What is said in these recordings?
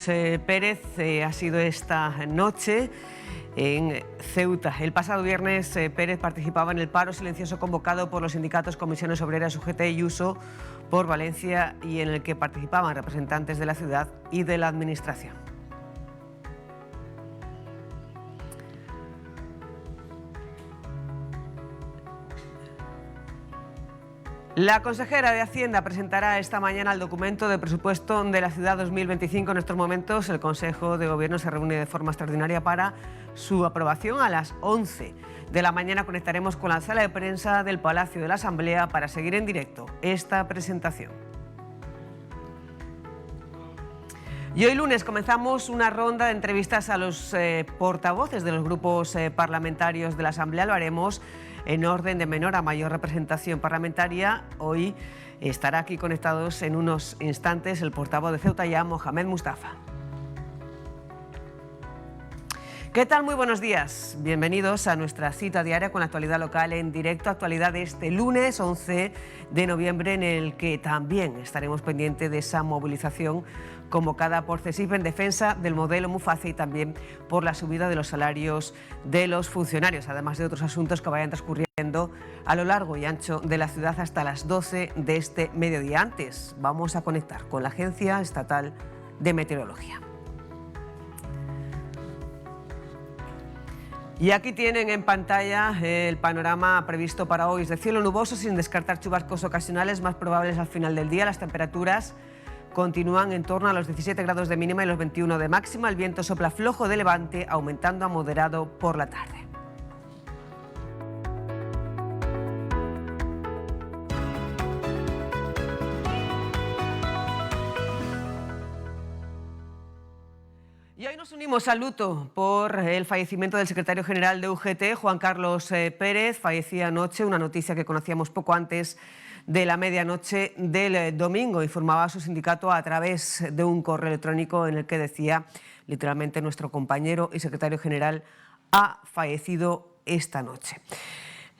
Pérez ha sido esta noche en Ceuta. El pasado viernes Pérez participaba en el paro silencioso convocado por los sindicatos Comisiones Obreras, UGT y USO por Valencia, y en el que participaban representantes de la ciudad y de la administración. La consejera de Hacienda presentará esta mañana el documento de presupuesto de la ciudad 2025. En estos momentos el Consejo de Gobierno se reúne de forma extraordinaria para su aprobación. A las 11 de la mañana conectaremos con la sala de prensa del Palacio de la Asamblea para seguir en directo esta presentación. Y hoy lunes comenzamos una ronda de entrevistas a los portavoces de los grupos parlamentarios de la Asamblea. Lo haremos en orden de menor a mayor representación parlamentaria. Hoy estará aquí conectados en unos instantes el portavoz de Ceuta Ya, Mohamed Mustafa. ¿Qué tal? Muy buenos días. Bienvenidos a nuestra cita diaria con la actualidad local en directo. Actualidad de este lunes 11 de noviembre, en el que también estaremos pendientes de esa movilización convocada por CESIF en defensa del modelo Muface y también por la subida de los salarios de los funcionarios, además de otros asuntos que vayan transcurriendo a lo largo y ancho de la ciudad hasta las 12 de este mediodía. Antes vamos a conectar con la Agencia Estatal de Meteorología. Y aquí tienen en pantalla el panorama previsto para hoy. Es de cielo nuboso sin descartar chubascos ocasionales más probables al final del día. Las temperaturas continúan en torno a los 17 grados de mínima y los 21 de máxima. El viento sopla flojo de levante, aumentando a moderado por la tarde. Y hoy nos unimos al luto por el fallecimiento del secretario general de UGT, Juan Carlos Pérez. Fallecía anoche, una noticia que conocíamos poco antes de la medianoche del domingo. Informaba a su sindicato a través de un correo electrónico en el que decía literalmente: nuestro compañero y secretario general ha fallecido esta noche.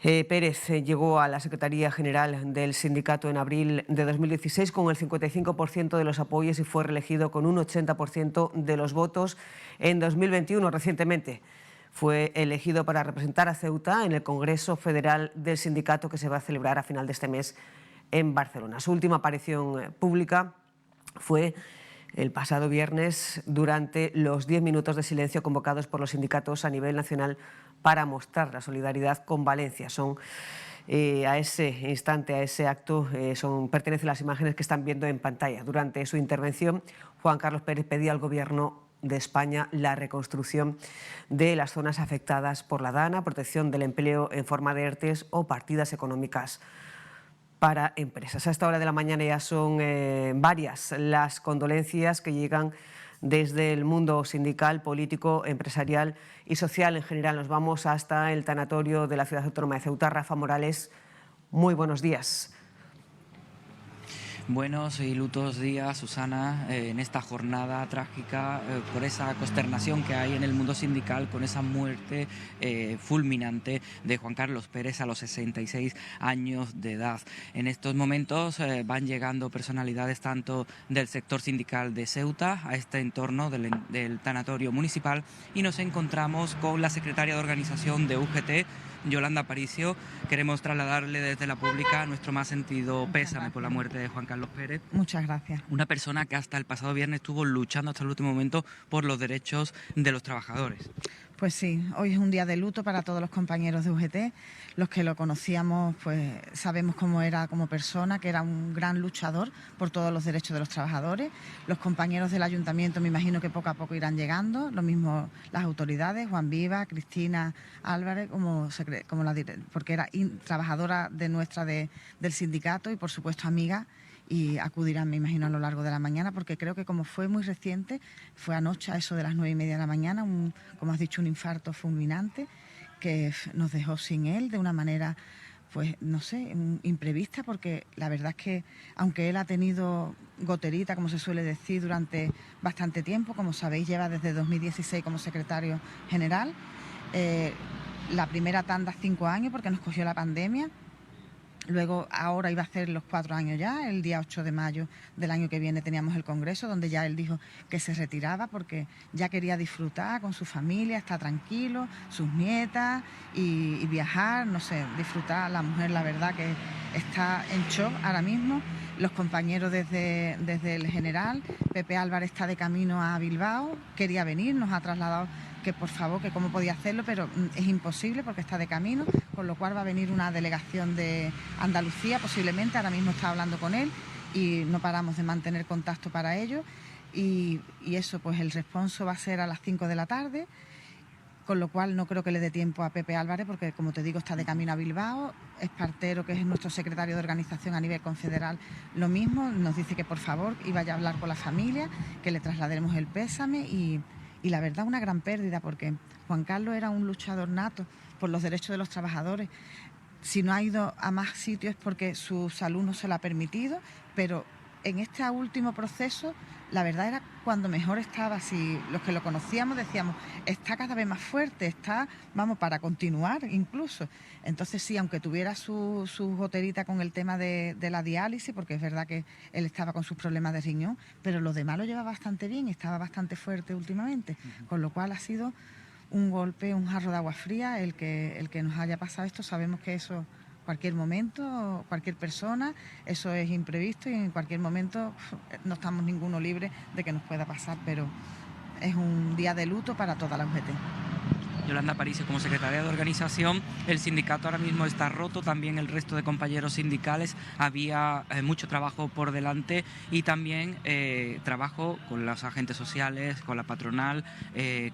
Pérez llegó a la Secretaría General del sindicato en abril de 2016 con el 55% de los apoyos y fue reelegido con un 80% de los votos. En 2021, recientemente, fue elegido para representar a Ceuta en el Congreso Federal del Sindicato, que se va a celebrar a final de este mes en Barcelona. Su última aparición pública fue el pasado viernes durante los 10 minutos de silencio convocados por los sindicatos a nivel nacional para mostrar la solidaridad con Valencia. A ese instante, a ese acto, pertenecen las imágenes que están viendo en pantalla. Durante su intervención, Juan Carlos Pérez pedía al Gobierno de España la reconstrucción de las zonas afectadas por la DANA, protección del empleo en forma de ERTEs o partidas económicas para empresas. A esta hora de la mañana ya son varias las condolencias que llegan desde el mundo sindical, político, empresarial y social en general. Nos vamos hasta el tanatorio de la Ciudad Autónoma de Ceuta. Rafa Morales, muy buenos días. Buenos y lutos días, Susana, en esta jornada trágica por esa consternación que hay en el mundo sindical con esa muerte fulminante de Juan Carlos Pérez a los 66 años de edad. En estos momentos van llegando personalidades tanto del sector sindical de Ceuta a este entorno del tanatorio municipal y nos encontramos con la secretaria de organización de UGT, Yolanda Aparicio. Queremos trasladarle desde la pública nuestro más sentido pésame por la muerte de Juan Carlos Pérez. Muchas gracias. Una persona que hasta el pasado viernes estuvo luchando hasta el último momento por los derechos de los trabajadores. Pues sí, hoy es un día de luto para todos los compañeros de UGT. Los que lo conocíamos, pues sabemos cómo era como persona, que era un gran luchador por todos los derechos de los trabajadores. Los compañeros del ayuntamiento me imagino que poco a poco irán llegando, lo mismo las autoridades, Juan Viva, Cristina Álvarez, porque era trabajadora de del sindicato y por supuesto amiga, y acudirán, me imagino, a lo largo de la mañana, porque creo que como fue muy reciente, fue anoche a eso de las 9:30 de la mañana, como has dicho, un infarto fulminante que nos dejó sin él de una manera, pues no sé, imprevista, porque la verdad es que aunque él ha tenido goterita, como se suele decir, durante bastante tiempo, como sabéis, lleva desde 2016 como secretario general, la primera tanda 5 años porque nos cogió la pandemia. Luego, ahora iba a hacer los 4 años ya, el día 8 de mayo del año que viene teníamos el congreso, donde ya él dijo que se retiraba porque ya quería disfrutar con su familia, estar tranquilo, sus nietas y viajar, no sé, disfrutar. La mujer, la verdad, que está en shock ahora mismo. Los compañeros desde el general, Pepe Álvarez está de camino a Bilbao, quería venir, nos ha trasladado que por favor, que cómo podía hacerlo, pero es imposible porque está de camino, con lo cual va a venir una delegación de Andalucía, posiblemente, ahora mismo está hablando con él y no paramos de mantener contacto para ello. Y eso, pues el responso va a ser a las 5 de la tarde, con lo cual no creo que le dé tiempo a Pepe Álvarez porque, como te digo, está de camino a Bilbao. Espartero, que es nuestro secretario de organización a nivel confederal, lo mismo, nos dice que por favor y vaya a hablar con la familia, que le trasladaremos el pésame y la verdad una gran pérdida porque Juan Carlos era un luchador nato por los derechos de los trabajadores. Si no ha ido a más sitios es porque su salud no se lo ha permitido, pero en este último proceso la verdad era cuando mejor estaba. Si los que lo conocíamos decíamos, está cada vez más fuerte, está, vamos, para continuar incluso. Entonces sí, aunque tuviera su goterita con el tema de la diálisis, porque es verdad que él estaba con sus problemas de riñón, pero lo demás lo lleva bastante bien, estaba bastante fuerte últimamente, con lo cual ha sido un golpe, un jarro de agua fría el que nos haya pasado esto. Sabemos que eso cualquier momento, cualquier persona, eso es imprevisto y en cualquier momento no estamos ninguno libre de que nos pueda pasar, pero es un día de luto para toda la UGT. Yolanda Aparicio, como secretaria de organización, el sindicato ahora mismo está roto, también el resto de compañeros sindicales, había mucho trabajo por delante y también trabajo con los agentes sociales, con la patronal,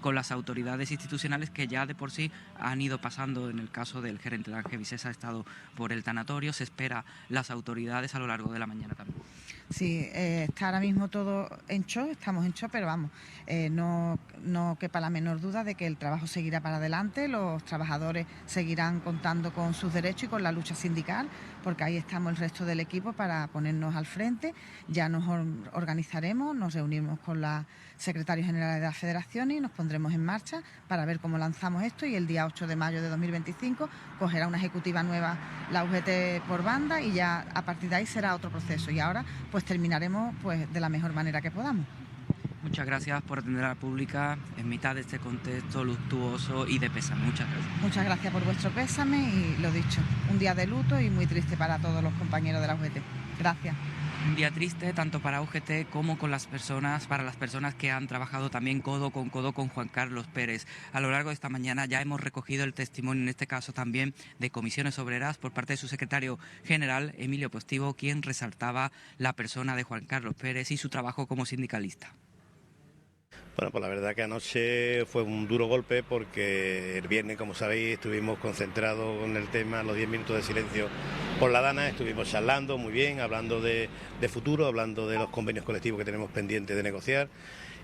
con las autoridades institucionales que ya de por sí han ido pasando. En el caso del gerente de Ángel Vicesa ha estado por el tanatorio, se espera las autoridades a lo largo de la mañana también. Sí, está ahora mismo todo en shock, estamos en shock, pero vamos, no quepa la menor duda de que el trabajo seguirá para adelante, los trabajadores seguirán contando con sus derechos y con la lucha sindical, porque ahí estamos el resto del equipo para ponernos al frente. Ya nos organizaremos, nos reunimos con la secretaria general de la Federación y nos pondremos en marcha para ver cómo lanzamos esto, y el día 8 de mayo de 2025 cogerá una ejecutiva nueva la UGT por banda y ya a partir de ahí será otro proceso, y ahora pues terminaremos pues de la mejor manera que podamos. Muchas gracias por atender a la pública en mitad de este contexto luctuoso y de pésame. Muchas gracias. Muchas gracias por vuestro pésame y lo dicho, un día de luto y muy triste para todos los compañeros de la UGT. Gracias. Un día triste tanto para UGT como para las personas que han trabajado también codo con Juan Carlos Pérez. A lo largo de esta mañana ya hemos recogido el testimonio, en este caso también de Comisiones Obreras, por parte de su secretario general, Emilio Postigo, quien resaltaba la persona de Juan Carlos Pérez y su trabajo como sindicalista. Bueno, pues la verdad que anoche fue un duro golpe porque el viernes, como sabéis, estuvimos concentrados con el tema, los 10 minutos de silencio por la Dana, estuvimos charlando muy bien, hablando de futuro, hablando de los convenios colectivos que tenemos pendientes de negociar,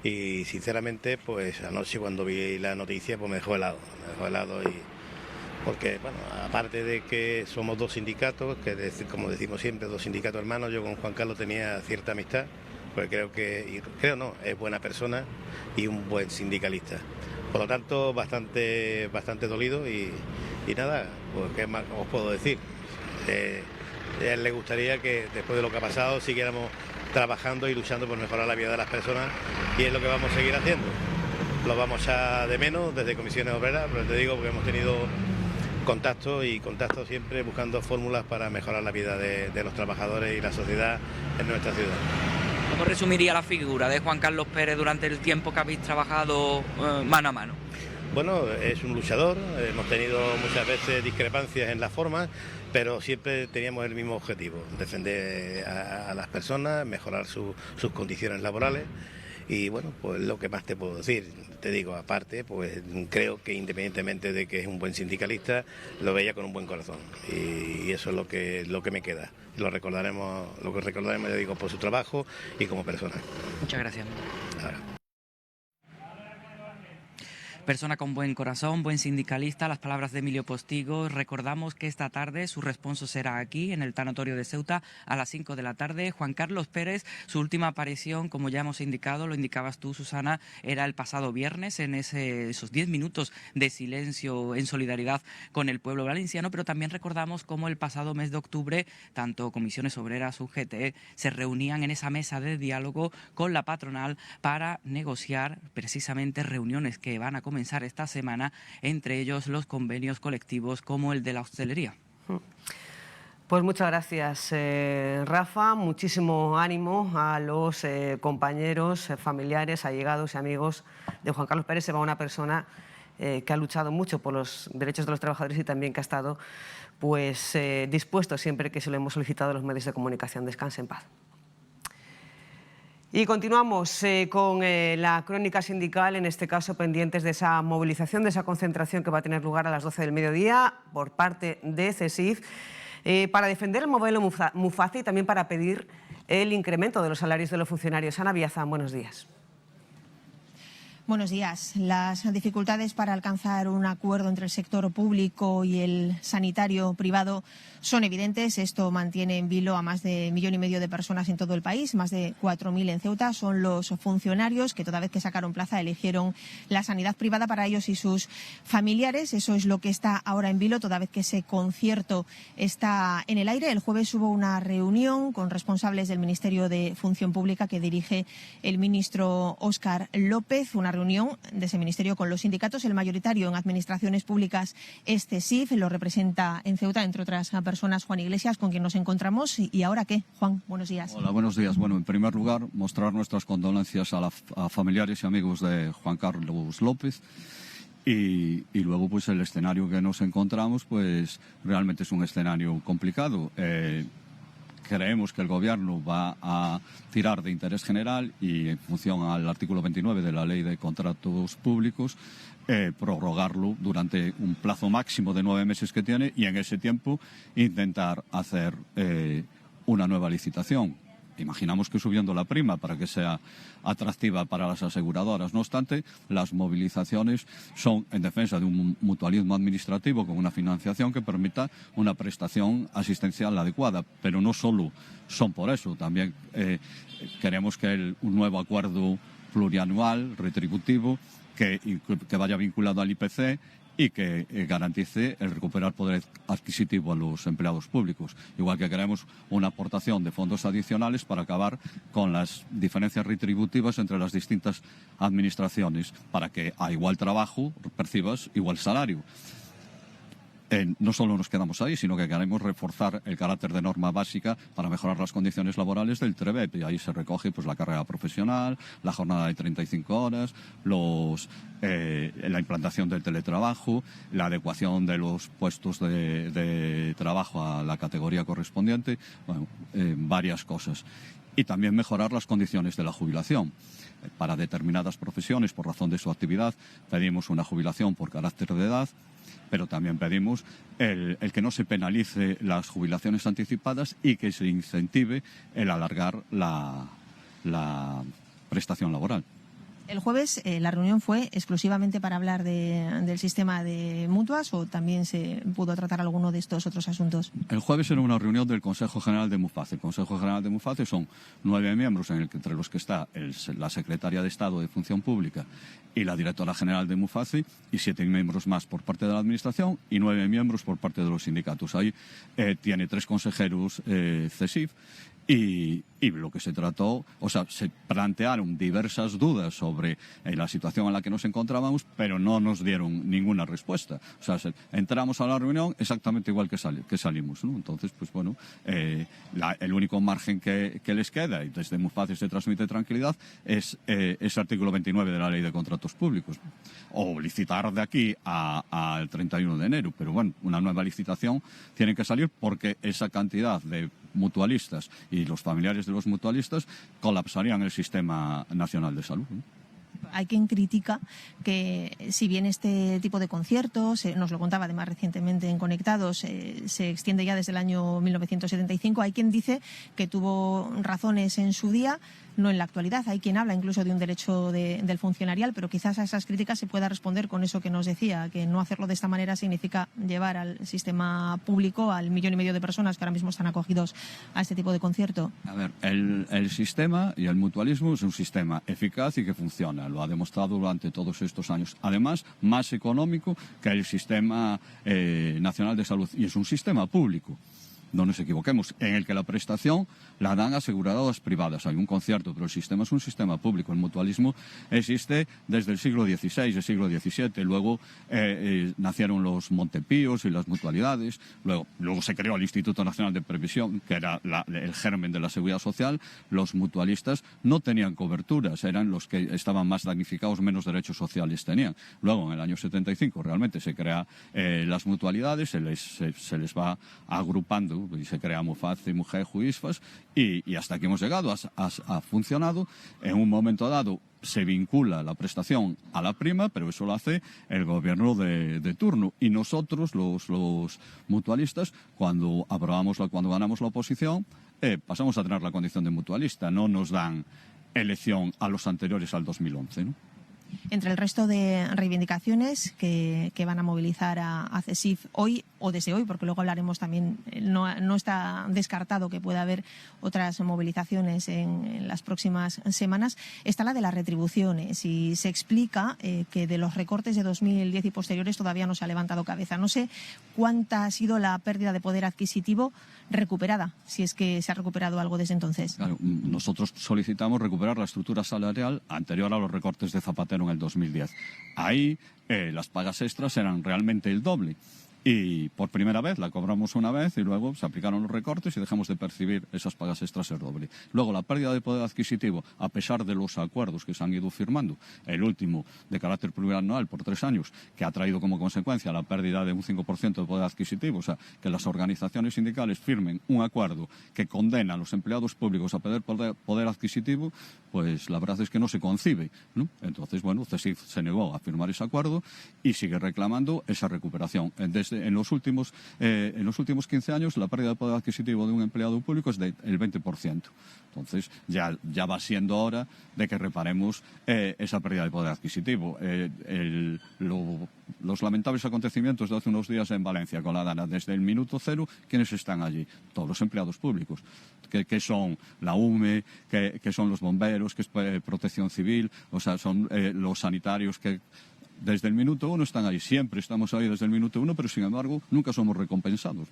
y sinceramente, pues anoche cuando vi la noticia, pues me dejó helado y porque, bueno, aparte de que somos dos sindicatos, como decimos siempre, dos sindicatos hermanos, yo con Juan Carlos tenía cierta amistad, porque es buena persona y un buen sindicalista. Por lo tanto, bastante dolido y nada, pues qué más os puedo decir. A él le gustaría que después de lo que ha pasado siguiéramos trabajando y luchando por mejorar la vida de las personas, y es lo que vamos a seguir haciendo. Lo vamos a de menos desde Comisiones Obreras, pero te digo porque hemos tenido contacto siempre buscando fórmulas para mejorar la vida de los trabajadores y la sociedad en nuestra ciudad. ¿Cómo resumiría la figura de Juan Carlos Pérez durante el tiempo que habéis trabajado mano a mano? Bueno, es un luchador, hemos tenido muchas veces discrepancias en las formas, pero siempre teníamos el mismo objetivo, defender a las personas, mejorar sus condiciones laborales. Y bueno, pues lo que más te puedo decir, te digo, aparte, pues creo que independientemente de que es un buen sindicalista, lo veía con un buen corazón, y eso es lo que me queda. Lo que recordaremos, ya digo, por su trabajo y como persona. Muchas gracias. Ahora. persona con buen corazón, buen sindicalista. Las palabras de Emilio Postigo. Recordamos que esta tarde su responso será aquí, en el tanatorio de Ceuta, a las 5 de la tarde. Juan Carlos Pérez, su última aparición, como ya hemos indicado, lo indicabas tú, Susana, era el pasado viernes, en esos 10 minutos de silencio en solidaridad con el pueblo valenciano, pero también recordamos cómo el pasado mes de octubre, tanto Comisiones Obreras, UGT, se reunían en esa mesa de diálogo con la patronal para negociar precisamente reuniones que van a comenzar esta semana, entre ellos los convenios colectivos como el de la hostelería. Pues muchas gracias, Rafa. Muchísimo ánimo a los compañeros, familiares, allegados y amigos de Juan Carlos Pérez. Se va una persona que ha luchado mucho por los derechos de los trabajadores y también que ha estado pues, dispuesto siempre que se lo hemos solicitado a los medios de comunicación. Descanse en paz. Y continuamos con la crónica sindical, en este caso pendientes de esa movilización, de esa concentración que va a tener lugar a las 12 del mediodía por parte de CESIF, para defender el modelo Muface y también para pedir el incremento de los salarios de los funcionarios. Ana Biazán, buenos días. Buenos días. Las dificultades para alcanzar un acuerdo entre el sector público y el sanitario privado son evidentes. Esto mantiene en vilo a más de 1,5 millones de personas en todo el país, más de 4.000 en Ceuta. Son los funcionarios que toda vez que sacaron plaza eligieron la sanidad privada para ellos y sus familiares. Eso es lo que está ahora en vilo, toda vez que ese concierto está en el aire. El jueves hubo una reunión con responsables del Ministerio de Función Pública que dirige el ministro Óscar López, una reunión de ese ministerio con los sindicatos. El mayoritario en administraciones públicas es CESIF, lo representa en Ceuta, entre otras personas, Juan Iglesias, con quien nos encontramos. ¿Y ahora qué? Juan, buenos días. Hola, buenos días. Bueno, en primer lugar, mostrar nuestras condolencias a familiares y amigos de Juan Carlos López. Y luego, pues el escenario que nos encontramos, pues realmente es un escenario complicado. Creemos que el Gobierno va a tirar de interés general y, en función al artículo 29 de la Ley de Contratos Públicos, prorrogarlo durante un plazo máximo de 9 meses que tiene y en ese tiempo intentar hacer una nueva licitación. Imaginamos que subiendo la prima para que sea atractiva para las aseguradoras. No obstante, las movilizaciones son en defensa de un mutualismo administrativo con una financiación que permita una prestación asistencial adecuada. Pero no solo son por eso, también queremos que un nuevo acuerdo plurianual retributivo que vaya vinculado al IPC y que garantice el recuperar poder adquisitivo a los empleados públicos. Igual que queremos una aportación de fondos adicionales para acabar con las diferencias retributivas entre las distintas administraciones, para que a igual trabajo percibas igual salario. No solo nos quedamos ahí, sino que queremos reforzar el carácter de norma básica para mejorar las condiciones laborales del TREBEP. Y ahí se recoge pues la carrera profesional, la jornada de 35 horas, la implantación del teletrabajo, la adecuación de los puestos de trabajo a la categoría correspondiente, bueno, varias cosas. Y también mejorar las condiciones de la jubilación. Para determinadas profesiones, por razón de su actividad, pedimos una jubilación por carácter de edad, pero también pedimos el que no se penalice las jubilaciones anticipadas y que se incentive el alargar la prestación laboral. El jueves la reunión fue exclusivamente para hablar del sistema de mutuas, ¿o también se pudo tratar alguno de estos otros asuntos? El jueves era una reunión del Consejo General de Muface. El Consejo General de Muface son 9 miembros, entre los que está la Secretaria de Estado de Función Pública y la Directora General de Muface, y 7 miembros más por parte de la Administración y 9 miembros por parte de los sindicatos. Ahí tiene 3 consejeros CESIF. Y lo que se trató, o sea, se plantearon diversas dudas sobre la situación en la que nos encontrábamos, pero no nos dieron ninguna respuesta. O sea, entramos a la reunión exactamente igual que salimos, ¿no? Entonces, pues bueno, el único margen que les queda, y desde Muface se transmite tranquilidad, es ese artículo 29 de la Ley de Contratos Públicos. O licitar de aquí al 31 de enero. Pero bueno, una nueva licitación tiene que salir porque esa cantidad de mutualistas y los familiares de los mutualistas colapsarían el Sistema Nacional de Salud, ¿no? Hay quien critica que, si bien este tipo de conciertos, nos lo contaba además recientemente en Conectados, se extiende ya desde el año 1975, hay quien dice que tuvo razones en su día, no en la actualidad. Hay quien habla incluso de un derecho del funcionarial, pero quizás a esas críticas se pueda responder con eso que nos decía, que no hacerlo de esta manera significa llevar al sistema público, al 1,5 millones de personas que ahora mismo están acogidos a este tipo de concierto. A ver, el sistema y el mutualismo es un sistema eficaz y que funciona. Lo ha demostrado durante todos estos años. Además, más económico que el sistema nacional de salud. Y es un sistema público. No nos equivoquemos, en el que la prestación la dan aseguradoras privadas. Hay un concierto, pero el sistema es un sistema público. El mutualismo existe desde el siglo XVI, el siglo XVII. Luego nacieron los Montepíos y las mutualidades. Luego se creó el Instituto Nacional de Previsión, que era el germen de la seguridad social. Los mutualistas no tenían coberturas, eran los que estaban más damnificados, menos derechos sociales tenían. Luego, en el año 75, realmente se crean las mutualidades, se les va agrupando y se crea Muface, Mujeju, ISFAS y hasta aquí hemos llegado. Ha funcionado. En un momento dado se vincula la prestación a la prima, pero eso lo hace el gobierno de turno. Y nosotros, los mutualistas, cuando ganamos la oposición, pasamos a tener la condición de mutualista. No nos dan elección a los anteriores al 2011, ¿no? Entre el resto de reivindicaciones que van a movilizar a CESIF hoy o desde hoy, porque luego hablaremos también, no está descartado que pueda haber otras movilizaciones en las próximas semanas, está la de las retribuciones y se explica que de los recortes de 2010 y posteriores todavía no se ha levantado cabeza. No sé cuánta ha sido la pérdida de poder adquisitivo recuperada, si es que se ha recuperado algo desde entonces. Claro, nosotros solicitamos recuperar la estructura salarial anterior a los recortes de Zapatero en el 2010. Ahí las pagas extras eran realmente el doble. Y por primera vez la cobramos una vez y luego se aplicaron los recortes y dejamos de percibir esas pagas extras el doble. Luego la pérdida de poder adquisitivo, a pesar de los acuerdos que se han ido firmando, el último de carácter plurianual por 3 años, que ha traído como consecuencia la pérdida de un 5% de poder adquisitivo, o sea, que las organizaciones sindicales firmen un acuerdo que condena a los empleados públicos a perder poder adquisitivo, pues la verdad es que no se concibe, ¿no? Entonces, bueno, CESIF se negó a firmar ese acuerdo y sigue reclamando esa recuperación. En los últimos 15 años la pérdida de poder adquisitivo de un empleado público es del 20%. Entonces ya va siendo hora de que reparemos esa pérdida de poder adquisitivo. Los lamentables acontecimientos de hace unos días en Valencia con la Dana, desde el minuto cero, ¿quiénes están allí? Todos los empleados públicos, que son la UME, que son los bomberos, que es Protección Civil, o sea, son los sanitarios que desde el minuto 1 están ahí. Siempre estamos ahí desde el minuto 1, pero sin embargo nunca somos recompensados.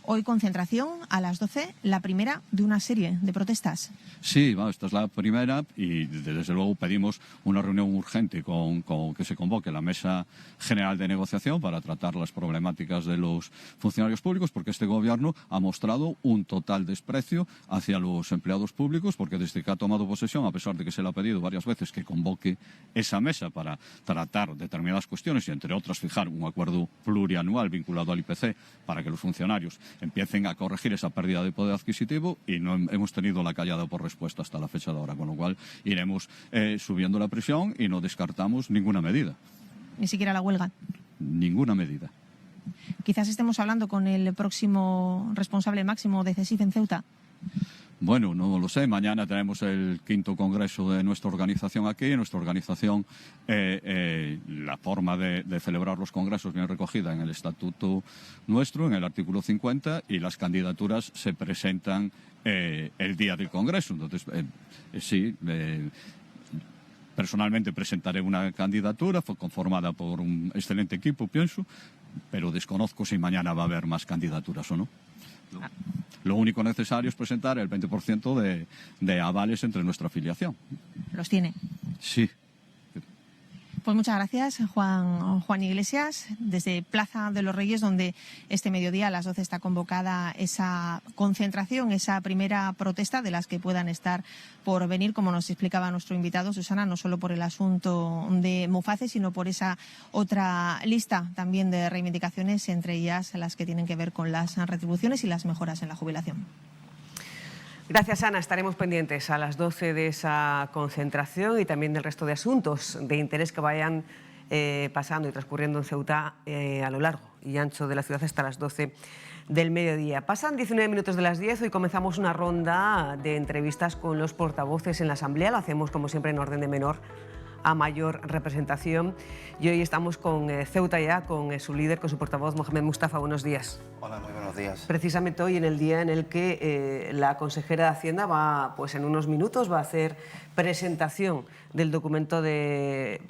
Hoy concentración a las 12, la primera de una serie de protestas. Sí, esta es la primera y desde luego pedimos una reunión urgente con que se convoque la Mesa General de Negociación para tratar las problemáticas de los funcionarios públicos, porque este gobierno ha mostrado un total desprecio hacia los empleados públicos, porque desde que ha tomado posesión, a pesar de que se le ha pedido varias veces que convoque esa mesa para tratar determinadas cuestiones y entre otras fijar un acuerdo plurianual vinculado al IPC para que los funcionarios empiecen a corregir esa pérdida de poder adquisitivo, y no hemos tenido la callada por respuesta hasta la fecha de ahora, con lo cual iremos subiendo la presión y no descartamos ninguna medida. Ni siquiera la huelga. Ninguna medida. Quizás estemos hablando con el próximo responsable máximo de CESIF en Ceuta. Bueno, no lo sé. Mañana tenemos el 5º congreso de nuestra organización aquí. En nuestra organización la forma de celebrar los congresos viene recogida en el estatuto nuestro, en el artículo 50, y las candidaturas se presentan el día del congreso. Entonces, sí, personalmente presentaré una candidatura conformada por un excelente equipo, pienso, pero desconozco si mañana va a haber más candidaturas o no. Lo único necesario es presentar el 20% de avales entre nuestra afiliación. ¿Los tiene? Sí. Pues muchas gracias, Juan Iglesias, desde Plaza de los Reyes, donde este mediodía a las 12 está convocada esa concentración, esa primera protesta de las que puedan estar por venir, como nos explicaba nuestro invitado, Susana, no solo por el asunto de Muface, sino por esa otra lista también de reivindicaciones, entre ellas las que tienen que ver con las retribuciones y las mejoras en la jubilación. Gracias, Ana. Estaremos pendientes a las 12 de esa concentración y también del resto de asuntos de interés que vayan pasando y transcurriendo en Ceuta a lo largo y ancho de la ciudad hasta las 12 del mediodía. Pasan 19 minutos de las 10. Hoy comenzamos una ronda de entrevistas con los portavoces en la Asamblea. Lo hacemos, como siempre, en orden de menor a mayor representación. Y hoy estamos con Ceuta Ya, con su líder, con su portavoz, Mohamed Mustafa. Buenos días. Hola, muy buenos días. Precisamente hoy, en el día en el que la consejera de Hacienda va, pues en unos minutos, va a hacer presentación del documento de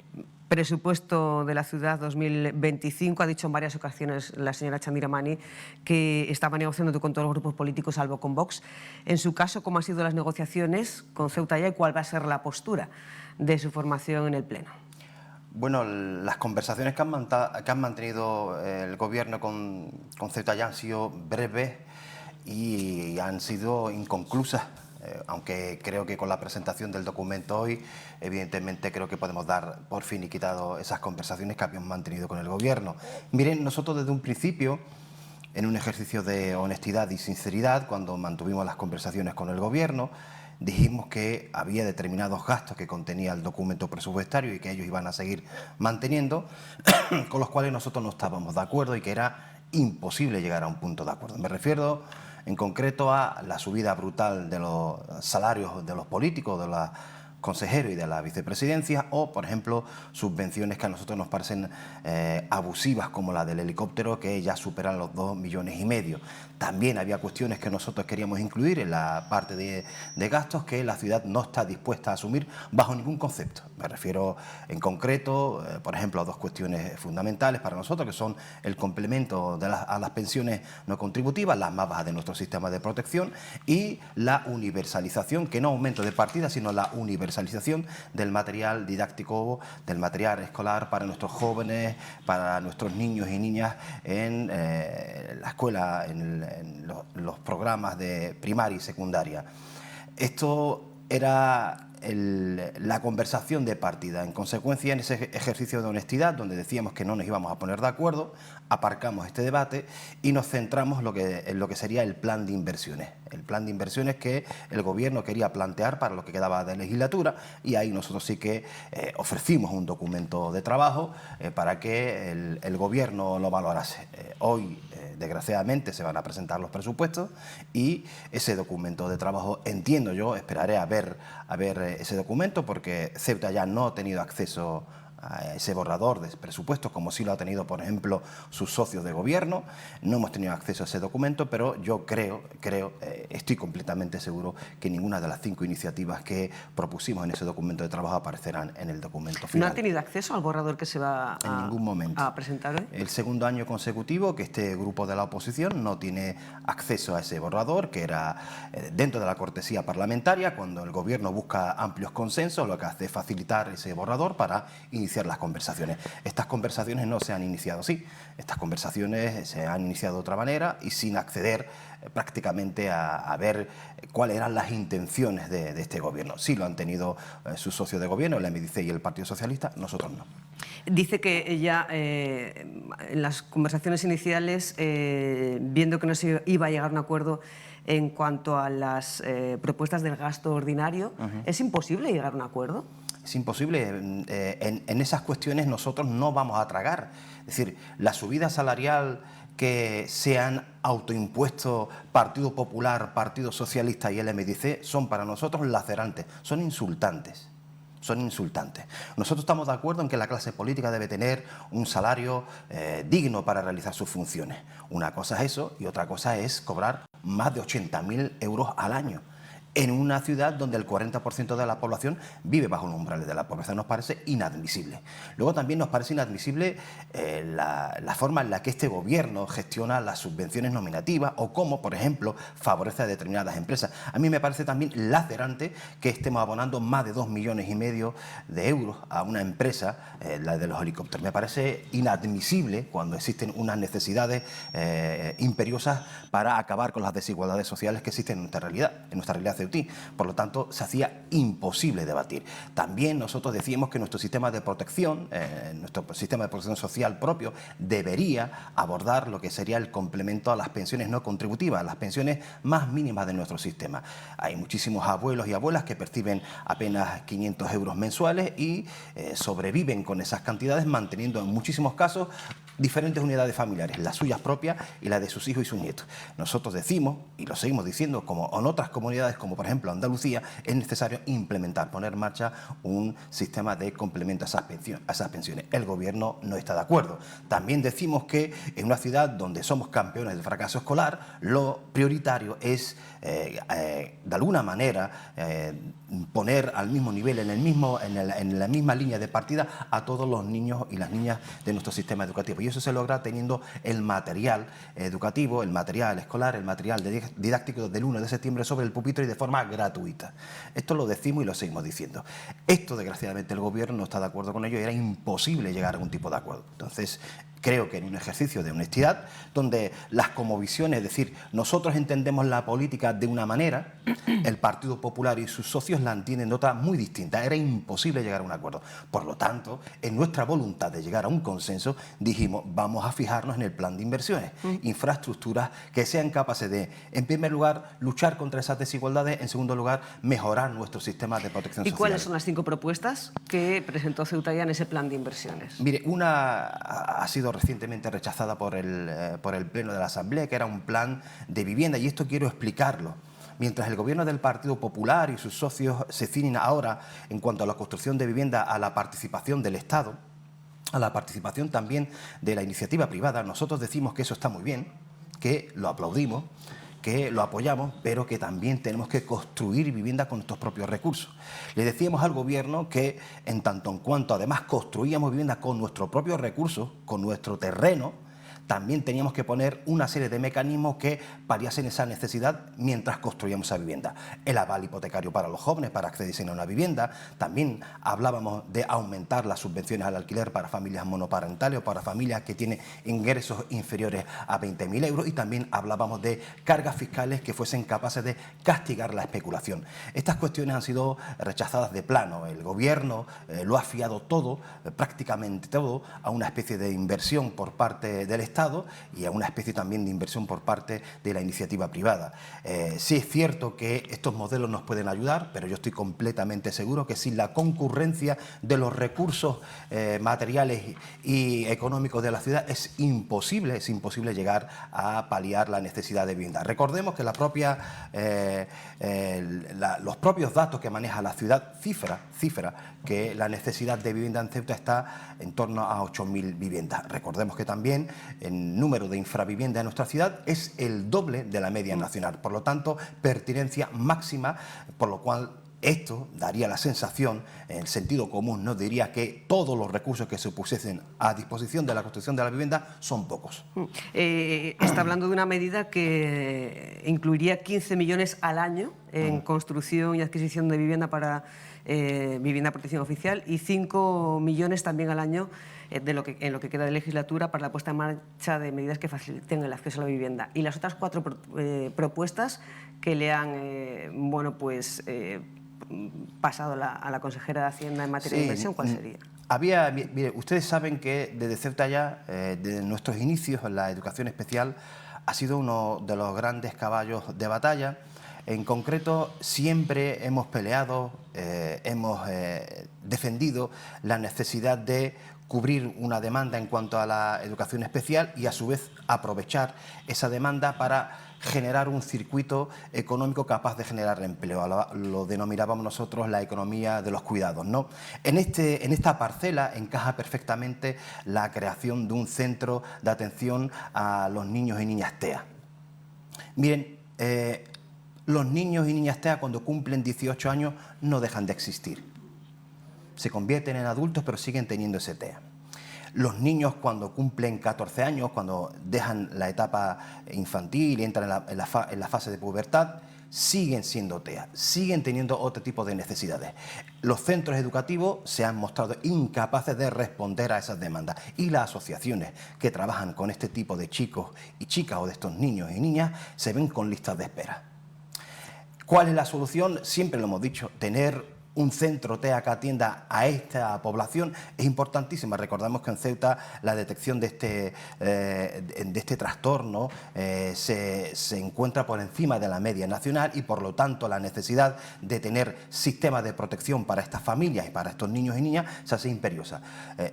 presupuesto de la ciudad 2025. Ha dicho en varias ocasiones la señora Chandira Mani que estaba negociando con todos los grupos políticos, salvo con Vox. En su caso, ¿cómo han sido las negociaciones con Ceuta Ya y cuál va a ser la postura de su formación en el Pleno? Bueno, las conversaciones que han mantenido el Gobierno con Ceuta Ya han sido breves y han sido inconclusas. Aunque creo que con la presentación del documento hoy, evidentemente creo que podemos dar por finiquitado esas conversaciones que habíamos mantenido con el Gobierno. Miren, nosotros desde un principio, en un ejercicio de honestidad y sinceridad, cuando mantuvimos las conversaciones con el Gobierno, dijimos que había determinados gastos que contenía el documento presupuestario y que ellos iban a seguir manteniendo, con los cuales nosotros no estábamos de acuerdo y que era imposible llegar a un punto de acuerdo. Me refiero en concreto a la subida brutal de los salarios de los políticos, de los consejeros y de la vicepresidencia, o, por ejemplo, subvenciones que a nosotros nos parecen abusivas, como la del helicóptero, que ya superan los 2,5 millones. También había cuestiones que nosotros queríamos incluir en la parte de gastos que la ciudad no está dispuesta a asumir bajo ningún concepto. Me refiero en concreto, por ejemplo, a dos cuestiones fundamentales para nosotros, que son el complemento a las pensiones no contributivas, las más bajas de nuestro sistema de protección, y la universalización, que no aumento de partida, sino la universalización del material didáctico, del material escolar para nuestros jóvenes, para nuestros niños y niñas en la escuela, en los programas de primaria y secundaria. Esto era la conversación de partida. En consecuencia, en ese ejercicio de honestidad, donde decíamos que no nos íbamos a poner de acuerdo, aparcamos este debate y nos centramos en lo que sería el plan de inversiones. El plan de inversiones que el Gobierno quería plantear para lo que quedaba de legislatura, y ahí nosotros sí que ofrecimos un documento de trabajo para que el Gobierno lo valorase. Hoy, desgraciadamente, se van a presentar los presupuestos y ese documento de trabajo, entiendo yo, esperaré a ver ese documento, porque Ceuta Ya no ha tenido acceso a ese borrador de presupuestos, como sí lo ha tenido, por ejemplo, sus socios de gobierno. No hemos tenido acceso a ese documento, pero yo estoy completamente seguro que ninguna de las 5 iniciativas que propusimos en ese documento de trabajo aparecerán en el documento final. ¿No ha tenido acceso al borrador que se va en ningún momento a presentar hoy? El segundo año consecutivo que este grupo de la oposición no tiene acceso a ese borrador, que era dentro de la cortesía parlamentaria. Cuando el Gobierno busca amplios consensos, lo que hace es facilitar ese borrador para iniciar las conversaciones. Estas conversaciones no se han iniciado así. Estas conversaciones se han iniciado de otra manera y sin acceder prácticamente a ver cuáles eran las intenciones de este Gobierno. Sí lo han tenido sus socios de Gobierno, el MDC y el Partido Socialista, nosotros no. Dice que ella, en las conversaciones iniciales, viendo que no se iba a llegar a un acuerdo en cuanto a las propuestas del gasto ordinario, ¿es imposible llegar a un acuerdo? Es imposible. En esas cuestiones nosotros no vamos a tragar. Es decir, la subida salarial que se han autoimpuesto Partido Popular, Partido Socialista y el MDC son para nosotros lacerantes, son insultantes. Son insultantes. Nosotros estamos de acuerdo en que la clase política debe tener un salario digno para realizar sus funciones. Una cosa es eso y otra cosa es cobrar más de 80.000 euros al año en una ciudad donde el 40% de la población vive bajo los umbrales de la pobreza. Nos parece inadmisible. Luego también nos parece inadmisible la forma en la que este Gobierno gestiona las subvenciones nominativas o cómo, por ejemplo, favorece a determinadas empresas. A mí me parece también lacerante que estemos abonando más de 2,5 millones de euros a una empresa, la de los helicópteros. Me parece inadmisible cuando existen unas necesidades imperiosas para acabar con las desigualdades sociales que existen en nuestra realidad ceutí. Por lo tanto, se hacía imposible debatir. También nosotros decíamos que nuestro sistema de protección, nuestro sistema de protección social propio, debería abordar lo que sería el complemento a las pensiones no contributivas, las pensiones más mínimas de nuestro sistema. Hay muchísimos abuelos y abuelas que perciben apenas 500 euros mensuales y sobreviven con esas cantidades, manteniendo en muchísimos casos diferentes unidades familiares, las suyas propias y las de sus hijos y sus nietos. Nosotros decimos, y lo seguimos diciendo, como en otras comunidades, como por ejemplo Andalucía, es necesario implementar, poner en marcha un sistema de complemento a esas pensiones. El Gobierno no está de acuerdo. También decimos que en una ciudad donde somos campeones del fracaso escolar, lo prioritario es, de alguna manera, poner al mismo nivel, en la misma línea de partida a todos los niños y las niñas de nuestro sistema educativo. Y eso se logra teniendo el material educativo, el material escolar, el material didáctico del 1 de septiembre sobre el pupitre y de forma gratuita. Esto lo decimos y lo seguimos diciendo. Esto, desgraciadamente, el Gobierno no está de acuerdo con ello y era imposible llegar a algún tipo de acuerdo. Entonces, creo que en un ejercicio de honestidad, donde las cosmovisiones, es decir, nosotros entendemos la política de una manera, el Partido Popular y sus socios la entienden de otra muy distinta. Era imposible llegar a un acuerdo. Por lo tanto, en nuestra voluntad de llegar a un consenso, dijimos, vamos a fijarnos en el plan de inversiones, infraestructuras que sean capaces de, en primer lugar, luchar contra esas desigualdades, en segundo lugar, mejorar nuestro sistema de protección social. ¿Y cuáles son las 5 propuestas que presentó Ceuta ya en ese plan de inversiones? Mire, una ha sido recientemente rechazada por el Pleno de la Asamblea, que era un plan de vivienda, y esto quiero explicarlo. Mientras el Gobierno del Partido Popular y sus socios se ciñen ahora, en cuanto a la construcción de vivienda, a la participación del Estado, a la participación también de la iniciativa privada, nosotros decimos que eso está muy bien, que lo aplaudimos, que lo apoyamos, pero que también tenemos que construir vivienda con nuestros propios recursos. Le decíamos al Gobierno que, en tanto en cuanto además construíamos vivienda con nuestros propios recursos, con nuestro terreno, también teníamos que poner una serie de mecanismos que paliasen esa necesidad mientras construíamos esa vivienda. El aval hipotecario para los jóvenes para acceder a una vivienda. También hablábamos de aumentar las subvenciones al alquiler para familias monoparentales o para familias que tienen ingresos inferiores a 20.000 euros. Y también hablábamos de cargas fiscales que fuesen capaces de castigar la especulación. Estas cuestiones han sido rechazadas de plano. El Gobierno lo ha fiado todo, prácticamente todo, a una especie de inversión por parte del Estado y a una especie también de inversión por parte de la iniciativa privada. Sí es cierto que estos modelos nos pueden ayudar, pero yo estoy completamente seguro que sin la concurrencia de los recursos materiales y económicos de la ciudad es imposible llegar a paliar la necesidad de vivienda. Recordemos que los propios datos que maneja la ciudad cifra que la necesidad de vivienda en Ceuta está en torno a 8.000 viviendas. Recordemos que también el número de infravivienda en nuestra ciudad es el doble de la media nacional. Por lo tanto, pertinencia máxima, por lo cual esto daría la sensación, en el sentido común, nos diría que todos los recursos que se pusiesen a disposición de la construcción de la vivienda son pocos. Está hablando de una medida que incluiría 15 millones al año en construcción y adquisición de vivienda para vivienda de protección oficial y 5 millones también al año en lo que queda de legislatura para la puesta en marcha de medidas que faciliten el acceso a la vivienda. Y las otras 4 propuestas que le han pasado a la consejera de Hacienda en materia de inversión, ¿cuál sería? Mire, ustedes saben que desde Ceuta ya, desde nuestros inicios en la educación especial, ha sido uno de los grandes caballos de batalla. En concreto, siempre hemos peleado, hemos defendido la necesidad de cubrir una demanda en cuanto a la educación especial y, a su vez, aprovechar esa demanda para generar un circuito económico capaz de generar empleo. Lo denominábamos nosotros la economía de los cuidados, ¿no? En esta parcela encaja perfectamente la creación de un centro de atención a los niños y niñas TEA. Miren, los niños y niñas TEA cuando cumplen 18 años no dejan de existir. Se convierten en adultos pero siguen teniendo ese TEA. Los niños cuando cumplen 14 años, cuando dejan la etapa infantil y entran en la fase de pubertad, siguen siendo TEA, siguen teniendo otro tipo de necesidades. Los centros educativos se han mostrado incapaces de responder a esas demandas y las asociaciones que trabajan con este tipo de chicos y chicas o de estos niños y niñas se ven con listas de espera. ¿Cuál es la solución? Siempre lo hemos dicho, tener un centro TEA que atienda a esta población es importantísima. Recordamos que en Ceuta la detección de este trastorno se encuentra por encima de la media nacional y por lo tanto la necesidad de tener sistemas de protección para estas familias y para estos niños y niñas se hace imperiosa.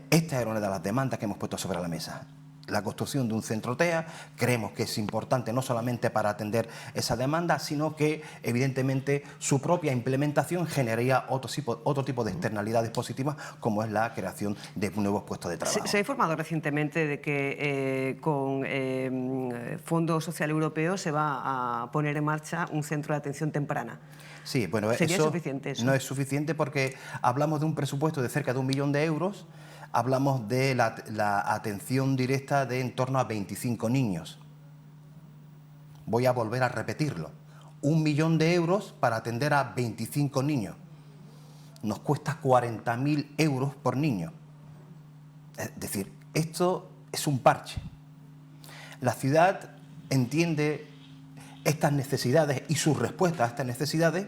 Esta era una de las demandas que hemos puesto sobre la mesa. La construcción de un centro TEA, creemos que es importante no solamente para atender esa demanda, sino que evidentemente su propia implementación generaría otro tipo de externalidades positivas, como es la creación de nuevos puestos de trabajo. Se ha informado recientemente de que con Fondo Social Europeo se va a poner en marcha un centro de atención temprana. Sí, bueno, ¿Sería eso suficiente eso? No es suficiente porque hablamos de un presupuesto de cerca de 1 millón de euros, hablamos de la atención directa de en torno a 25 niños. Voy a volver a repetirlo. 1 millón de euros para atender a 25 niños. Nos cuesta 40.000 euros por niño. Es decir, esto es un parche. La ciudad entiende estas necesidades y sus respuestas a estas necesidades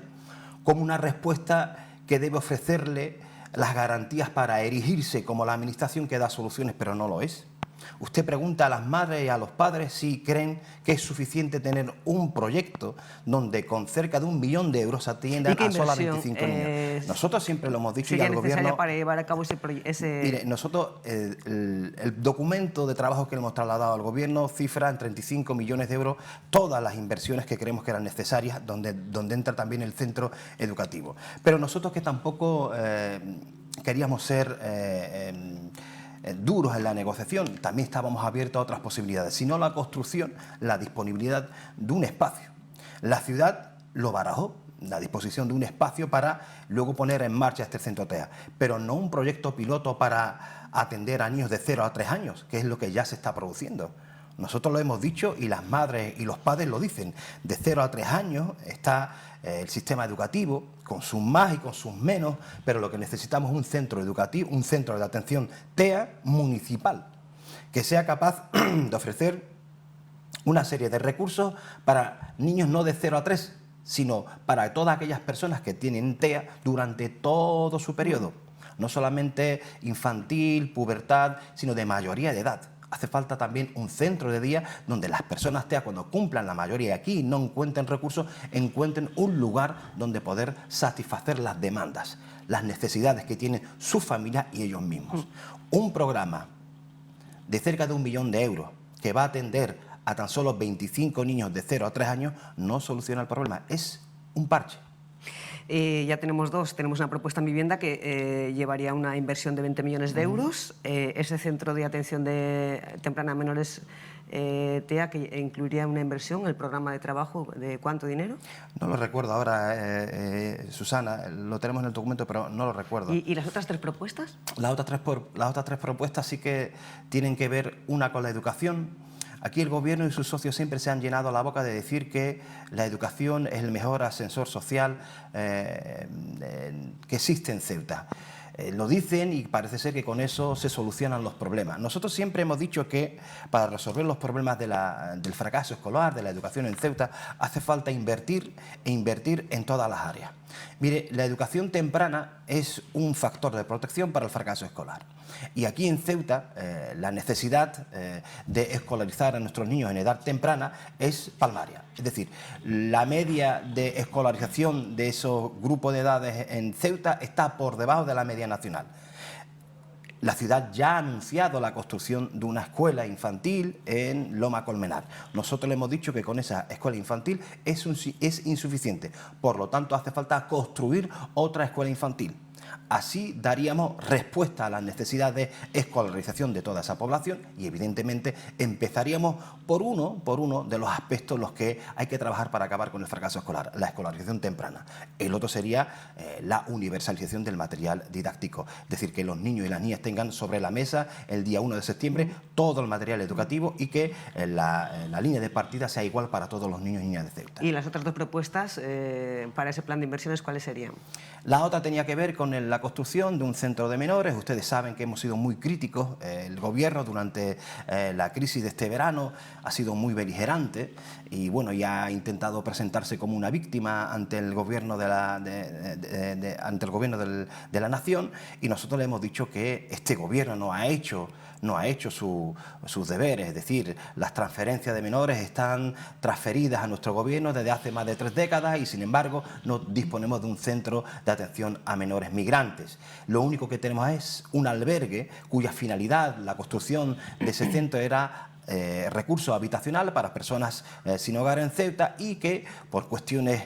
como una respuesta que debe ofrecerle las garantías para erigirse como la administración que da soluciones, pero no lo es. Usted pregunta a las madres y a los padres si creen que es suficiente tener un proyecto donde con cerca de 1 millón de euros atiendan a solo 25 niños. Nosotros siempre lo hemos dicho y al gobierno... para llevar a cabo ese... Mire, nosotros el documento de trabajo que le hemos trasladado al gobierno cifra en 35 millones de euros todas las inversiones que creemos que eran necesarias, donde entra también el centro educativo. Pero nosotros que tampoco queríamos ser... duros en la negociación, también estábamos abiertos a otras posibilidades, sino la construcción, la disponibilidad de un espacio. La ciudad lo barajó, la disposición de un espacio para luego poner en marcha este centro TEA, pero no un proyecto piloto para atender a niños de 0 a 3 años, que es lo que ya se está produciendo. Nosotros lo hemos dicho y las madres y los padres lo dicen. De 0 a 3 años está el sistema educativo, con sus más y con sus menos, pero lo que necesitamos es un centro educativo, un centro de atención TEA municipal, que sea capaz de ofrecer una serie de recursos para niños no de 0 a 3, sino para todas aquellas personas que tienen TEA durante todo su periodo, no solamente infantil, pubertad, sino de mayoría de edad. Hace falta también un centro de día donde las personas TEA, cuando cumplan la mayoría aquí y no encuentren recursos, encuentren un lugar donde poder satisfacer las demandas, las necesidades que tienen sus familias y ellos mismos. Un programa de cerca de 1 millón de euros que va a atender a tan solo 25 niños de 0 a 3 años no soluciona el problema, es un parche. Ya tenemos dos. Tenemos una propuesta en vivienda que llevaría una inversión de 20 millones de euros. Ese centro de atención temprana a menores TEA, que incluiría una inversión, el programa de trabajo, ¿de cuánto dinero? No lo recuerdo ahora, Susana, lo tenemos en el documento, pero no lo recuerdo. ¿Y las otras 3 propuestas? Las otras tres propuestas sí que tienen que ver una con la educación. Aquí el gobierno y sus socios siempre se han llenado la boca de decir que la educación es el mejor ascensor social que existe en Ceuta. Lo dicen y parece ser que con eso se solucionan los problemas. Nosotros siempre hemos dicho que para resolver los problemas del fracaso escolar, de la educación en Ceuta, hace falta invertir en todas las áreas. Mire, la educación temprana es un factor de protección para el fracaso escolar. Y aquí en Ceuta la necesidad de escolarizar a nuestros niños en edad temprana es palmaria. Es decir, la media de escolarización de esos grupos de edades en Ceuta está por debajo de la media nacional. La ciudad ya ha anunciado la construcción de una escuela infantil en Loma Colmenar. Nosotros le hemos dicho que con esa escuela infantil es insuficiente. Por lo tanto, hace falta construir otra escuela infantil. Así daríamos respuesta a las necesidades de escolarización de toda esa población y evidentemente empezaríamos por uno de los aspectos en los que hay que trabajar para acabar con el fracaso escolar, la escolarización temprana. El otro sería la universalización del material didáctico, es decir, que los niños y las niñas tengan sobre la mesa el día 1 de septiembre todo el material educativo y que la línea de partida sea igual para todos los niños y niñas de Ceuta. ¿Y las otras 2 propuestas para ese plan de inversiones cuáles serían? La otra tenía que ver con la la construcción de un centro de menores. Ustedes saben que hemos sido muy críticos. El gobierno durante la crisis de este verano ha sido muy beligerante y bueno, ya ha intentado presentarse como una víctima ante el gobierno de la nación, y nosotros le hemos dicho que este gobierno no ha hecho sus deberes, es decir, las transferencias de menores están transferidas a nuestro gobierno desde hace más de 3 décadas y sin embargo no disponemos de un centro de atención a menores migrantes. Lo único que tenemos es un albergue cuya finalidad, la construcción de ese centro, era recurso habitacional para personas sin hogar en Ceuta, y que por cuestiones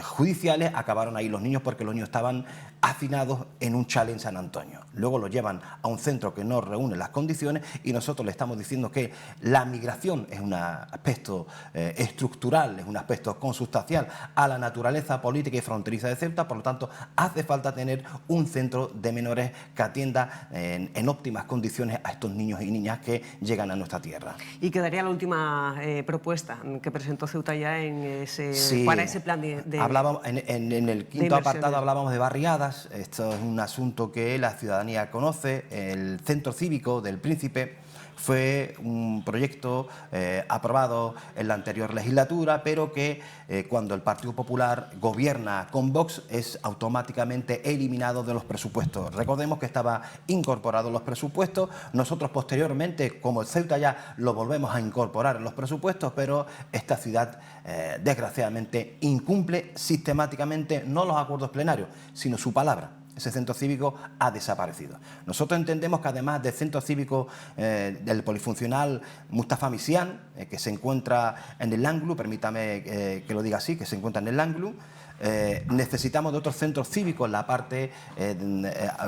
judiciales acabaron ahí los niños porque los niños estaban hacinados en un chalet en San Antonio. Luego los llevan a un centro que no reúne las condiciones y nosotros le estamos diciendo que la migración es un aspecto estructural, es un aspecto consustancial a la naturaleza política y fronteriza de Ceuta. Por lo tanto, hace falta tener un centro de menores que atienda en óptimas condiciones a estos niños y niñas que llegan a nuestra tierra. Y quedaría la última propuesta que presentó Ceuta ya Sí, para ese plan hablábamos, en el quinto apartado hablábamos de barriadas. Esto es un asunto que la ciudadanía conoce. El Centro Cívico del Príncipe fue un proyecto aprobado en la anterior legislatura, pero que cuando el Partido Popular gobierna con Vox es automáticamente eliminado de los presupuestos. Recordemos que estaba incorporado en los presupuestos. Nosotros posteriormente, como el Ceuta, ya lo volvemos a incorporar en los presupuestos, pero esta ciudad desgraciadamente incumple sistemáticamente no los acuerdos plenarios, sino su palabra. Ese centro cívico ha desaparecido. Nosotros entendemos que además del centro cívico del polifuncional Mustafa Misián, que se encuentra en el Langlu, permítame que lo diga así, que se encuentra en el Langlu, necesitamos de otros centros cívicos en la parte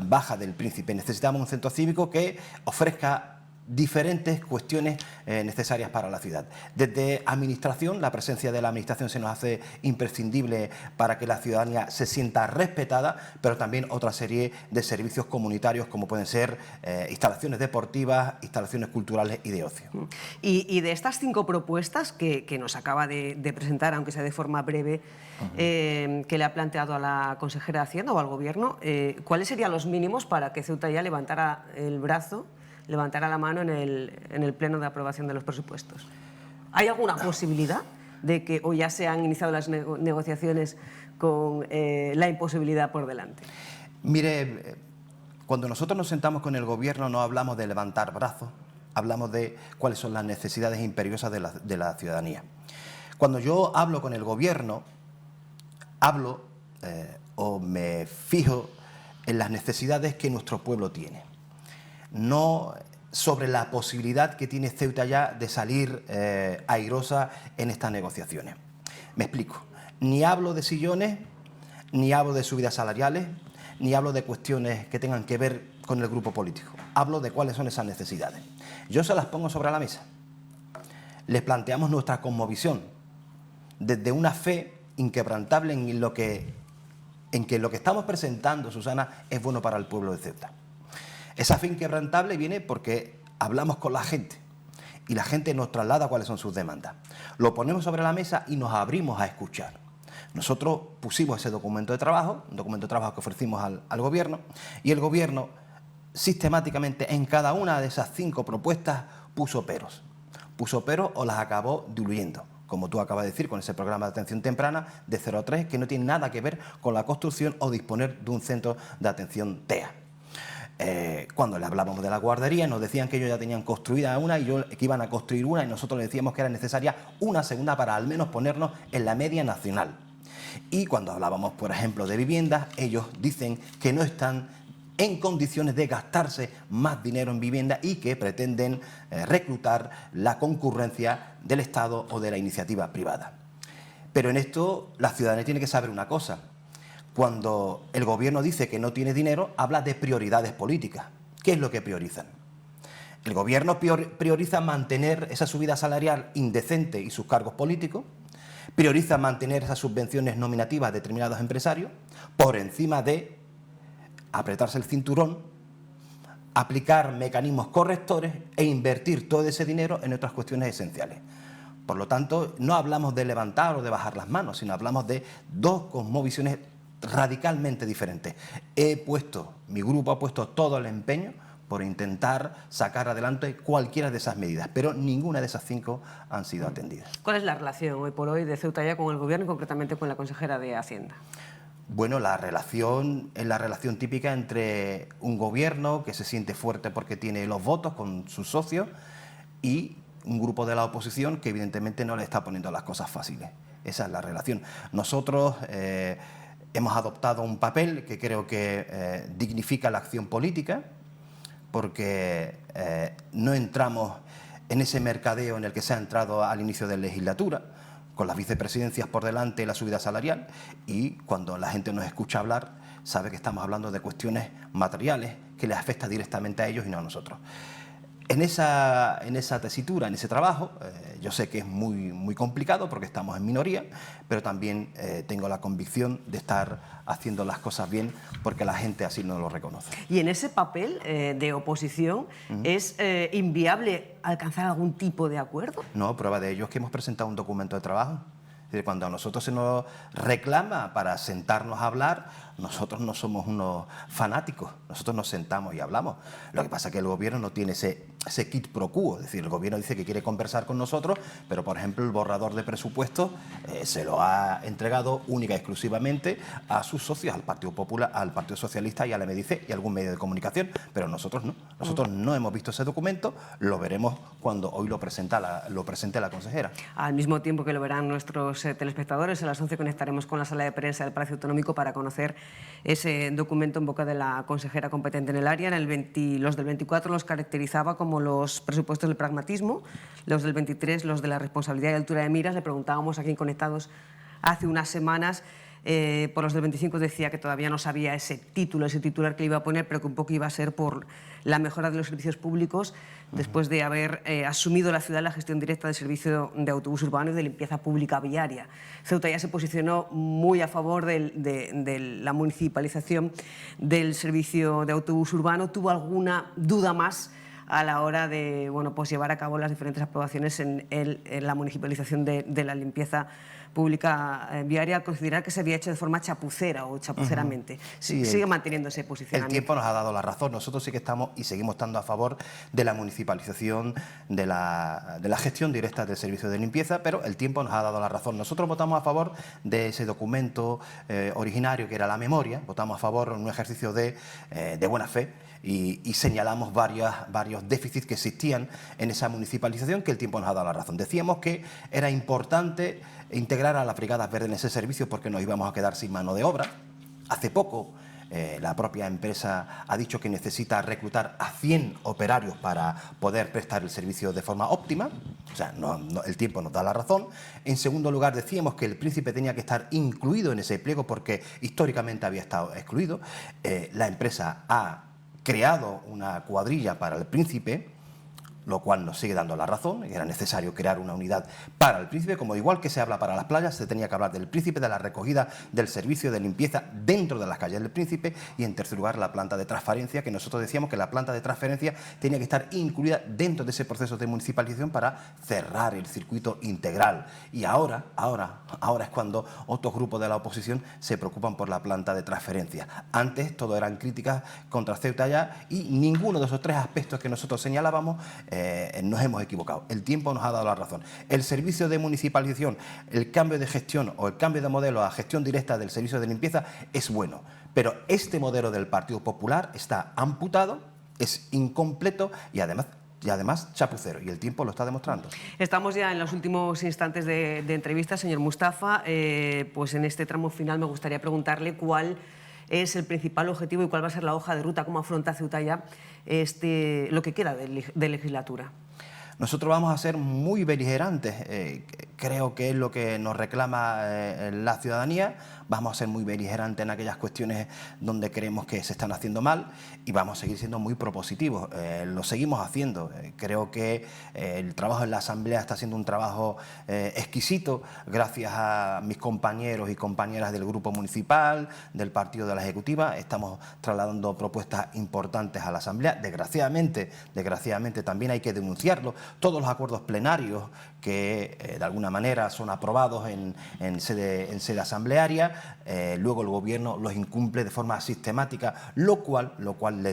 baja del Príncipe. Necesitamos un centro cívico que ofrezca diferentes cuestiones necesarias para la ciudad. Desde administración, la presencia de la administración se nos hace imprescindible para que la ciudadanía se sienta respetada, pero también otra serie de servicios comunitarios como pueden ser instalaciones deportivas, instalaciones culturales y de ocio. Y de estas 5 propuestas que nos acaba de presentar, aunque sea de forma breve, que le ha planteado a la consejera de Hacienda o al Gobierno, ¿cuáles serían los mínimos para que Ceuta ya levantara el brazo, levantara la mano en el pleno de aprobación de los presupuestos? ¿Hay alguna posibilidad de que o ya se han iniciado las negociaciones con la imposibilidad por delante? Mire, cuando nosotros nos sentamos con el Gobierno no hablamos de levantar brazos, hablamos de cuáles son las necesidades imperiosas de la ciudadanía. Cuando yo hablo con el Gobierno, hablo o me fijo en las necesidades que nuestro pueblo tiene, no sobre la posibilidad que tiene Ceuta ya de salir airosa en estas negociaciones. Me explico. Ni hablo de sillones, ni hablo de subidas salariales, ni hablo de cuestiones que tengan que ver con el grupo político. Hablo de cuáles son esas necesidades. Yo se las pongo sobre la mesa. Les planteamos nuestra cosmovisión desde una fe inquebrantable en que lo que estamos presentando, Susana, es bueno para el pueblo de Ceuta. Esa fe inquebrantable viene porque hablamos con la gente y la gente nos traslada cuáles son sus demandas. Lo ponemos sobre la mesa y nos abrimos a escuchar. Nosotros pusimos ese documento de trabajo, un documento de trabajo que ofrecimos al Gobierno, y el Gobierno sistemáticamente en cada una de esas 5 propuestas puso peros. Puso peros o las acabó diluyendo, como tú acabas de decir, con ese programa de atención temprana de 0 a 3, que no tiene nada que ver con la construcción o disponer de un centro de atención TEA. Cuando le hablábamos de la guardería nos decían que ellos ya tenían construida una y que iban a construir una, y nosotros les decíamos que era necesaria una segunda para al menos ponernos en la media nacional. Y cuando hablábamos, por ejemplo, de viviendas, ellos dicen que no están en condiciones de gastarse más dinero en vivienda y que pretenden reclutar la concurrencia del Estado o de la iniciativa privada. Pero en esto la ciudadanía tiene que saber una cosa. Cuando el Gobierno dice que no tiene dinero, habla de prioridades políticas. ¿Qué es lo que priorizan? El Gobierno prioriza mantener esa subida salarial indecente y sus cargos políticos, prioriza mantener esas subvenciones nominativas a determinados empresarios, por encima de apretarse el cinturón, aplicar mecanismos correctores e invertir todo ese dinero en otras cuestiones esenciales. Por lo tanto, no hablamos de levantar o de bajar las manos, sino hablamos de 2 cosmovisiones radicalmente diferentes. Mi grupo ha puesto todo el empeño por intentar sacar adelante cualquiera de esas medidas, pero ninguna de esas 5 han sido atendidas. ¿Cuál es la relación hoy por hoy de Ceuta ya con el Gobierno y concretamente con la consejera de Hacienda? Bueno, la relación es la relación típica entre un gobierno que se siente fuerte porque tiene los votos con sus socios y un grupo de la oposición que evidentemente no le está poniendo las cosas fáciles. Esa es la relación. Nosotros hemos adoptado un papel que creo que dignifica la acción política, porque no entramos en ese mercadeo en el que se ha entrado al inicio de la legislatura, con las vicepresidencias por delante y la subida salarial, y cuando la gente nos escucha hablar sabe que estamos hablando de cuestiones materiales que les afecta directamente a ellos y no a nosotros. En esa tesitura, en ese trabajo, yo sé que es muy complicado porque estamos en minoría, pero también tengo la convicción de estar haciendo las cosas bien porque la gente así nos lo reconoce. Y en ese papel de oposición, ¿es inviable alcanzar algún tipo de acuerdo? No, prueba de ello es que hemos presentado un documento de trabajo. Es decir, cuando a nosotros se nos reclama para sentarnos a hablar, nosotros no somos unos fanáticos, nosotros nos sentamos y hablamos. Lo que pasa es que el gobierno no tiene ese quid pro quo, es decir, el gobierno dice que quiere conversar con nosotros, pero por ejemplo el borrador de presupuestos se lo ha entregado única y exclusivamente a sus socios, al Partido Popular, al Partido Socialista y al MDC y algún medio de comunicación, pero nosotros no. Nosotros no hemos visto ese documento, lo veremos cuando hoy lo presente la consejera. Al mismo tiempo que lo verán nuestros telespectadores, a las 11 conectaremos con la sala de prensa del Palacio Autonómico para conocer ese documento en boca de la consejera competente en el área. Los del 24 los caracterizaba como los presupuestos del pragmatismo, los del 23 los de la responsabilidad y altura de miras. Le preguntábamos aquí en Conectados hace unas semanas, por los del 25 decía que todavía no sabía ese titular que le iba a poner, pero que un poco iba a ser por la mejora de los servicios públicos, después de haber asumido la ciudad la gestión directa del servicio de autobús urbano y de limpieza pública viaria. Ceuta ya se posicionó muy a favor de la municipalización del servicio de autobús urbano. ¿Tuvo alguna duda más a la hora de llevar a cabo las diferentes aprobaciones en la municipalización de la limpieza pública viaria, considerar que se había hecho de forma chapucera o chapuceramente? Sí, sigue manteniendo ese posicionamiento. El tiempo nos ha dado la razón. Nosotros sí que estamos y seguimos estando a favor de la municipalización de la gestión directa del servicio de limpieza, pero el tiempo nos ha dado la razón. Nosotros votamos a favor de ese documento originario que era la memoria, votamos a favor en un ejercicio de buena fe y señalamos varios déficits que existían en esa municipalización que el tiempo nos ha dado la razón. Decíamos que era importante integrar a las brigadas verdes en ese servicio porque nos íbamos a quedar sin mano de obra. Hace poco la propia empresa ha dicho que necesita reclutar a 100 operarios para poder prestar el servicio de forma óptima. O sea, el tiempo nos da la razón. En segundo lugar, decíamos que el Príncipe tenía que estar incluido en ese pliego porque históricamente había estado excluido. La empresa ha creado una cuadrilla para el Príncipe, lo cual nos sigue dando la razón. Era necesario crear una unidad para el Príncipe, como igual que se habla para las playas, se tenía que hablar del Príncipe, de la recogida del servicio de limpieza dentro de las calles del Príncipe, y en tercer lugar la planta de transferencia, que nosotros decíamos que la planta de transferencia tenía que estar incluida dentro de ese proceso de municipalización para cerrar el circuito integral. Y ahora es cuando otros grupos de la oposición se preocupan por la planta de transferencia. Antes todo eran críticas contra Ceuta ya, y ninguno de esos 3 aspectos que nosotros señalábamos nos hemos equivocado. El tiempo nos ha dado la razón. El servicio de municipalización, el cambio de gestión o el cambio de modelo a gestión directa del servicio de limpieza es bueno, pero este modelo del Partido Popular está amputado, es incompleto y además chapucero, y el tiempo lo está demostrando. Estamos ya en los últimos instantes de entrevista, señor Mustafa. Pues en este tramo final me gustaría preguntarle cuál es el principal objetivo y cuál va a ser la hoja de ruta, cómo afronta Ceuta ya lo que queda de legislatura. Nosotros vamos a ser muy beligerantes, creo que es lo que nos reclama la ciudadanía. Vamos a ser muy beligerantes en aquellas cuestiones donde creemos que se están haciendo mal y vamos a seguir siendo muy propositivos. Lo seguimos haciendo. Creo que el trabajo en la Asamblea está siendo un trabajo exquisito gracias a mis compañeros y compañeras del Grupo Municipal, del Partido de la Ejecutiva. Estamos trasladando propuestas importantes a la Asamblea. Desgraciadamente también hay que denunciarlo. Todos los acuerdos plenarios que de alguna alguna manera son aprobados en sede asamblearia, luego el gobierno los incumple de forma sistemática, lo cual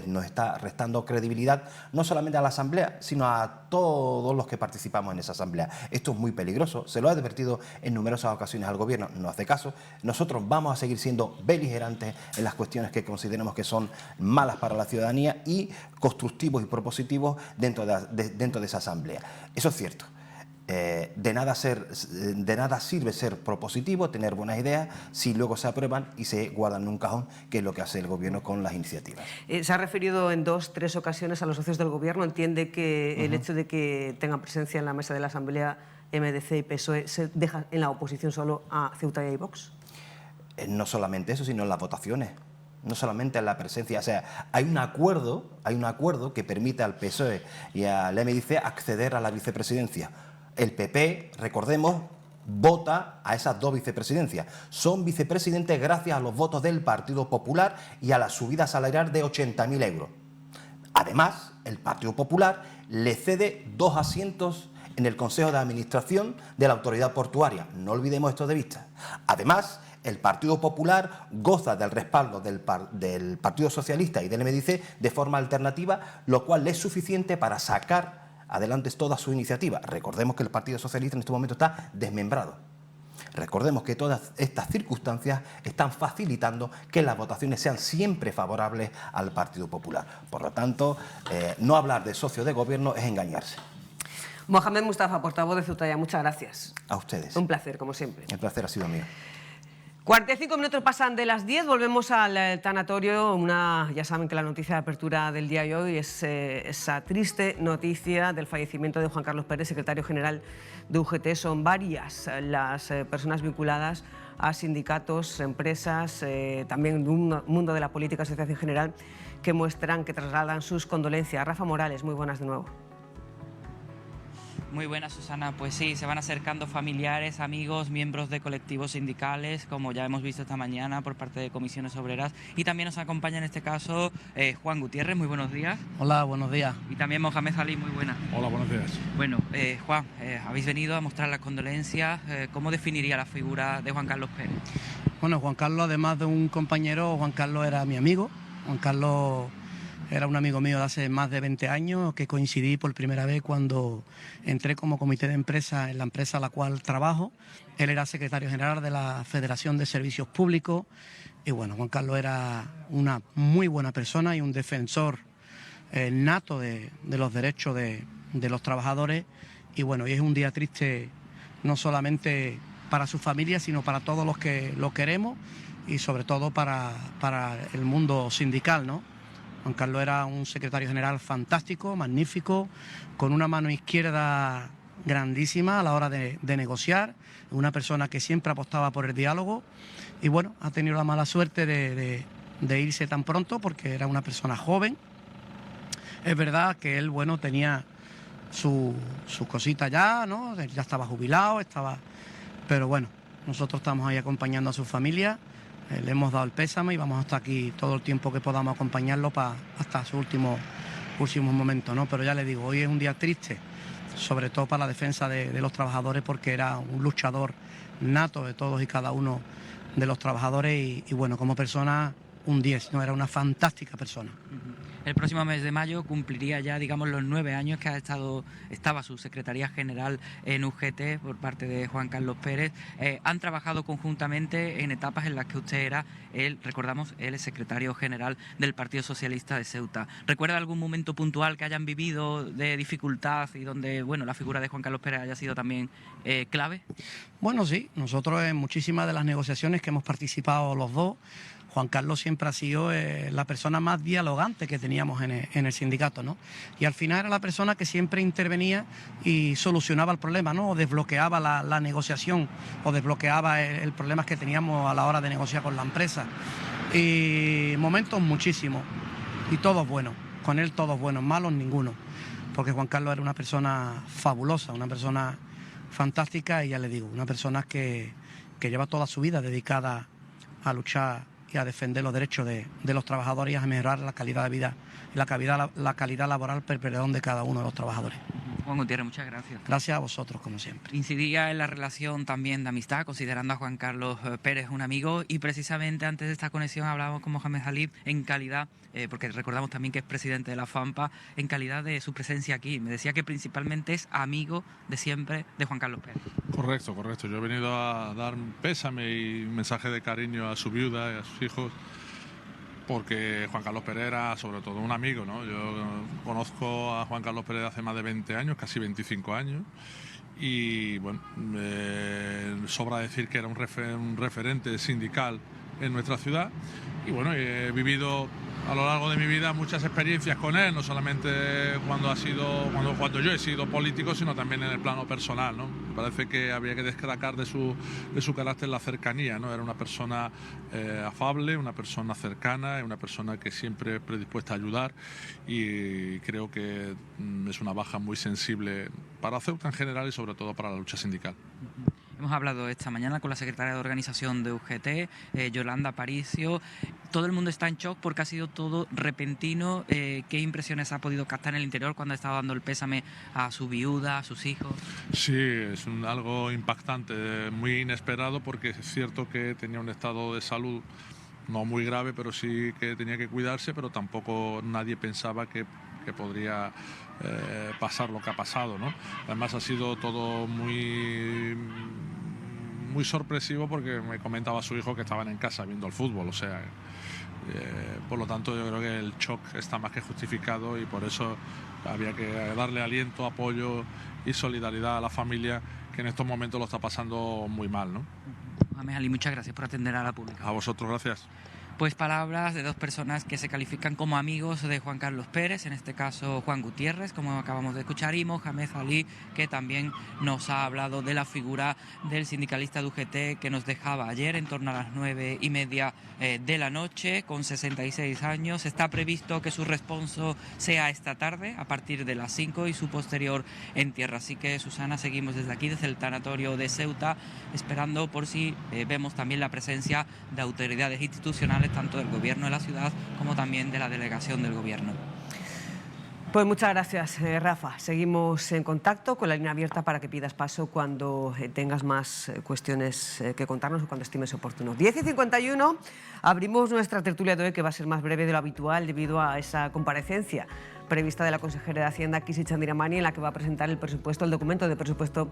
nos está restando credibilidad no solamente a la asamblea, sino a todos los que participamos en esa asamblea. Esto es muy peligroso, se lo ha advertido en numerosas ocasiones al gobierno, no hace caso. Nosotros vamos a seguir siendo beligerantes en las cuestiones que consideremos que son malas para la ciudadanía y constructivos y propositivos dentro de esa asamblea. Eso es cierto. De nada sirve ser propositivo, tener buenas ideas, si luego se aprueban y se guardan en un cajón, que es lo que hace el gobierno con las iniciativas. Se ha referido en 2 o 3 ocasiones a los socios del gobierno. ¿Entiende que el hecho de que tengan presencia en la mesa de la asamblea MDC y PSOE se deja en la oposición solo a Ceuta y Vox? No solamente eso, sino en las votaciones. No solamente en la presencia, o sea, hay un acuerdo que permite al PSOE y al MDC acceder a la vicepresidencia. El PP, recordemos, vota a esas 2 vicepresidencias. Son vicepresidentes gracias a los votos del Partido Popular y a la subida salarial de 80.000 euros. Además, el Partido Popular le cede 2 asientos en el Consejo de Administración de la Autoridad Portuaria. No olvidemos esto de vista. Además, el Partido Popular goza del respaldo del Partido Socialista y del MDC de forma alternativa, lo cual le es suficiente para sacar adelante toda su iniciativa. Recordemos que el Partido Socialista en este momento está desmembrado. Recordemos que todas estas circunstancias están facilitando que las votaciones sean siempre favorables al Partido Popular. Por lo tanto, no hablar de socio de gobierno es engañarse. Mohamed Mustafa, portavoz de Ceuta, muchas gracias. A ustedes. Un placer, como siempre. El placer ha sido mío. 45 minutos pasan de las 10, volvemos al tanatorio. Ya saben que la noticia de apertura del día de hoy es esa triste noticia del fallecimiento de Juan Carlos Pérez, secretario general de UGT. Son varias las personas vinculadas a sindicatos, empresas, también de un mundo de la política, asociación general, que muestran, que trasladan sus condolencias. Rafa Morales, muy buenas de nuevo. Muy buenas, Susana. Pues sí, se van acercando familiares, amigos, miembros de colectivos sindicales, como ya hemos visto esta mañana por parte de comisiones obreras. Y también nos acompaña en este caso Juan Gutiérrez, muy buenos días. Hola, buenos días. Y también Mohamed Ali, muy buenas. Hola, buenos días. Bueno, Juan, habéis venido a mostrar las condolencias. ¿Cómo definiría la figura de Juan Carlos Pérez? Bueno, Juan Carlos, además de un compañero, Juan Carlos era mi amigo. Juan Carlos era un amigo mío de hace más de 20 años, que coincidí por primera vez cuando entré como comité de empresa en la empresa a la cual trabajo. Él era secretario general de la Federación de Servicios Públicos. Y bueno, Juan Carlos era una muy buena persona y un defensor nato de los derechos de los trabajadores. Y bueno, y es un día triste no solamente para su familia, sino para todos los que lo queremos y sobre todo para el mundo sindical, ¿no? Juan Carlos era un secretario general fantástico, magnífico, con una mano izquierda grandísima a la hora de negociar, una persona que siempre apostaba por el diálogo y bueno, ha tenido la mala suerte de irse tan pronto porque era una persona joven. Es verdad que él, bueno, tenía su cosita ya, ¿no? Ya estaba jubilado, pero bueno, nosotros estamos ahí acompañando a su familia. Le hemos dado el pésame y vamos a estar aquí todo el tiempo que podamos acompañarlo hasta sus últimos momentos, ¿no? Pero ya le digo, hoy es un día triste, sobre todo para la defensa de los trabajadores, porque era un luchador nato de todos y cada uno de los trabajadores y bueno, como persona, un 10, ¿no? Era una fantástica persona. El próximo mes de mayo cumpliría ya, digamos, los 9 años que estaba su Secretaría General en UGT por parte de Juan Carlos Pérez. Han trabajado conjuntamente en etapas en las que usted era, recordamos, el secretario general del Partido Socialista de Ceuta. ¿Recuerda algún momento puntual que hayan vivido de dificultad y donde, bueno, la figura de Juan Carlos Pérez haya sido también clave? Bueno, sí, nosotros en muchísimas de las negociaciones que hemos participado los dos, Juan Carlos siempre ha sido la persona más dialogante que teníamos en el sindicato, ¿no? Y al final era la persona que siempre intervenía y solucionaba el problema, ¿no? O desbloqueaba la negociación o desbloqueaba el problema que teníamos a la hora de negociar con la empresa. Y momentos muchísimos y todos buenos, con él todos buenos, malos ninguno, porque Juan Carlos era una persona fabulosa, una persona fantástica y ya le digo, una persona que lleva toda su vida dedicada a luchar y a defender los derechos de los trabajadores y a mejorar la calidad de vida y la calidad laboral, perdón, de cada uno de los trabajadores. Juan Gutiérrez, muchas gracias. Gracias a vosotros, como siempre. Incidía en la relación también de amistad, considerando a Juan Carlos Pérez un amigo, y precisamente antes de esta conexión hablábamos con Mohamed Ali en calidad, porque recordamos también que es presidente de la FAMPA, en calidad de su presencia aquí. Me decía que principalmente es amigo de siempre de Juan Carlos Pérez. Correcto, correcto. Yo he venido a dar un pésame y un mensaje de cariño a su viuda y a sus hijos, porque Juan Carlos Pérez era sobre todo un amigo, ¿no? Yo conozco a Juan Carlos Pérez hace más de 20 años, casi 25 años, y bueno, sobra decir que era un referente sindical en nuestra ciudad, y bueno, he vivido a lo largo de mi vida muchas experiencias con él, no solamente cuando yo he sido político, sino también en el plano personal, ¿no? Me parece que había que destacar de su carácter la cercanía, ¿no? Era una persona afable, una persona cercana, una persona que siempre predispuesta a ayudar, y creo que es una baja muy sensible para Ceuta en general y sobre todo para la lucha sindical. Hemos hablado esta mañana con la secretaria de organización de UGT, Yolanda Aparicio. Todo el mundo está en shock porque ha sido todo repentino. ¿Qué impresiones ha podido captar en el interior cuando ha estado dando el pésame a su viuda, a sus hijos? Sí, es algo impactante, muy inesperado, porque es cierto que tenía un estado de salud no muy grave, pero sí que tenía que cuidarse, pero tampoco nadie pensaba que podría pasar lo que ha pasado, ¿no? Además ha sido todo muy sorpresivo, porque me comentaba su hijo que estaban en casa viendo el fútbol, o sea, por lo tanto yo creo que el shock está más que justificado, y por eso había que darle aliento, apoyo y solidaridad a la familia, que en estos momentos lo está pasando muy mal, ¿no? Mohamed Ali, muchas gracias por atender a la pública. A vosotros, gracias. Pues palabras de dos personas que se califican como amigos de Juan Carlos Pérez, en este caso Juan Gutiérrez, como acabamos de escuchar, y Mohamed Ali, que también nos ha hablado de la figura del sindicalista de UGT que nos dejaba ayer en torno a las 9:30 de la noche, con 66 años. Está previsto que su responso sea esta tarde, a partir de las 5, y su posterior en tierra. Así que, Susana, seguimos desde aquí, desde el tanatorio de Ceuta, esperando por si vemos también la presencia de autoridades institucionales, tanto del gobierno de la ciudad como también de la delegación del gobierno. Pues muchas gracias, Rafa. Seguimos en contacto, con la línea abierta para que pidas paso cuando tengas más cuestiones que contarnos o cuando estimes oportuno. 10:51, abrimos nuestra tertulia de hoy, que va a ser más breve de lo habitual debido a esa comparecencia prevista de la consejera de Hacienda, Kisi Chandiramani, en la que va a presentar el documento de presupuesto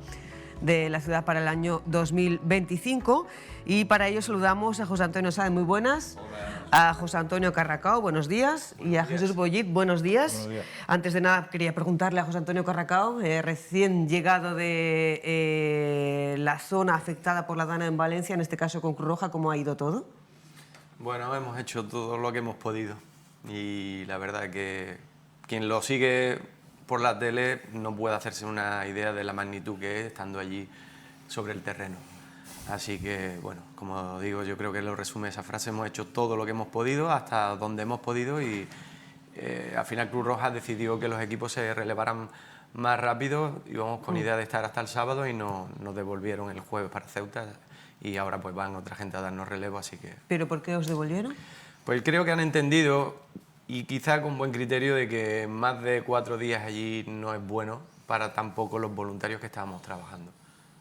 de la ciudad para el año 2025. Y para ello saludamos a José Antonio Sáenz, muy buenas. Hola. A José Antonio Carracao, buenos días. Y a Jesús Bollit, buenos días. Buenos días. Antes de nada, quería preguntarle a José Antonio Carracao, recién llegado de la zona afectada por la Dana en Valencia, en este caso con Cruz Roja, ¿cómo ha ido todo? Bueno, hemos hecho todo lo que hemos podido, y la verdad que quien lo sigue por la tele no puede hacerse una idea de la magnitud que es estando allí sobre el terreno. Así que, bueno, como digo, yo creo que lo resume esa frase: hemos hecho todo lo que hemos podido, hasta donde hemos podido, y al final Cruz Roja decidió que los equipos se relevaran más rápido. Íbamos con idea de estar hasta el sábado y nos devolvieron el jueves para Ceuta, y ahora pues van otra gente a darnos relevo, así que... ¿Pero por qué os devolvieron? Pues creo que han entendido, y quizá con buen criterio, de que más de 4 días allí no es bueno para tampoco los voluntarios que estábamos trabajando,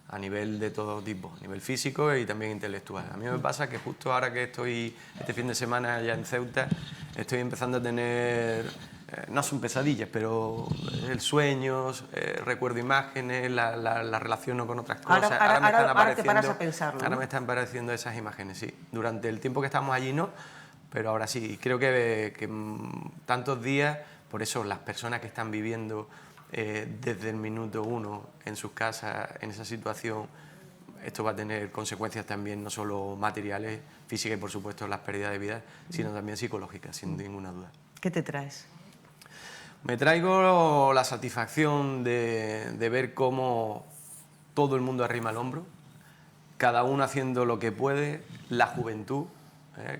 a nivel de todo tipo, a nivel físico y también intelectual. A mí me pasa que justo ahora que estoy este fin de semana ya en Ceuta, estoy empezando a tener, no son pesadillas, pero sueños, recuerdo imágenes, la relaciono con otras cosas. Ahora te paras a pensarlo, ahora ¿no? me están apareciendo esas imágenes, sí. Durante el tiempo que estamos allí no, pero ahora sí. Creo que tantos días, por eso las personas que están viviendo desde el minuto 1 en sus casas, en esa situación, esto va a tener consecuencias también, no solo materiales, físicas y por supuesto las pérdidas de vida, sino también psicológicas, sin ninguna duda. ¿Qué te traes? Me traigo la satisfacción de ver cómo todo el mundo arrima el hombro, cada uno haciendo lo que puede, la juventud,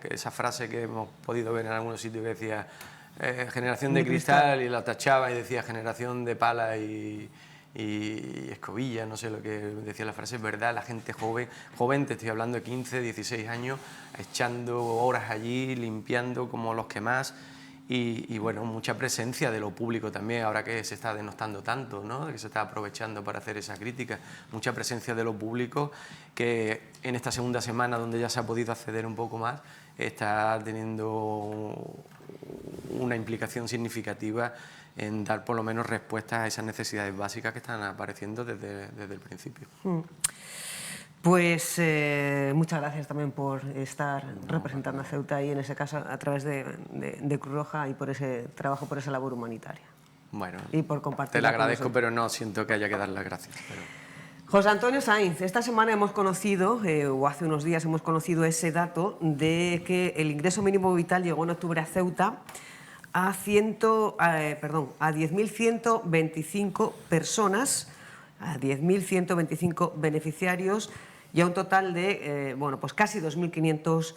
que esa frase que hemos podido ver en algunos sitios que decía generación de cristal, y la tachaba y decía generación de pala y escobilla, no sé lo que decía la frase. Es verdad, la gente joven, te estoy hablando de 15, 16 años, echando horas allí, limpiando como los que más, y bueno, mucha presencia de lo público también, ahora que se está denostando tanto, ¿no? Que se está aprovechando para hacer esa crítica, mucha presencia de lo público que en esta segunda semana, donde ya se ha podido acceder un poco más, está teniendo una implicación significativa en dar por lo menos respuestas a esas necesidades básicas que están apareciendo desde el principio. Pues muchas gracias también por estar representando a Ceuta y en ese caso a través de Cruz Roja y por ese trabajo, por esa labor humanitaria. Bueno, y por compartir. Te lo agradezco, pero no siento que haya que dar las gracias. José Antonio Sainz, esta semana hemos conocido, o hace unos días hemos conocido ese dato de que el ingreso mínimo vital llegó en octubre a Ceuta a 10.125 personas, a 10.125 beneficiarios y a un total de pues casi 2.500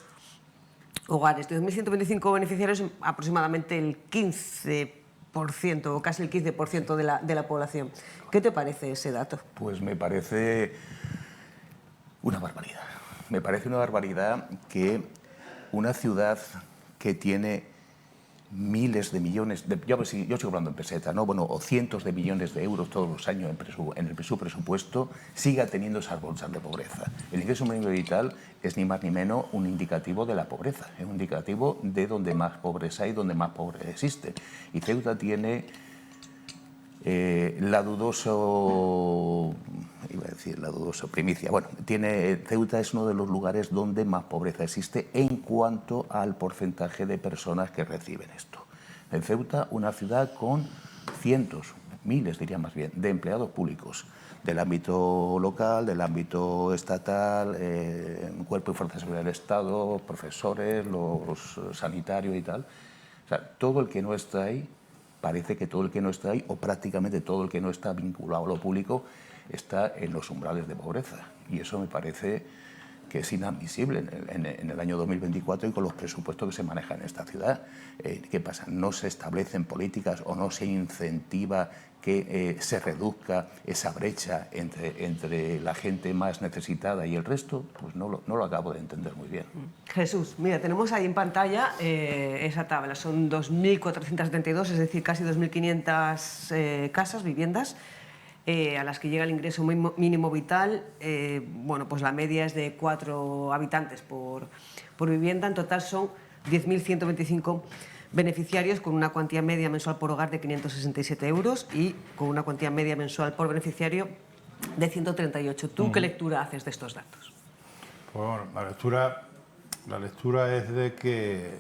hogares. De 2.125 beneficiarios, aproximadamente el 15% o casi el 15% de la población. ¿Qué te parece ese dato? Pues me parece una barbaridad. Me parece una barbaridad que una ciudad que tiene miles de millones, yo sigo hablando en pesetas, ¿no? Bueno, o cientos de millones de euros todos los años en su presupuesto, siga teniendo esas bolsas de pobreza. El ingreso mínimo vital es ni más ni menos un indicativo de la pobreza, es un indicativo de donde más pobreza hay, donde más pobreza existe. Y Ceuta tiene la dudosa primicia. Bueno, Ceuta es uno de los lugares donde más pobreza existe en cuanto al porcentaje de personas que reciben esto. En Ceuta, una ciudad con cientos, miles diría más bien, de empleados públicos del ámbito local, del ámbito estatal, cuerpo y fuerzas de seguridad del Estado, profesores, los sanitarios y tal. O sea, todo el que no está ahí, parece que todo el que no está ahí, o prácticamente todo el que no está vinculado a lo público, está en los umbrales de pobreza. Y eso me parece que es inadmisible en el año 2024 y con los presupuestos que se manejan en esta ciudad. ¿Qué pasa? ¿No se establecen políticas o no se incentiva que se reduzca esa brecha entre la gente más necesitada y el resto? Pues no lo acabo de entender muy bien. Jesús, mira, tenemos ahí en pantalla esa tabla. Son 2.472, es decir, casi 2.500 casas, viviendas, a las que llega el ingreso mínimo vital. Bueno, pues la media es de 4 habitantes por vivienda. En total son 10.125 beneficiarios, con una cuantía media mensual por hogar de 567 euros y con una cuantía media mensual por beneficiario de 138. ¿Tú qué lectura haces de estos datos? Pues bueno, la lectura es de que,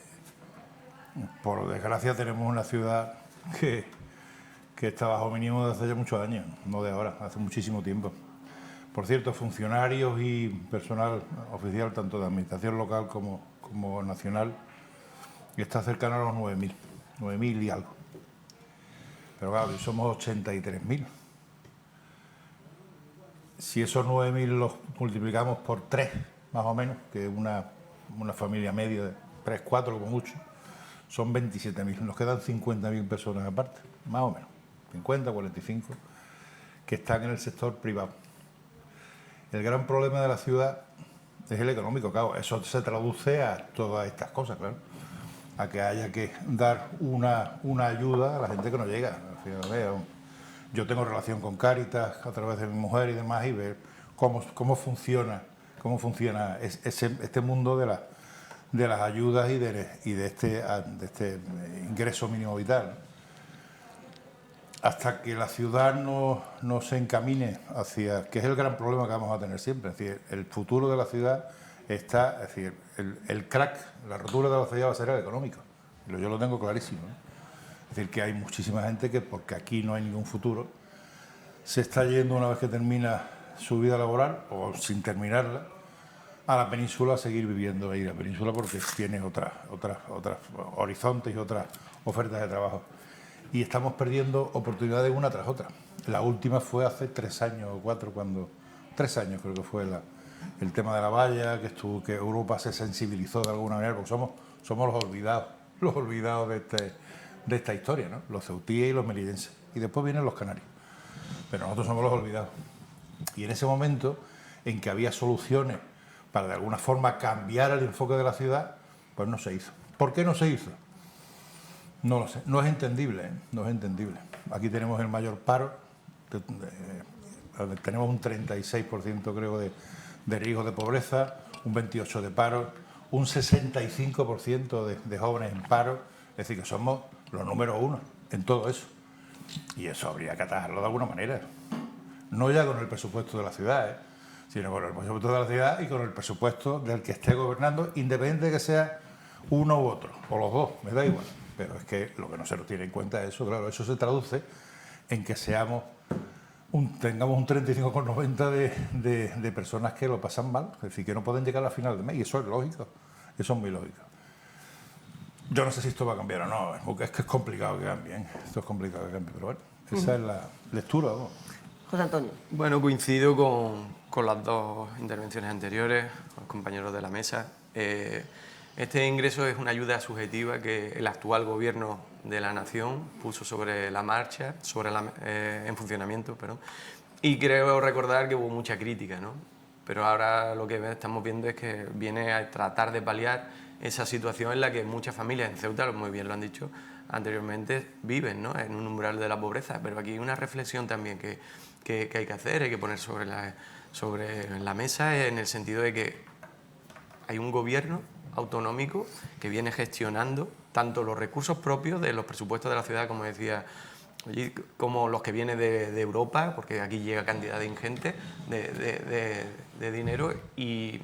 por desgracia, tenemos una ciudad que está bajo mínimo desde hace ya muchos años, no de ahora, hace muchísimo tiempo. Por cierto, funcionarios y personal oficial, tanto de administración local como nacional, está cercano a los 9.000 y algo. Pero claro, somos 83.000. Si esos 9.000 los multiplicamos por 3, más o menos, que una familia media de 3, 4 como mucho, son 27.000. Nos quedan 50.000 personas aparte, más o menos, 50, 45, que están en el sector privado. El gran problema de la ciudad es el económico, claro. Eso se traduce a todas estas cosas, claro. A que haya que dar una ayuda a la gente que no llega. Yo tengo relación con Cáritas a través de mi mujer y demás, y ver cómo funciona este mundo de las ayudas y de este ingreso mínimo vital. Hasta que la ciudad no se encamine hacia, que es el gran problema que vamos a tener siempre, es decir, el futuro de la ciudad está, es decir, el crack, la rotura de la ciudad va a ser el económico. Yo lo tengo clarísimo, ¿no? Es decir, que hay muchísima gente que, porque aquí no hay ningún futuro, se está yendo una vez que termina su vida laboral, o sin terminarla, a la península a seguir viviendo ahí, la península, porque tiene otros horizontes y otras ofertas de trabajo. Y estamos perdiendo oportunidades una tras otra. La última fue hace 3 años o 4, 3 años creo que fue el tema de la valla, que Europa se sensibilizó de alguna manera, porque somos los olvidados de esta historia, ¿no? Los ceutíes y los meridenses. Y después vienen los canarios. Pero nosotros somos los olvidados. Y en ese momento en que había soluciones para de alguna forma cambiar el enfoque de la ciudad, pues no se hizo. ¿Por qué no se hizo? No lo sé, no es entendible, ¿eh? No es entendible. Aquí tenemos el mayor paro, tenemos un 36% creo de riesgo de pobreza, un 28% de paro, un 65% de jóvenes en paro, es decir, que somos los números 1 en todo eso. Y eso habría que atajarlo de alguna manera. No ya con el presupuesto de la ciudad, sino con el presupuesto de la ciudad y con el presupuesto del que esté gobernando, independiente de que sea uno u otro, o los dos, me da igual. Pero es que lo que no se nos tiene en cuenta es eso, claro, eso se traduce en que tengamos un 35,90 de personas que lo pasan mal, es decir, que no pueden llegar a la final de mes, y eso es lógico, eso es muy lógico. Yo no sé si esto va a cambiar o no, porque es que es complicado que cambie, ¿eh? Esto es complicado que cambie, pero bueno, esa es la lectura, ¿no? José Antonio. Bueno, coincido con las dos intervenciones anteriores, con los compañeros de la mesa. Este ingreso es una ayuda subjetiva que el actual gobierno de la nación puso sobre la marcha, en funcionamiento, perdón, y creo recordar que hubo mucha crítica, ¿no? Pero ahora lo que estamos viendo es que viene a tratar de paliar esa situación en la que muchas familias en Ceuta, muy bien lo han dicho anteriormente, viven, ¿no?, en un umbral de la pobreza. Pero aquí hay una reflexión también que hay que hacer, hay que poner sobre la mesa, en el sentido de que hay un gobierno autonómico que viene gestionando tanto los recursos propios de los presupuestos de la ciudad, como decía, como los que vienen de Europa, porque aquí llega cantidad de ingente de dinero, y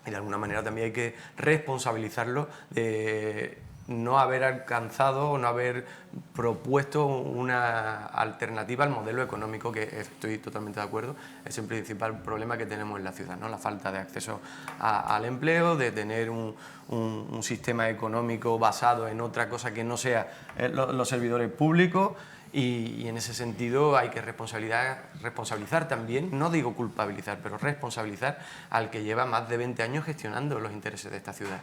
de alguna manera también hay que responsabilizarlo de no haber alcanzado o no haber propuesto una alternativa al modelo económico, que estoy totalmente de acuerdo, es el principal problema que tenemos en la ciudad, ¿no? La falta de acceso al empleo, de tener un sistema económico basado en otra cosa que no sea los servidores públicos, y en ese sentido hay que responsabilizar también, no digo culpabilizar, pero responsabilizar al que lleva más de 20 años gestionando los intereses de esta ciudad.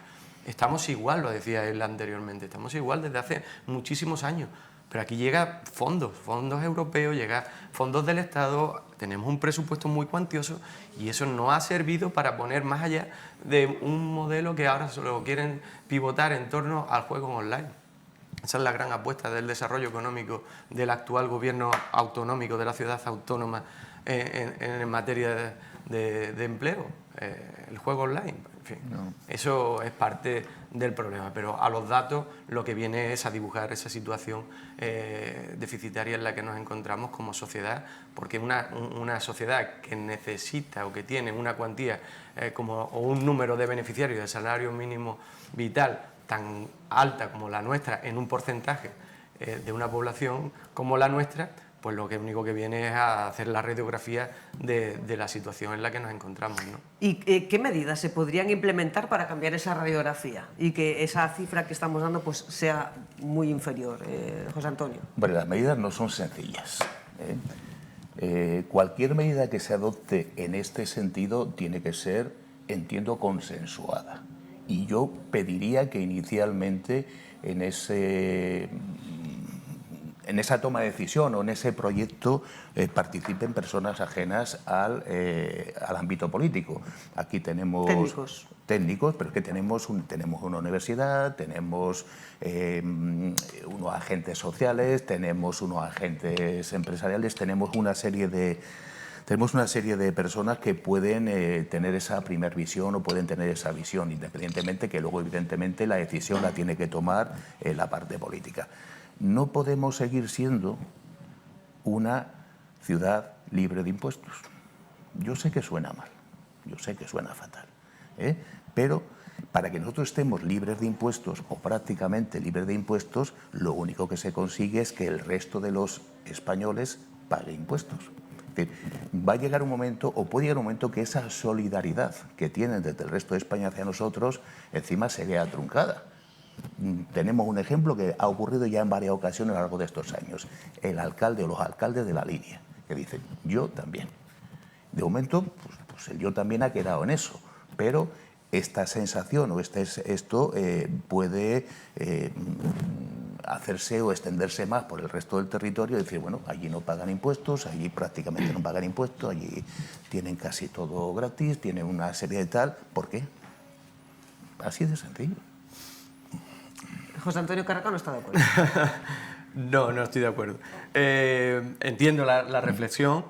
Estamos igual, lo decía él anteriormente, estamos igual desde hace muchísimos años, pero aquí llega fondos europeos, llega fondos del Estado, tenemos un presupuesto muy cuantioso, y eso no ha servido para poner más allá de un modelo que ahora solo quieren pivotar en torno al juego online. Esa es la gran apuesta del desarrollo económico del actual gobierno autonómico de la ciudad autónoma en materia de empleo, el juego online. En fin, no. Eso es parte del problema, pero a los datos lo que viene es a dibujar esa situación deficitaria en la que nos encontramos como sociedad, porque una sociedad que necesita o que tiene una cuantía o un número de beneficiarios de salario mínimo vital tan alta como la nuestra, en un porcentaje de una población como la nuestra, pues lo único que viene es a hacer la radiografía de la situación en la que nos encontramos, ¿no? ¿Y qué medidas se podrían implementar para cambiar esa radiografía y que esa cifra que estamos dando pues sea muy inferior? José Antonio. Bueno, las medidas no son sencillas. Cualquier medida que se adopte en este sentido tiene que ser, entiendo, consensuada. Y yo pediría que inicialmente en esa toma de decisión o en ese proyecto participen personas ajenas al ámbito político. Aquí tenemos técnicos, pero es que tenemos una universidad, tenemos unos agentes sociales, tenemos unos agentes empresariales, tenemos una serie de personas que pueden tener esa primera visión o pueden tener esa visión, independientemente que luego, evidentemente, la decisión la tiene que tomar la parte política. No podemos seguir siendo una ciudad libre de impuestos. Yo sé que suena mal, yo sé que suena fatal, pero para que nosotros estemos libres de impuestos o prácticamente libres de impuestos, lo único que se consigue es que el resto de los españoles pague impuestos. Va a llegar un momento, o puede llegar un momento, que esa solidaridad que tienen desde el resto de España hacia nosotros encima se vea truncada. Tenemos un ejemplo que ha ocurrido ya en varias ocasiones a lo largo de estos años. El alcalde o los alcaldes de la línea, que dicen, yo también. De momento, pues el yo también ha quedado en eso, pero esta sensación o esto puede hacerse o extenderse más por el resto del territorio y decir, bueno, allí no pagan impuestos, allí prácticamente no pagan impuestos, allí tienen casi todo gratis, tienen una serie de tal. ¿Por qué? Así de sencillo. José Antonio Carraca no está de acuerdo. No estoy de acuerdo. Entiendo la reflexión,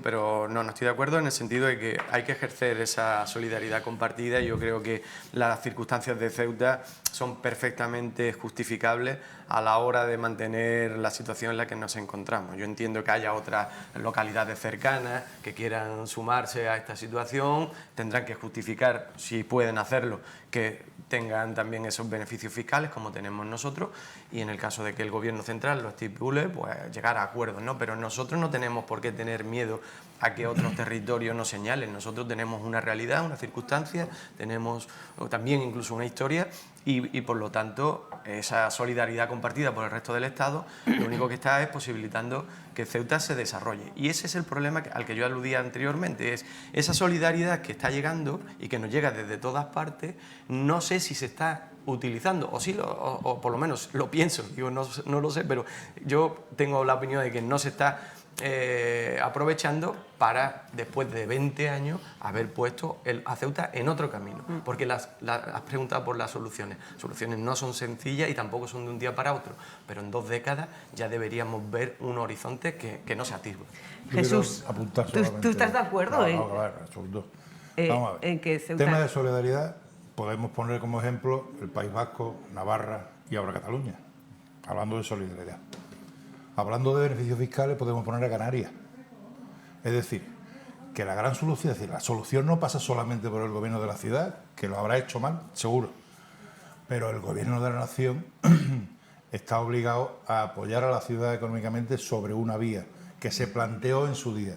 pero no estoy de acuerdo en el sentido de que hay que ejercer esa solidaridad compartida y yo creo que las circunstancias de Ceuta son perfectamente justificables a la hora de mantener la situación en la que nos encontramos. Yo entiendo que haya otras localidades cercanas que quieran sumarse a esta situación, tendrán que justificar, si pueden hacerlo, que tengan también esos beneficios fiscales como tenemos nosotros y en el caso de que el Gobierno central lo estipule, pues llegar a acuerdos, ¿no? Pero nosotros no tenemos por qué tener miedo a que otros territorios nos señalen. Nosotros tenemos una realidad, una circunstancia, tenemos también incluso una historia y por lo tanto esa solidaridad compartida por el resto del Estado lo único que está es posibilitando que Ceuta se desarrolle. Y ese es el problema al que yo aludía anteriormente, es esa solidaridad que está llegando y que nos llega desde todas partes, no sé si se está utilizando, o por lo menos lo pienso, digo, no lo sé, pero yo tengo la opinión de que no se está aprovechando para, después de 20 años, haber puesto a Ceuta en otro camino. Porque has preguntado por las soluciones. Soluciones no son sencillas y tampoco son de un día para otro, pero en 2 décadas ya deberíamos ver un horizonte que no se atisbe. Jesús, ¿tú estás de acuerdo? No, claro, absoluto. Vamos a ver. En que Ceuta... Tema de solidaridad, podemos poner como ejemplo el País Vasco, Navarra y ahora Cataluña, hablando de solidaridad. Hablando de beneficios fiscales, podemos poner a Canarias. Es decir, que la gran solución, es decir, la solución no pasa solamente por el gobierno de la ciudad, que lo habrá hecho mal, seguro, pero el gobierno de la nación está obligado a apoyar a la ciudad económicamente sobre una vía que se planteó en su día.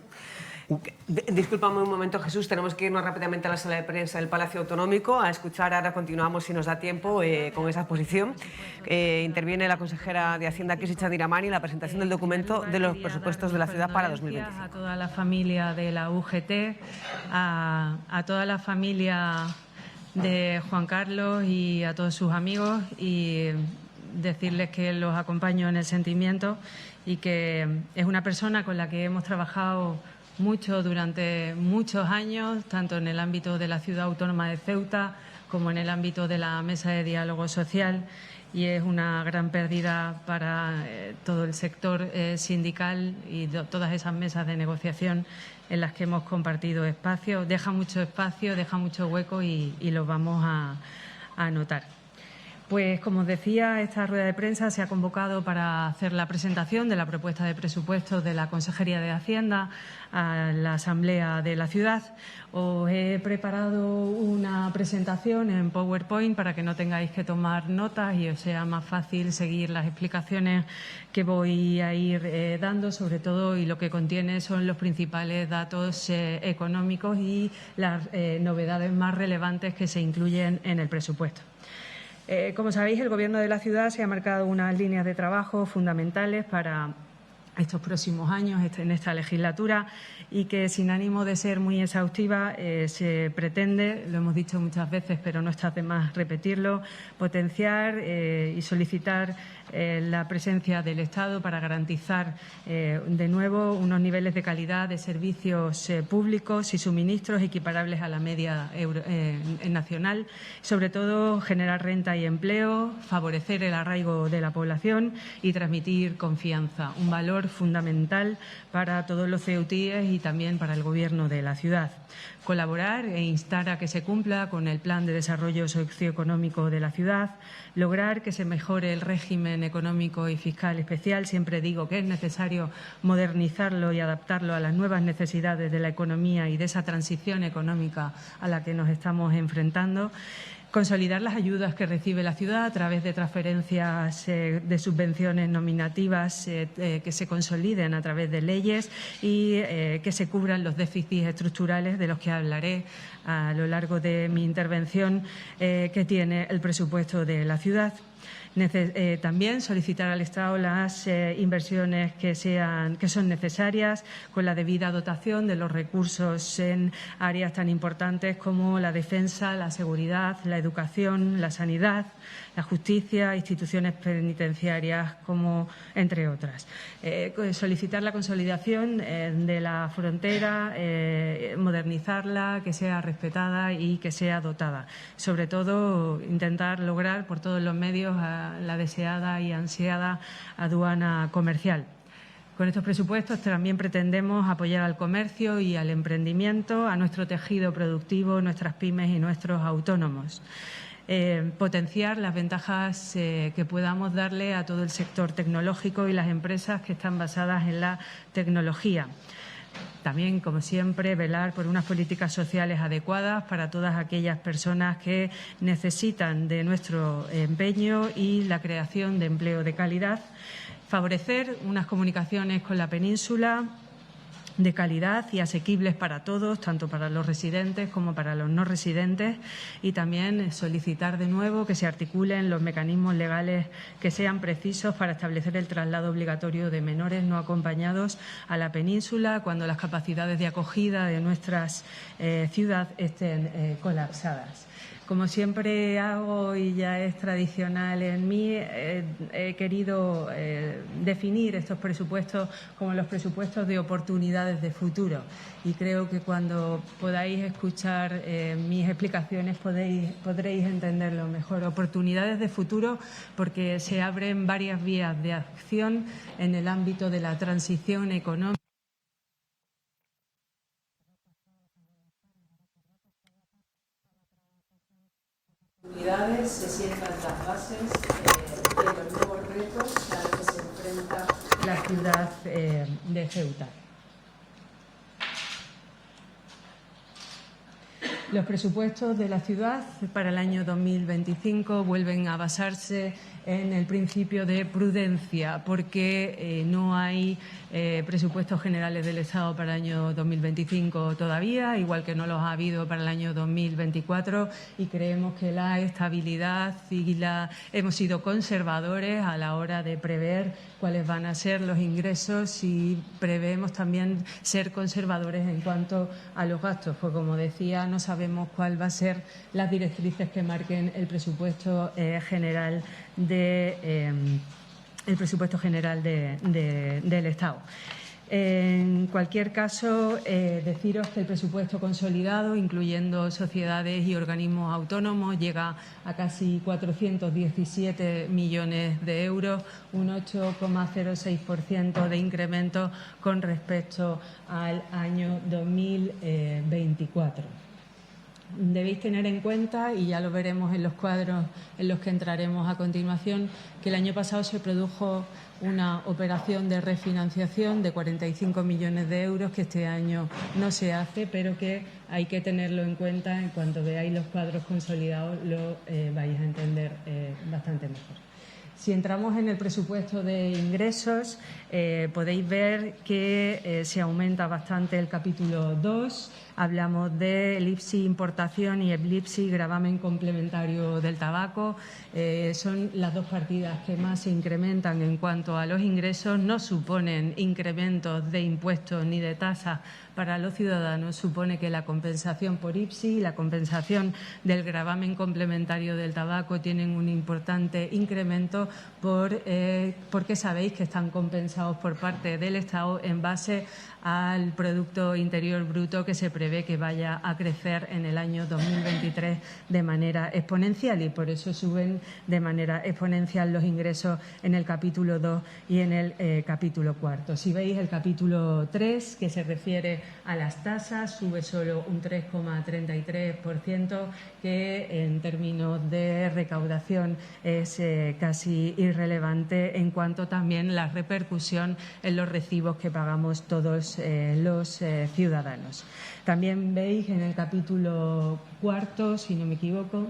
Discúlpame un momento, Jesús, tenemos que irnos rápidamente a la sala de prensa del Palacio Autonómico a escuchar, ahora continuamos si nos da tiempo con esa exposición. Interviene la consejera de Hacienda, Kisi Chandiramani, en la presentación del documento de los presupuestos de la ciudad para 2025. A toda la familia de la UGT, a toda la familia de Juan Carlos y a todos sus amigos y decirles que los acompaño en el sentimiento y que es una persona con la que hemos trabajado mucho durante muchos años, tanto en el ámbito de la ciudad autónoma de Ceuta como en el ámbito de la mesa de diálogo social y es una gran pérdida para todo el sector sindical y todas esas mesas de negociación en las que hemos compartido espacio. Deja mucho espacio, deja mucho hueco y lo vamos a notar. Pues, como os decía, esta rueda de prensa se ha convocado para hacer la presentación de la propuesta de presupuestos de la Consejería de Hacienda a la Asamblea de la ciudad. Os he preparado una presentación en PowerPoint para que no tengáis que tomar notas y os sea más fácil seguir las explicaciones que voy a ir dando, sobre todo, y lo que contiene son los principales datos económicos y las novedades más relevantes que se incluyen en el presupuesto. Como sabéis, el Gobierno de la ciudad se ha marcado unas líneas de trabajo fundamentales para estos próximos años, en esta legislatura, y que sin ánimo de ser muy exhaustiva se pretende, lo hemos dicho muchas veces, pero no está de más repetirlo, potenciar y solicitar la presencia del Estado para garantizar de nuevo unos niveles de calidad de servicios públicos y suministros equiparables a la media nacional, sobre todo generar renta y empleo, favorecer el arraigo de la población y transmitir confianza, un valor fundamental para todos los ceutíes y también para el Gobierno de la ciudad. Colaborar e instar a que se cumpla con el Plan de Desarrollo Socioeconómico de la ciudad, lograr que se mejore el régimen económico y fiscal especial. Siempre digo que es necesario modernizarlo y adaptarlo a las nuevas necesidades de la economía y de esa transición económica a la que nos estamos enfrentando. Consolidar las ayudas que recibe la ciudad a través de transferencias de subvenciones nominativas que se consoliden a través de leyes y que se cubran los déficits estructurales de los que hablaré a lo largo de mi intervención que tiene el presupuesto de la ciudad. También solicitar al Estado las inversiones que son necesarias con la debida dotación de los recursos en áreas tan importantes como la defensa, la seguridad, la educación, la sanidad, la justicia, instituciones penitenciarias, como entre otras. Solicitar la consolidación de la frontera, modernizarla, que sea respetada y que sea dotada. Sobre todo, intentar lograr por todos los medios la deseada y ansiada aduana comercial. Con estos presupuestos también pretendemos apoyar al comercio y al emprendimiento, a nuestro tejido productivo, nuestras pymes y nuestros autónomos. Potenciar las ventajas que podamos darle a todo el sector tecnológico y las empresas que están basadas en la tecnología. También, como siempre, velar por unas políticas sociales adecuadas para todas aquellas personas que necesitan de nuestro empeño y la creación de empleo de calidad. Favorecer unas comunicaciones con la península de calidad y asequibles para todos, tanto para los residentes como para los no residentes, y también solicitar de nuevo que se articulen los mecanismos legales que sean precisos para establecer el traslado obligatorio de menores no acompañados a la península cuando las capacidades de acogida de nuestras ciudades estén colapsadas. Como siempre hago y ya es tradicional en mí, he querido definir estos presupuestos como los presupuestos de oportunidades de futuro. Y creo que cuando podáis escuchar mis explicaciones podréis entenderlo mejor. Oportunidades de futuro porque se abren varias vías de acción en el ámbito de la transición económica. Se sientan las bases de los nuevos retos a los que se enfrenta la ciudad de Ceuta. Los presupuestos de la ciudad para el año 2025 vuelven a basarse en el principio de prudencia, porque no hay presupuestos generales del Estado para el año 2025 todavía, igual que no los ha habido para el año 2024, y creemos que la estabilidad y hemos sido conservadores a la hora de prever cuáles van a ser los ingresos, y preveemos también ser conservadores en cuanto a los gastos, pues como decía, no sabemos cuál va a ser las directrices que marquen el presupuesto general del Estado. En cualquier caso, deciros que el presupuesto consolidado, incluyendo sociedades y organismos autónomos, llega a casi 417 millones de euros, un 8,06% de incremento con respecto al año 2024. Debéis tener en cuenta, y ya lo veremos en los cuadros en los que entraremos a continuación, que el año pasado se produjo una operación de refinanciación de 45 millones de euros que este año no se hace, pero que hay que tenerlo en cuenta. En cuanto veáis los cuadros consolidados lo vais a entender bastante mejor. Si entramos en el presupuesto de ingresos, podéis ver que se aumenta bastante el capítulo 2. Hablamos del IPSI importación y el IPSI gravamen complementario del tabaco. Son las dos partidas que más se incrementan en cuanto a los ingresos. No suponen incrementos de impuestos ni de tasas para los ciudadanos. Supone que la compensación por IPSI y la compensación del gravamen complementario del tabaco tienen un importante incremento porque sabéis que están compensados por parte del Estado en base al Producto Interior Bruto, que se prevé que vaya a crecer en el año 2023 de manera exponencial, y por eso suben de manera exponencial los ingresos en el capítulo 2 y en el capítulo 4. Si veis el capítulo 3, que se refiere a las tasas, sube solo un 3,33%, que en términos de recaudación es casi irrelevante, en cuanto también la repercusión en los recibos que pagamos todos los ciudadanos. También veis en el capítulo 4, si no me equivoco,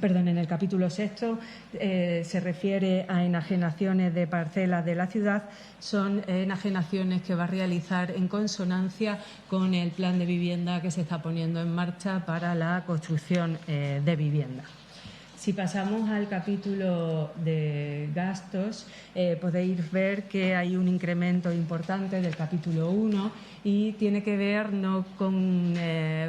en el capítulo 6 se refiere a enajenaciones de parcelas de la ciudad. Son enajenaciones que va a realizar en consonancia con el plan de vivienda que se está poniendo en marcha para la construcción de vivienda. Si pasamos al capítulo de gastos, podéis ver que hay un incremento importante del capítulo 1 y tiene que ver no con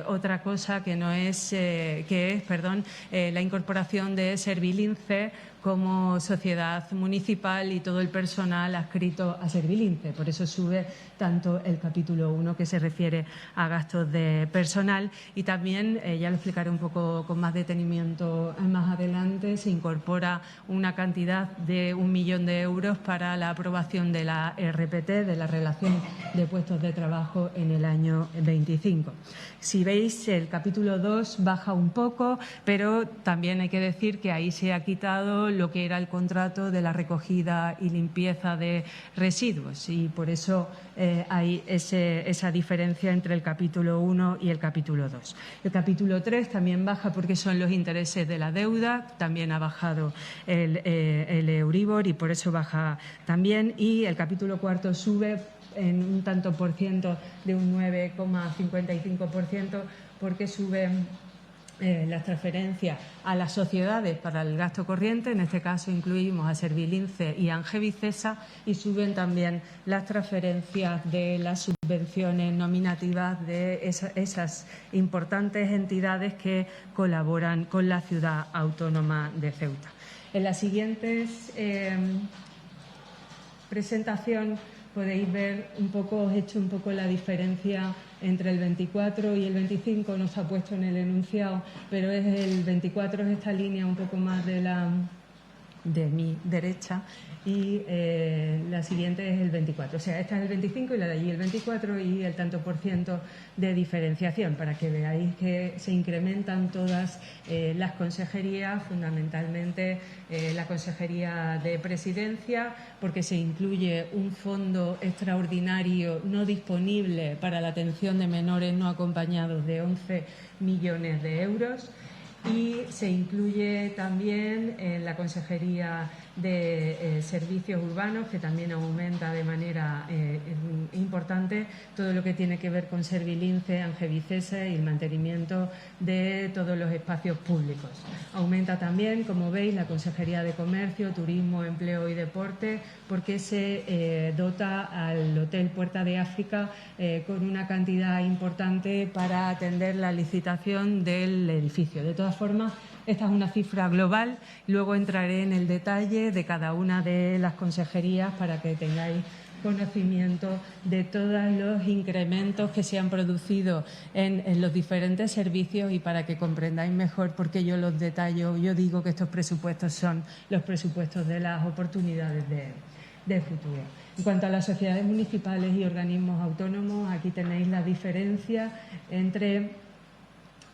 otra cosa que no es la incorporación de Servilince como sociedad municipal y todo el personal adscrito a Servilince. Por eso sube tanto el capítulo 1 que se refiere a gastos de personal y también, ya lo explicaré un poco con más detenimiento más adelante, se incorpora una cantidad de 1 millón de euros para la aprobación de la RPT, de la Relación de Puestos de Trabajo en el año 25. Si veis, el capítulo 2 baja un poco, pero también hay que decir que ahí se ha quitado lo que era el contrato de la recogida y limpieza de residuos y por eso hay esa diferencia entre el capítulo 1 y el capítulo 2. El capítulo 3 también baja porque son los intereses de la deuda, también ha bajado el Euribor y por eso baja también, y el capítulo 4 sube en un tanto por ciento de un 9,55% porque suben las transferencias a las sociedades para el gasto corriente, en este caso incluimos a Servilince y a Angevicesa, y suben también las transferencias de las subvenciones nominativas de esas importantes entidades que colaboran con la ciudad autónoma de Ceuta. En la siguiente presentación podéis ver os he hecho un poco la diferencia entre el 24 y el 25, no se ha puesto en el enunciado, pero el 24 es esta línea un poco más de mi derecha y la siguiente es el 24. O sea, esta es el 25 y la de allí el 24 y el tanto por ciento de diferenciación, para que veáis que se incrementan todas las consejerías, fundamentalmente la Consejería de Presidencia, porque se incluye un fondo extraordinario no disponible para la atención de menores no acompañados de 11 millones de euros. Y se incluye también en la Consejería de Servicios Urbanos, que también aumenta de manera importante todo lo que tiene que ver con Servilince, Angevicesa y el mantenimiento de todos los espacios públicos. Aumenta también, como veis, la Consejería de Comercio, Turismo, Empleo y Deporte, porque se dota al Hotel Puerta de África con una cantidad importante para atender la licitación del edificio. De todas formas, esta es una cifra global, luego entraré en el detalle de cada una de las consejerías para que tengáis conocimiento de todos los incrementos que se han producido en los diferentes servicios y para que comprendáis mejor por qué yo los detallo. Yo digo que estos presupuestos son los presupuestos de las oportunidades de futuro. En cuanto a las sociedades municipales y organismos autónomos, aquí tenéis la diferencia entre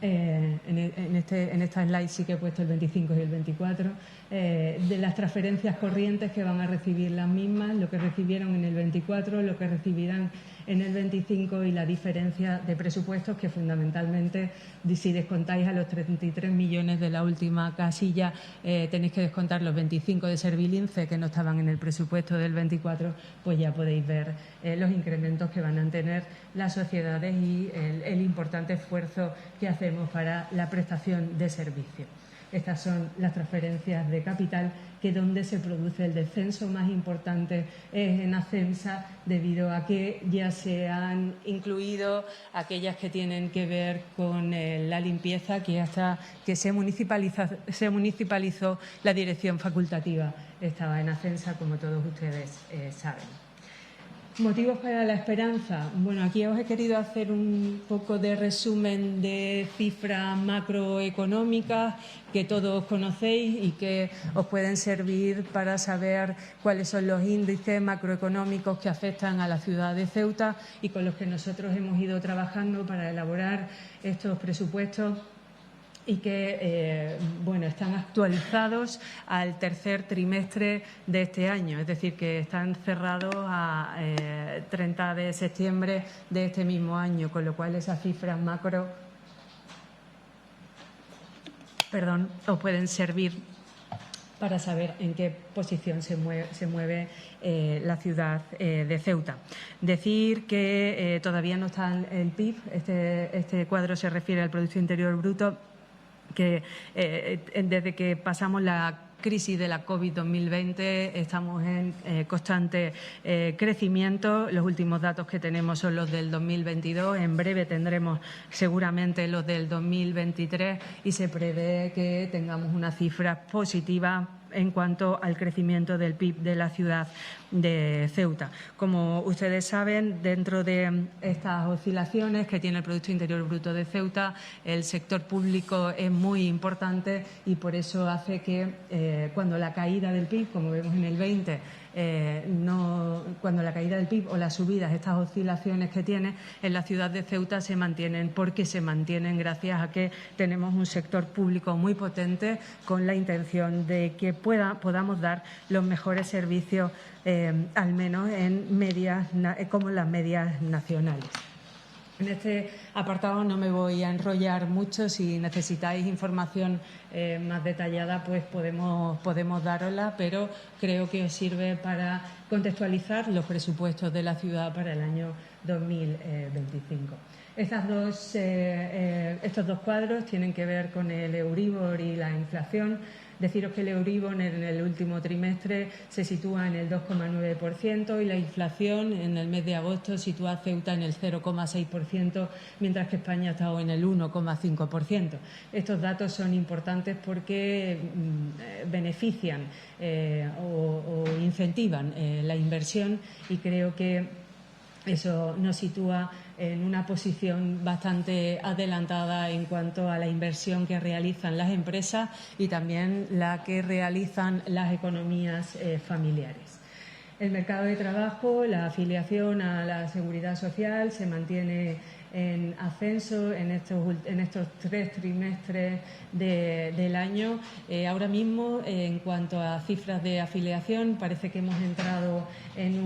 en esta slide sí que he puesto el 25 y el 24, de las transferencias corrientes que van a recibir las mismas, lo que recibieron en el 24, lo que recibirán en el 25 y la diferencia de presupuestos que fundamentalmente, si descontáis a los 33 millones de la última casilla, tenéis que descontar los 25 de Servilince que no estaban en el presupuesto del 24, pues ya podéis ver los incrementos que van a tener las sociedades y el importante esfuerzo que hacemos para la prestación de servicios. Estas son las transferencias de capital, que donde se produce el descenso más importante es en Acensa, debido a que ya se han incluido aquellas que tienen que ver con la limpieza, que hasta que se municipalizó la dirección facultativa estaba en Acensa, como todos ustedes saben. ¿Motivos para la esperanza? Bueno, aquí os he querido hacer un poco de resumen de cifras macroeconómicas que todos conocéis y que os pueden servir para saber cuáles son los índices macroeconómicos que afectan a la ciudad de Ceuta y con los que nosotros hemos ido trabajando para elaborar estos presupuestos y que están actualizados al tercer trimestre de este año, es decir, que están cerrados a 30 de septiembre de este mismo año, con lo cual esas cifras macro os pueden servir para saber en qué posición se mueve la ciudad de Ceuta. Decir que todavía no está el PIB, este cuadro se refiere al Producto Interior Bruto, que desde que pasamos la crisis de la COVID 2020 estamos en constante crecimiento. Los últimos datos que tenemos son los del 2022. En breve tendremos seguramente los del 2023 y se prevé que tengamos unas cifras positivas en cuanto al crecimiento del PIB de la ciudad de Ceuta. Como ustedes saben, dentro de estas oscilaciones que tiene el Producto Interior Bruto de Ceuta, el sector público es muy importante y por eso hace que cuando la caída del PIB, como vemos en el 20, cuando la caída del PIB o las subidas, estas oscilaciones que tiene en la ciudad de Ceuta se mantienen porque se mantienen gracias a que tenemos un sector público muy potente con la intención de que podamos dar los mejores servicios, al menos como en las medias nacionales. En este apartado no me voy a enrollar mucho. Si necesitáis información más detallada, pues podemos darosla, pero creo que os sirve para contextualizar los presupuestos de la ciudad para el año 2025. Estos dos cuadros tienen que ver con el Euribor y la inflación. Deciros que el Euribor en el último trimestre se sitúa en el 2,9% y la inflación en el mes de agosto sitúa a Ceuta en el 0,6%, mientras que España ha estado en el 1,5%. Estos datos son importantes porque benefician o incentivan la inversión y creo que eso nos sitúa en una posición bastante adelantada en cuanto a la inversión que realizan las empresas y también la que realizan las economías familiares. El mercado de trabajo, la afiliación a la seguridad social se mantiene en ascenso en estos 3 trimestres del año. Ahora mismo, en cuanto a cifras de afiliación, parece que hemos entrado en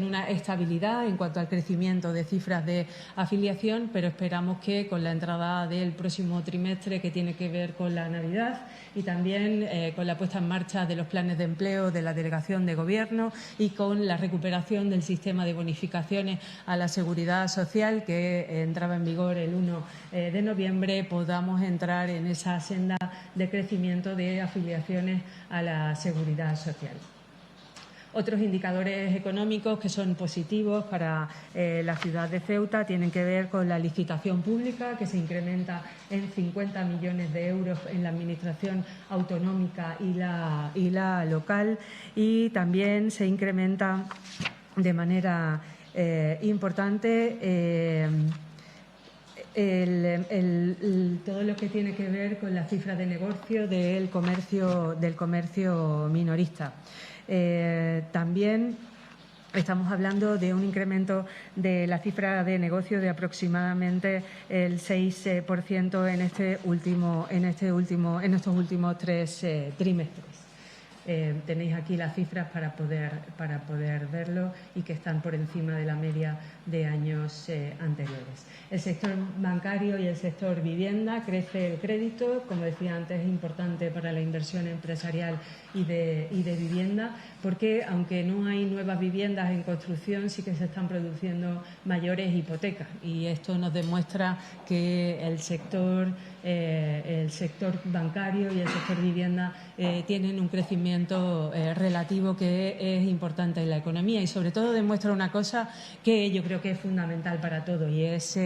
una estabilidad en cuanto al crecimiento de cifras de afiliación, pero esperamos que con la entrada del próximo trimestre, que tiene que ver con la Navidad y también con la puesta en marcha de los planes de empleo de la Delegación de Gobierno y con la recuperación del sistema de bonificaciones a la Seguridad Social, que entraba en vigor el 1 de noviembre, podamos entrar en esa senda de crecimiento de afiliaciones a la Seguridad Social. Otros indicadores económicos que son positivos para la ciudad de Ceuta tienen que ver con la licitación pública, que se incrementa en 50 millones de euros en la administración autonómica y la local, y también se incrementa de manera importante todo lo que tiene que ver con las cifras de negocio del comercio minorista. También estamos hablando de un incremento de la cifra de negocio de aproximadamente el 6% en estos últimos 3 trimestres. Tenéis aquí las cifras para poder verlo y que están por encima de la media de años anteriores. El sector bancario y el sector vivienda, crece el crédito, como decía antes, es importante para la inversión empresarial y de vivienda, porque aunque no hay nuevas viviendas en construcción, sí que se están produciendo mayores hipotecas, y esto nos demuestra que el sector bancario y el sector vivienda tienen un crecimiento relativo que es importante en la economía, y sobre todo demuestra una cosa que yo creo que es fundamental para todo, y es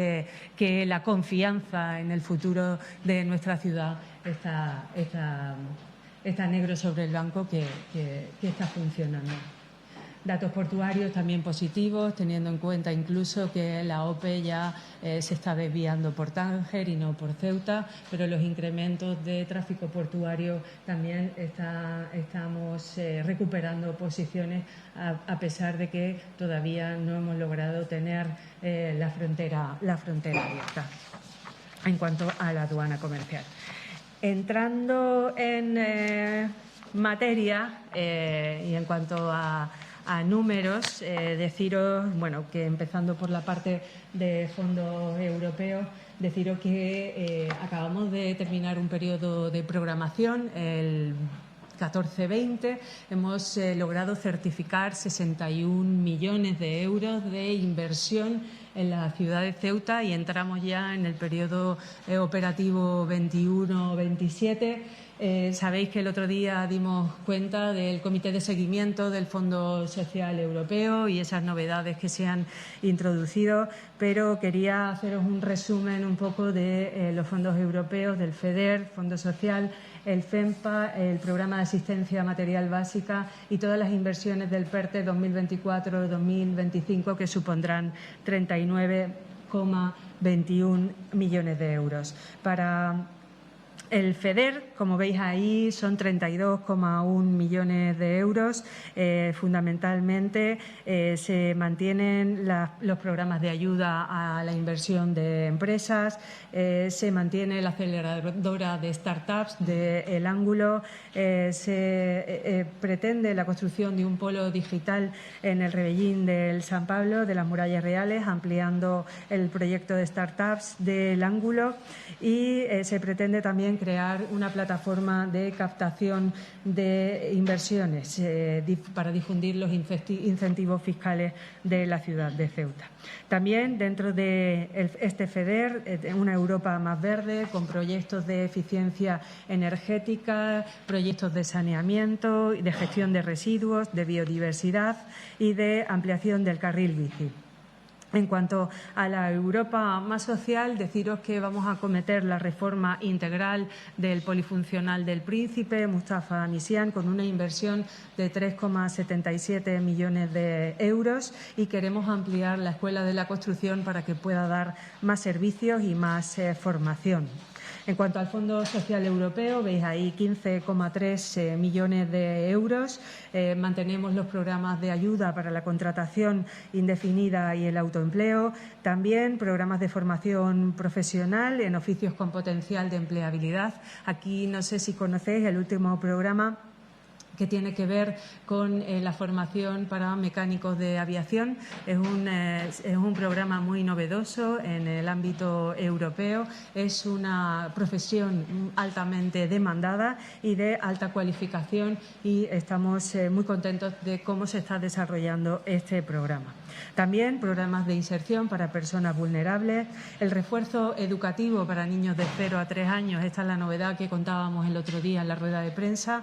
que la confianza en el futuro de nuestra ciudad está negro sobre el blanco, que está funcionando. Datos portuarios también positivos, teniendo en cuenta incluso que la OPE ya se está desviando por Tánger y no por Ceuta, pero los incrementos de tráfico portuario también estamos recuperando posiciones, a pesar de que todavía no hemos logrado tener la frontera abierta en cuanto a la aduana comercial. Entrando en materia y en cuanto a números, deciros, que empezando por la parte de fondos europeos, deciros que acabamos de terminar un periodo de programación, el 14-20, hemos logrado certificar 61 millones de euros de inversión en la ciudad de Ceuta y entramos ya en el periodo operativo 21-27. Sabéis que el otro día dimos cuenta del Comité de Seguimiento del Fondo Social Europeo y esas novedades que se han introducido, pero quería haceros un resumen un poco de los fondos europeos, del FEDER, Fondo Social, el FEMPA, el Programa de Asistencia Material Básica y todas las inversiones del PERTE 2024-2025 que supondrán 39,21 millones de euros. Para el FEDER, como veis ahí, son 32,1 millones de euros. Fundamentalmente se mantienen los programas de ayuda a la inversión de empresas, se mantiene la aceleradora de startups de El Ángulo, se pretende la construcción de un polo digital en el Rebellín del San Pablo, de las Murallas Reales, ampliando el proyecto de startups de El Ángulo, y se pretende también crear una plataforma de captación de inversiones para difundir los incentivos fiscales de la ciudad de Ceuta. También dentro de este FEDER, una Europa más verde, con proyectos de eficiencia energética, proyectos de saneamiento, de gestión de residuos, de biodiversidad y de ampliación del carril bici. En cuanto a la Europa más social, deciros que vamos a acometer la reforma integral del Polifuncional del Príncipe, Mustafa Misián, con una inversión de 3,77 millones de euros, y queremos ampliar la Escuela de la Construcción para que pueda dar más servicios y más formación. En cuanto al Fondo Social Europeo, veis ahí 15,3 millones de euros. Mantenemos los programas de ayuda para la contratación indefinida y el autoempleo. También programas de formación profesional en oficios con potencial de empleabilidad. Aquí no sé si conocéis el último programa que tiene que ver con la formación para mecánicos de aviación. Es un programa muy novedoso en el ámbito europeo. Es una profesión altamente demandada y de alta cualificación, y estamos muy contentos de cómo se está desarrollando este programa. También programas de inserción para personas vulnerables, el refuerzo educativo para niños de 0 a 3 años. Esta es la novedad que contábamos el otro día en la rueda de prensa.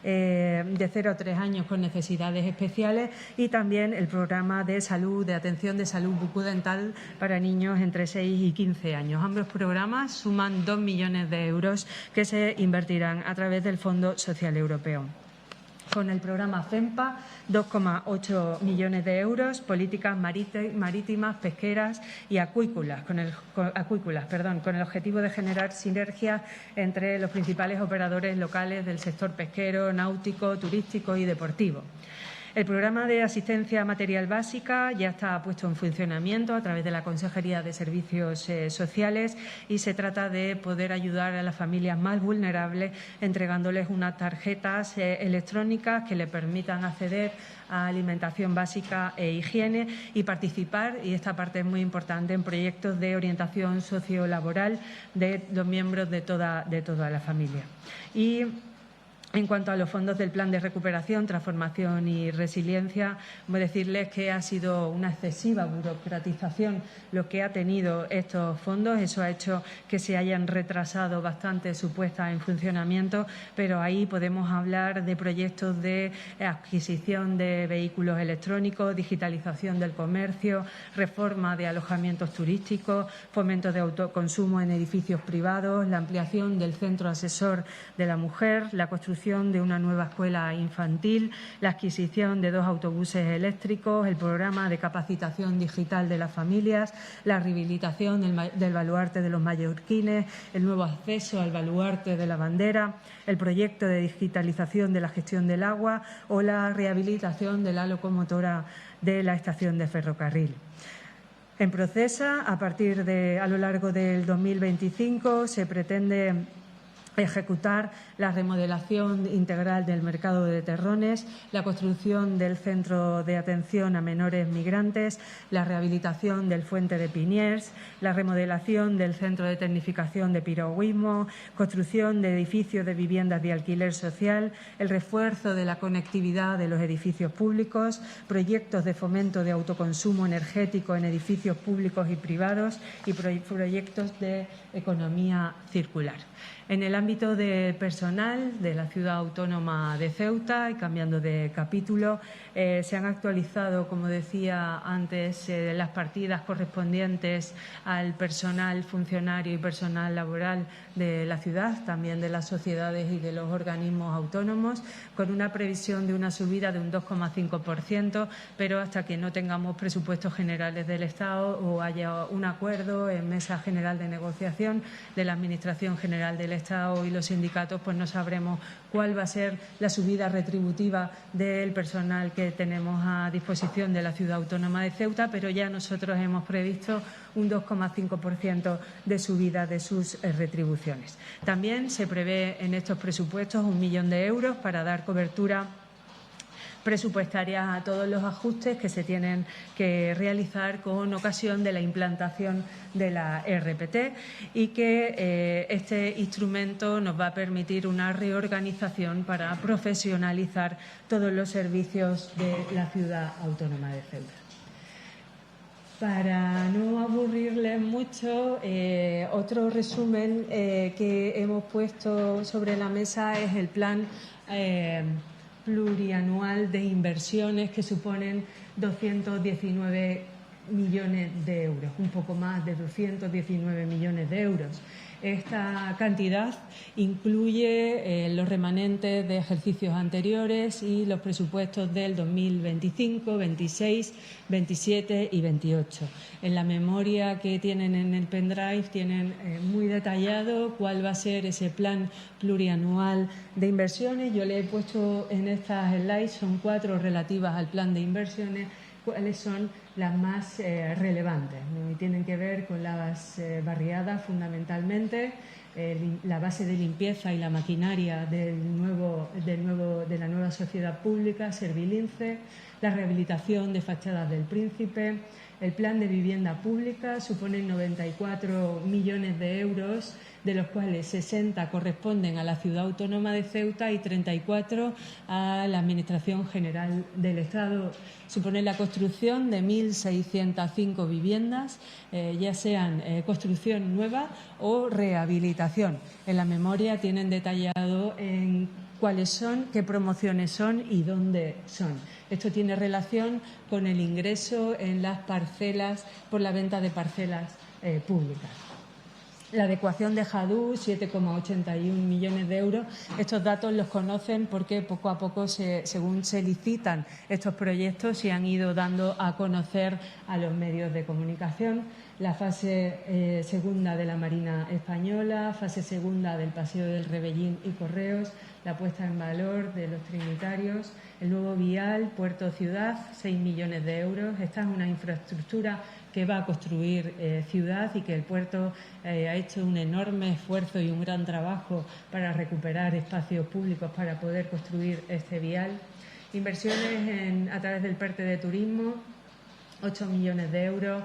De 0 a 3 años con necesidades especiales, y también el programa de salud, de atención de salud bucodental para niños entre 6 y 15 años. Ambos programas suman 2 millones de euros que se invertirán a través del Fondo Social Europeo. Con el programa FEMPA, 2,8 millones de euros, políticas marítimas, pesqueras y acuícolas, con el objetivo de generar sinergias entre los principales operadores locales del sector pesquero, náutico, turístico y deportivo. El programa de asistencia material básica ya está puesto en funcionamiento a través de la Consejería de Servicios Sociales, y se trata de poder ayudar a las familias más vulnerables entregándoles unas tarjetas electrónicas que le permitan acceder a alimentación básica e higiene y participar, y esta parte es muy importante, en proyectos de orientación sociolaboral de los miembros de toda la familia. Y en cuanto a los fondos del Plan de Recuperación, Transformación y Resiliencia, voy a decirles que ha sido una excesiva burocratización lo que ha tenido estos fondos. Eso ha hecho que se hayan retrasado bastante su puesta en funcionamiento, pero ahí podemos hablar de proyectos de adquisición de vehículos electrónicos, digitalización del comercio, reforma de alojamientos turísticos, fomento de autoconsumo en edificios privados, la ampliación del Centro Asesor de la Mujer, la construcción de una nueva escuela infantil, la adquisición de 2 autobuses eléctricos, el programa de capacitación digital de las familias, la rehabilitación del baluarte de los mallorquines, el nuevo acceso al baluarte de la bandera, el proyecto de digitalización de la gestión del agua o la rehabilitación de la locomotora de la estación de ferrocarril. En Procesa, a lo largo del 2025, se pretende ejecutar la remodelación integral del mercado de Terrones, la construcción del centro de atención a menores migrantes, la rehabilitación del Fuente de Piniers, la remodelación del centro de tecnificación de piragüismo, construcción de edificios de viviendas de alquiler social, el refuerzo de la conectividad de los edificios públicos, proyectos de fomento de autoconsumo energético en edificios públicos y privados y proyectos de economía circular. En el ámbito de personal de la Ciudad Autónoma de Ceuta, y cambiando de capítulo, se han actualizado, como decía antes, las partidas correspondientes al personal funcionario y personal laboral de la ciudad, también de las sociedades y de los organismos autónomos, con una previsión de una subida de un 2,5%, pero hasta que no tengamos presupuestos generales del Estado o haya un acuerdo en mesa general de negociación de la Administración General del Estado y los sindicatos, pues no sabremos cuál va a ser la subida retributiva del personal que tenemos a disposición de la Ciudad Autónoma de Ceuta, pero ya nosotros hemos previsto un 2,5% de subida de sus retribuciones. También se prevé en estos presupuestos 1 millón de euros para dar cobertura presupuestarias a todos los ajustes que se tienen que realizar con ocasión de la implantación de la RPT y que este instrumento nos va a permitir una reorganización para profesionalizar todos los servicios de la Ciudad Autónoma de Ceuta. Para no aburrirles mucho, otro resumen que hemos puesto sobre la mesa es el plan plurianual de inversiones que suponen 219 millones de euros, un poco más de 219 millones de euros. Esta cantidad incluye los remanentes de ejercicios anteriores y los presupuestos del 2025, 26, 27 y 28. En la memoria que tienen en el pendrive tienen muy detallado cuál va a ser ese plan plurianual de inversiones. Yo le he puesto en estas slides, son 4 relativas al plan de inversiones, cuáles son las más relevantes, ¿no? Y tienen que ver con las barriadas fundamentalmente, la base de limpieza y la maquinaria de la nueva sociedad pública, Servilince, la rehabilitación de fachadas del Príncipe, el plan de vivienda pública supone 94 millones de euros, de los cuales 60 corresponden a la Ciudad Autónoma de Ceuta y 34 a la Administración General del Estado. Supone la construcción de 1.605 viviendas, ya sean construcción nueva o rehabilitación. En la memoria tienen detallado en cuáles son, qué promociones son y dónde son. Esto tiene relación con el ingreso en las parcelas por la venta de parcelas públicas. La adecuación de Jadú, 7,81 millones de euros. Estos datos los conocen porque poco a poco, según se licitan estos proyectos, se han ido dando a conocer a los medios de comunicación. La fase segunda de la Marina Española, fase segunda del Paseo del Rebellín y Correos, la puesta en valor de los Trinitarios, el nuevo vial Puerto Ciudad, 6 millones de euros. Esta es una infraestructura que va a construir Ciudad y que el puerto ha hecho un enorme esfuerzo y un gran trabajo para recuperar espacios públicos para poder construir este vial. Inversiones a través del PERTE de turismo, 8 millones de euros.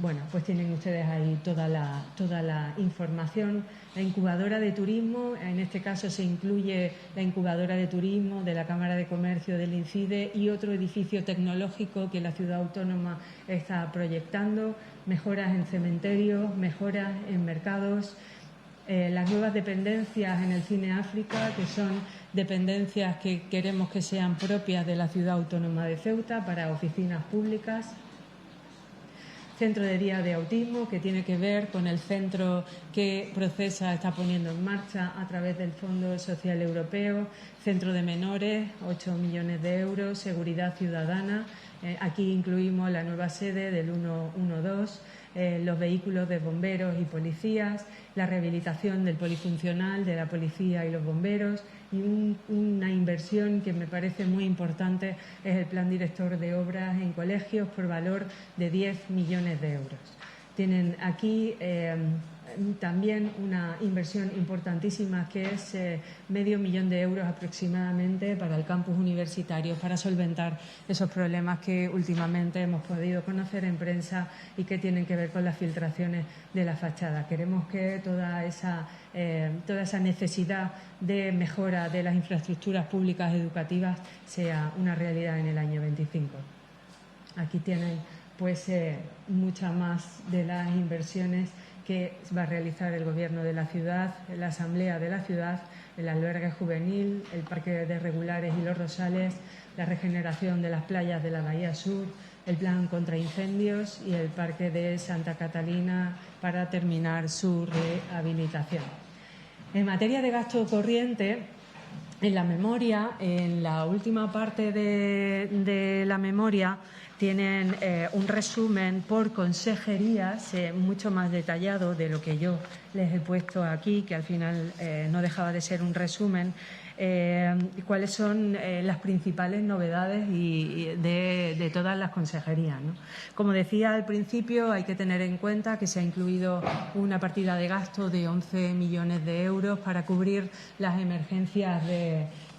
Bueno, pues tienen ustedes ahí toda la información. La incubadora de turismo, en este caso se incluye la incubadora de turismo de la Cámara de Comercio del INCIDE y otro edificio tecnológico que la Ciudad Autónoma está proyectando, mejoras en cementerios, mejoras en mercados, las nuevas dependencias en el Cine África, que son dependencias que queremos que sean propias de la Ciudad Autónoma de Ceuta para oficinas públicas. Centro de día de autismo, que tiene que ver con el centro que Procesa está poniendo en marcha a través del Fondo Social Europeo. Centro de menores, 8 millones de euros. Seguridad ciudadana, aquí incluimos la nueva sede del 112, los vehículos de bomberos y policías, la rehabilitación del polifuncional de la policía y los bomberos, y una inversión que me parece muy importante es el plan director de obras en colegios por valor de 10 millones de euros. Tienen aquí también una inversión importantísima que es $500.000 de euros aproximadamente para el campus universitario, para solventar esos problemas que últimamente hemos podido conocer en prensa y que tienen que ver con las filtraciones de la fachada. Queremos que toda esa necesidad de mejora de las infraestructuras públicas educativas sea una realidad en el año 25. Aquí tienen pues muchas más de las inversiones que va a realizar el Gobierno de la ciudad, la Asamblea de la ciudad, el albergue juvenil, el Parque de Regulares y Los Rosales, la regeneración de las playas de la Bahía Sur, el plan contra incendios y el Parque de Santa Catalina para terminar su rehabilitación. En materia de gasto corriente, en la memoria, en la última parte de la memoria, tienen un resumen por consejerías mucho más detallado de lo que yo les he puesto aquí, que al final no dejaba de ser un resumen. Cuáles son las principales novedades de todas las consejerías, ¿no? Como decía al principio, hay que tener en cuenta que se ha incluido una partida de gasto de 11 millones de euros para cubrir las emergencias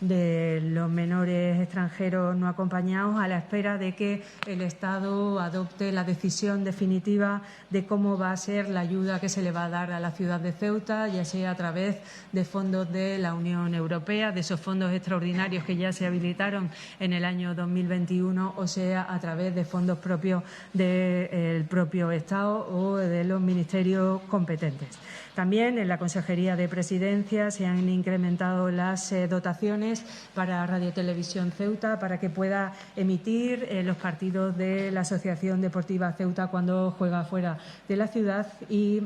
de los menores extranjeros no acompañados, a la espera de que el Estado adopte la decisión definitiva de cómo va a ser la ayuda que se le va a dar a la ciudad de Ceuta, ya sea a través de fondos de la Unión Europea, de esos fondos extraordinarios que ya se habilitaron en el año 2021, o sea a través de fondos propios del propio Estado o de los ministerios competentes. También en la Consejería de Presidencia se han incrementado las dotaciones para Radio Televisión Ceuta para que pueda emitir los partidos de la Asociación Deportiva Ceuta cuando juega fuera de la ciudad, y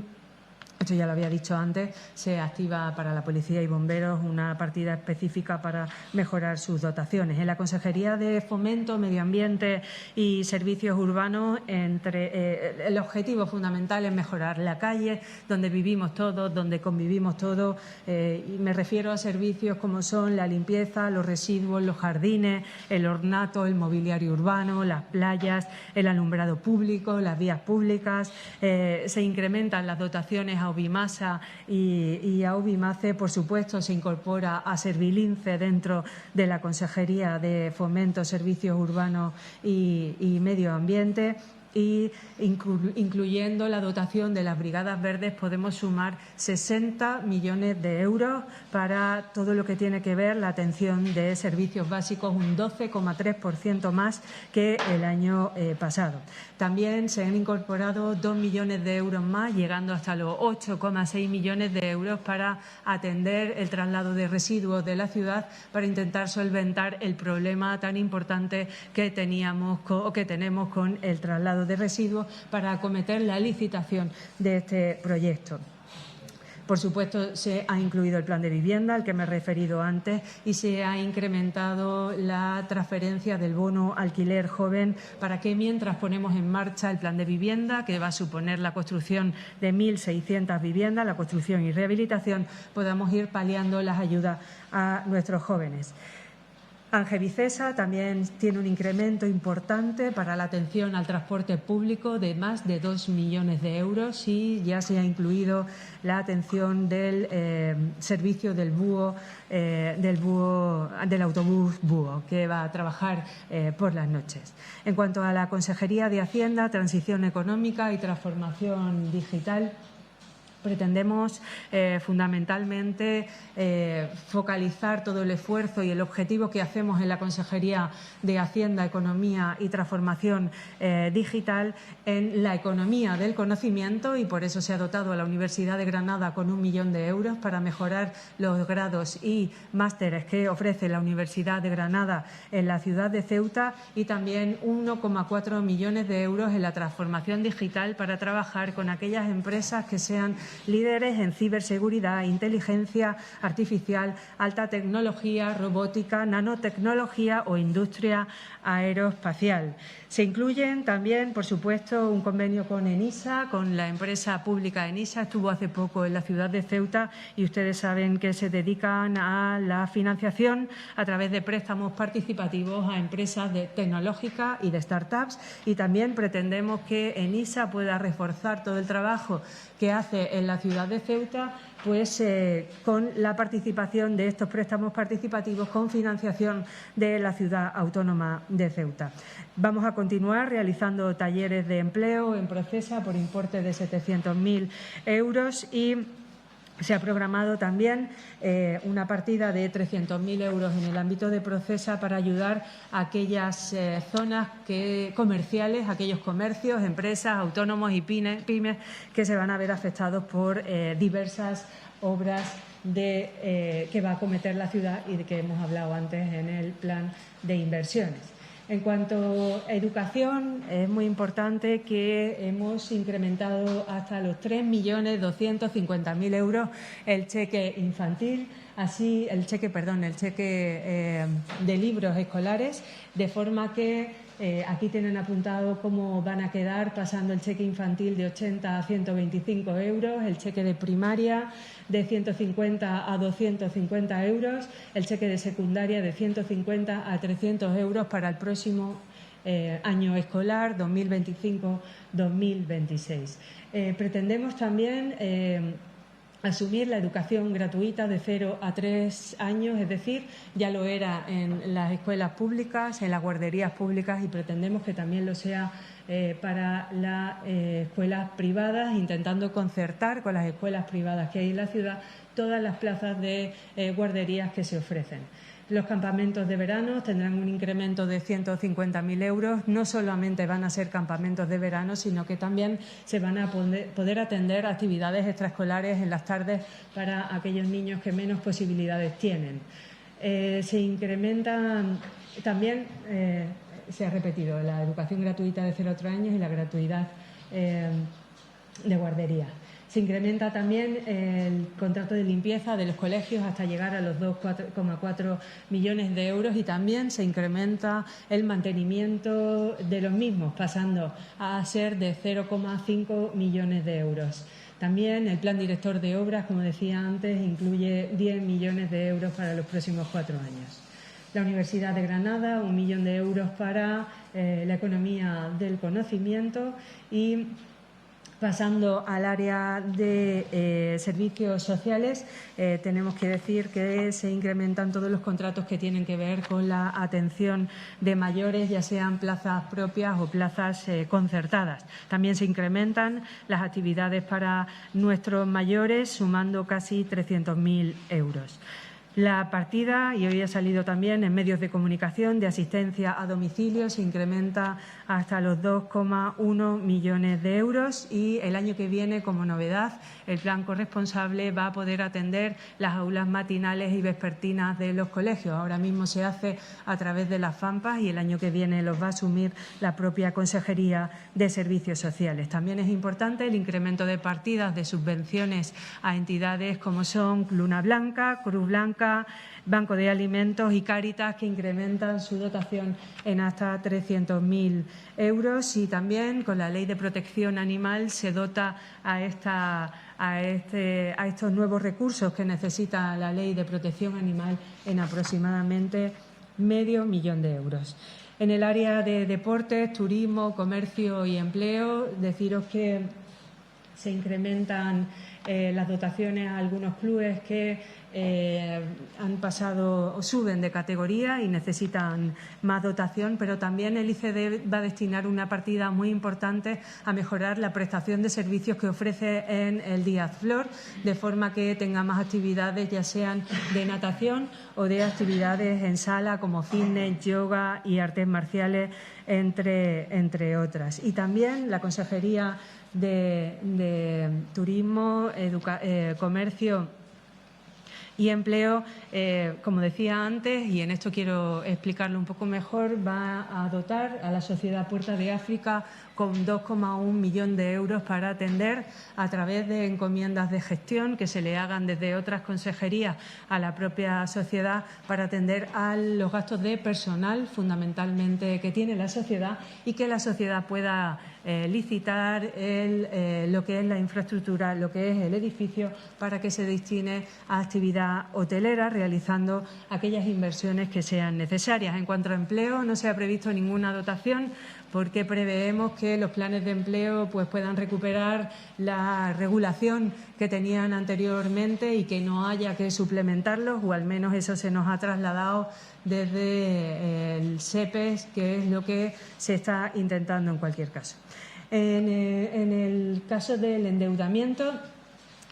esto ya lo había dicho antes, se activa para la Policía y Bomberos una partida específica para mejorar sus dotaciones. En la Consejería de Fomento, Medio Ambiente y Servicios Urbanos, el objetivo fundamental es mejorar la calle donde vivimos todos, donde convivimos todos. Y me refiero a servicios como son la limpieza, los residuos, los jardines, el ornato, el mobiliario urbano, las playas, el alumbrado público, las vías públicas. Se incrementan las dotaciones a Ubimasa y a Ubimace, por supuesto, se incorpora a Servilince dentro de la Consejería de Fomento, Servicios Urbanos y Medio Ambiente. Y incluyendo la dotación de las Brigadas Verdes podemos sumar 60 millones de euros para todo lo que tiene que ver la atención de servicios básicos, un 12,3% más que el año pasado. También se han incorporado 2 millones de euros más, llegando hasta los 8,6 millones de euros para atender el traslado de residuos de la ciudad, para intentar solventar el problema tan importante que tenemos con el traslado de residuos, para acometer la licitación de este proyecto. Por supuesto, se ha incluido el plan de vivienda, al que me he referido antes, y se ha incrementado la transferencia del bono alquiler joven para que, mientras ponemos en marcha el plan de vivienda, que va a suponer la construcción de 1.600 viviendas, la construcción y rehabilitación, podamos ir paliando las ayudas a nuestros jóvenes. Angevicesa también tiene un incremento importante para la atención al transporte público de más de 2 millones de euros, y ya se ha incluido la atención del servicio del autobús búho, que va a trabajar por las noches. En cuanto a la Consejería de Hacienda, Transición Económica y Transformación Digital, pretendemos fundamentalmente focalizar todo el esfuerzo y el objetivo que hacemos en la Consejería de Hacienda, Economía y Transformación Digital en la economía del conocimiento, y por eso se ha dotado a la Universidad de Granada con 1 millón de euros para mejorar los grados y másteres que ofrece la Universidad de Granada en la ciudad de Ceuta, y también 1,4 millones de euros en la transformación digital para trabajar con aquellas empresas que sean líderes en ciberseguridad, inteligencia artificial, alta tecnología, robótica, nanotecnología o industria aeroespacial. Se incluyen también, por supuesto, un convenio con ENISA, con la empresa pública ENISA. Estuvo hace poco en la ciudad de Ceuta y ustedes saben que se dedican a la financiación a través de préstamos participativos a empresas tecnológicas y de startups, y también pretendemos que ENISA pueda reforzar todo el trabajo que hace en la ciudad de Ceuta, pues con la participación de estos préstamos participativos con financiación de la ciudad autónoma de Ceuta. Vamos a continuar realizando talleres de empleo en Procesa por importe de 700.000 euros y se ha programado también una partida de 300.000 euros en el ámbito de Procesa para ayudar a aquellas zonas comerciales, aquellos comercios, empresas, autónomos y pymes que se van a ver afectados por diversas obras que va a acometer la ciudad y de que hemos hablado antes en el plan de inversiones. En cuanto a educación, es muy importante que hemos incrementado hasta los 3.250.000 euros el cheque infantil, así el cheque de libros escolares, de forma que aquí tienen apuntado cómo van a quedar pasando el cheque infantil de 80 a 125 euros, el cheque de primaria de 150 a 250 euros, el cheque de secundaria de 150 a 300 euros para el próximo año escolar 2025-2026. Pretendemos también asumir la educación gratuita de 0 a 3 años, es decir, ya lo era en las escuelas públicas, en las guarderías públicas y pretendemos que también lo sea para las escuelas privadas, intentando concertar con las escuelas privadas que hay en la ciudad todas las plazas de guarderías que se ofrecen. Los campamentos de verano tendrán un incremento de 150.000 euros. No solamente van a ser campamentos de verano, sino que también se van a poder atender actividades extraescolares en las tardes para aquellos niños que menos posibilidades tienen. Se incrementa también, se ha repetido, la educación gratuita de 0 a 3 años y la gratuidad de guardería. Se incrementa también el contrato de limpieza de los colegios hasta llegar a los 2,4 millones de euros y también se incrementa el mantenimiento de los mismos, pasando a ser de 0,5 millones de euros. También el plan director de obras, como decía antes, incluye 10 millones de euros para los próximos 4 años. La Universidad de Granada, 1 millón de euros para la economía del conocimiento y pasando al área de servicios sociales, tenemos que decir que se incrementan todos los contratos que tienen que ver con la atención de mayores, ya sean plazas propias o plazas concertadas. También se incrementan las actividades para nuestros mayores, sumando casi 300.000 euros. La partida, y hoy ha salido también en medios de comunicación, de asistencia a domicilio se incrementa hasta los 2,1 millones de euros y el año que viene, como novedad, el plan corresponsable va a poder atender las aulas matinales y vespertinas de los colegios. Ahora mismo se hace a través de las FAMPAs y el año que viene los va a asumir la propia Consejería de Servicios Sociales. También es importante el incremento de partidas de subvenciones a entidades como son Luna Blanca, Cruz Blanca, Banco de Alimentos y Cáritas, que incrementan su dotación en hasta 300.000 euros y también con la Ley de Protección Animal se dota a estos nuevos recursos que necesita la Ley de Protección Animal en aproximadamente medio millón de euros. En el área de deportes, turismo, comercio y empleo, deciros que se incrementan las dotaciones a algunos clubes que han pasado o suben de categoría y necesitan más dotación, pero también el ICD va a destinar una partida muy importante a mejorar la prestación de servicios que ofrece en el Díaz Flor, de forma que tenga más actividades, ya sean de natación o de actividades en sala como fitness, yoga y artes marciales, entre otras. Y también la Consejería de Turismo, Comercio y Empleo, como decía antes, y en esto quiero explicarlo un poco mejor, va a dotar a la Sociedad Puerta de África con 2,1 millones de euros para atender a través de encomiendas de gestión que se le hagan desde otras consejerías a la propia sociedad para atender a los gastos de personal fundamentalmente que tiene la sociedad y que la sociedad pueda licitar lo que es la infraestructura, lo que es el edificio, para que se destine a actividad actividad hotelera, realizando aquellas inversiones que sean necesarias. En cuanto a empleo, no se ha previsto ninguna dotación porque preveemos que los planes de empleo pues, puedan recuperar la regulación que tenían anteriormente y que no haya que suplementarlos, o al menos eso se nos ha trasladado desde el SEPES, que es lo que se está intentando en cualquier caso. En el caso del endeudamiento,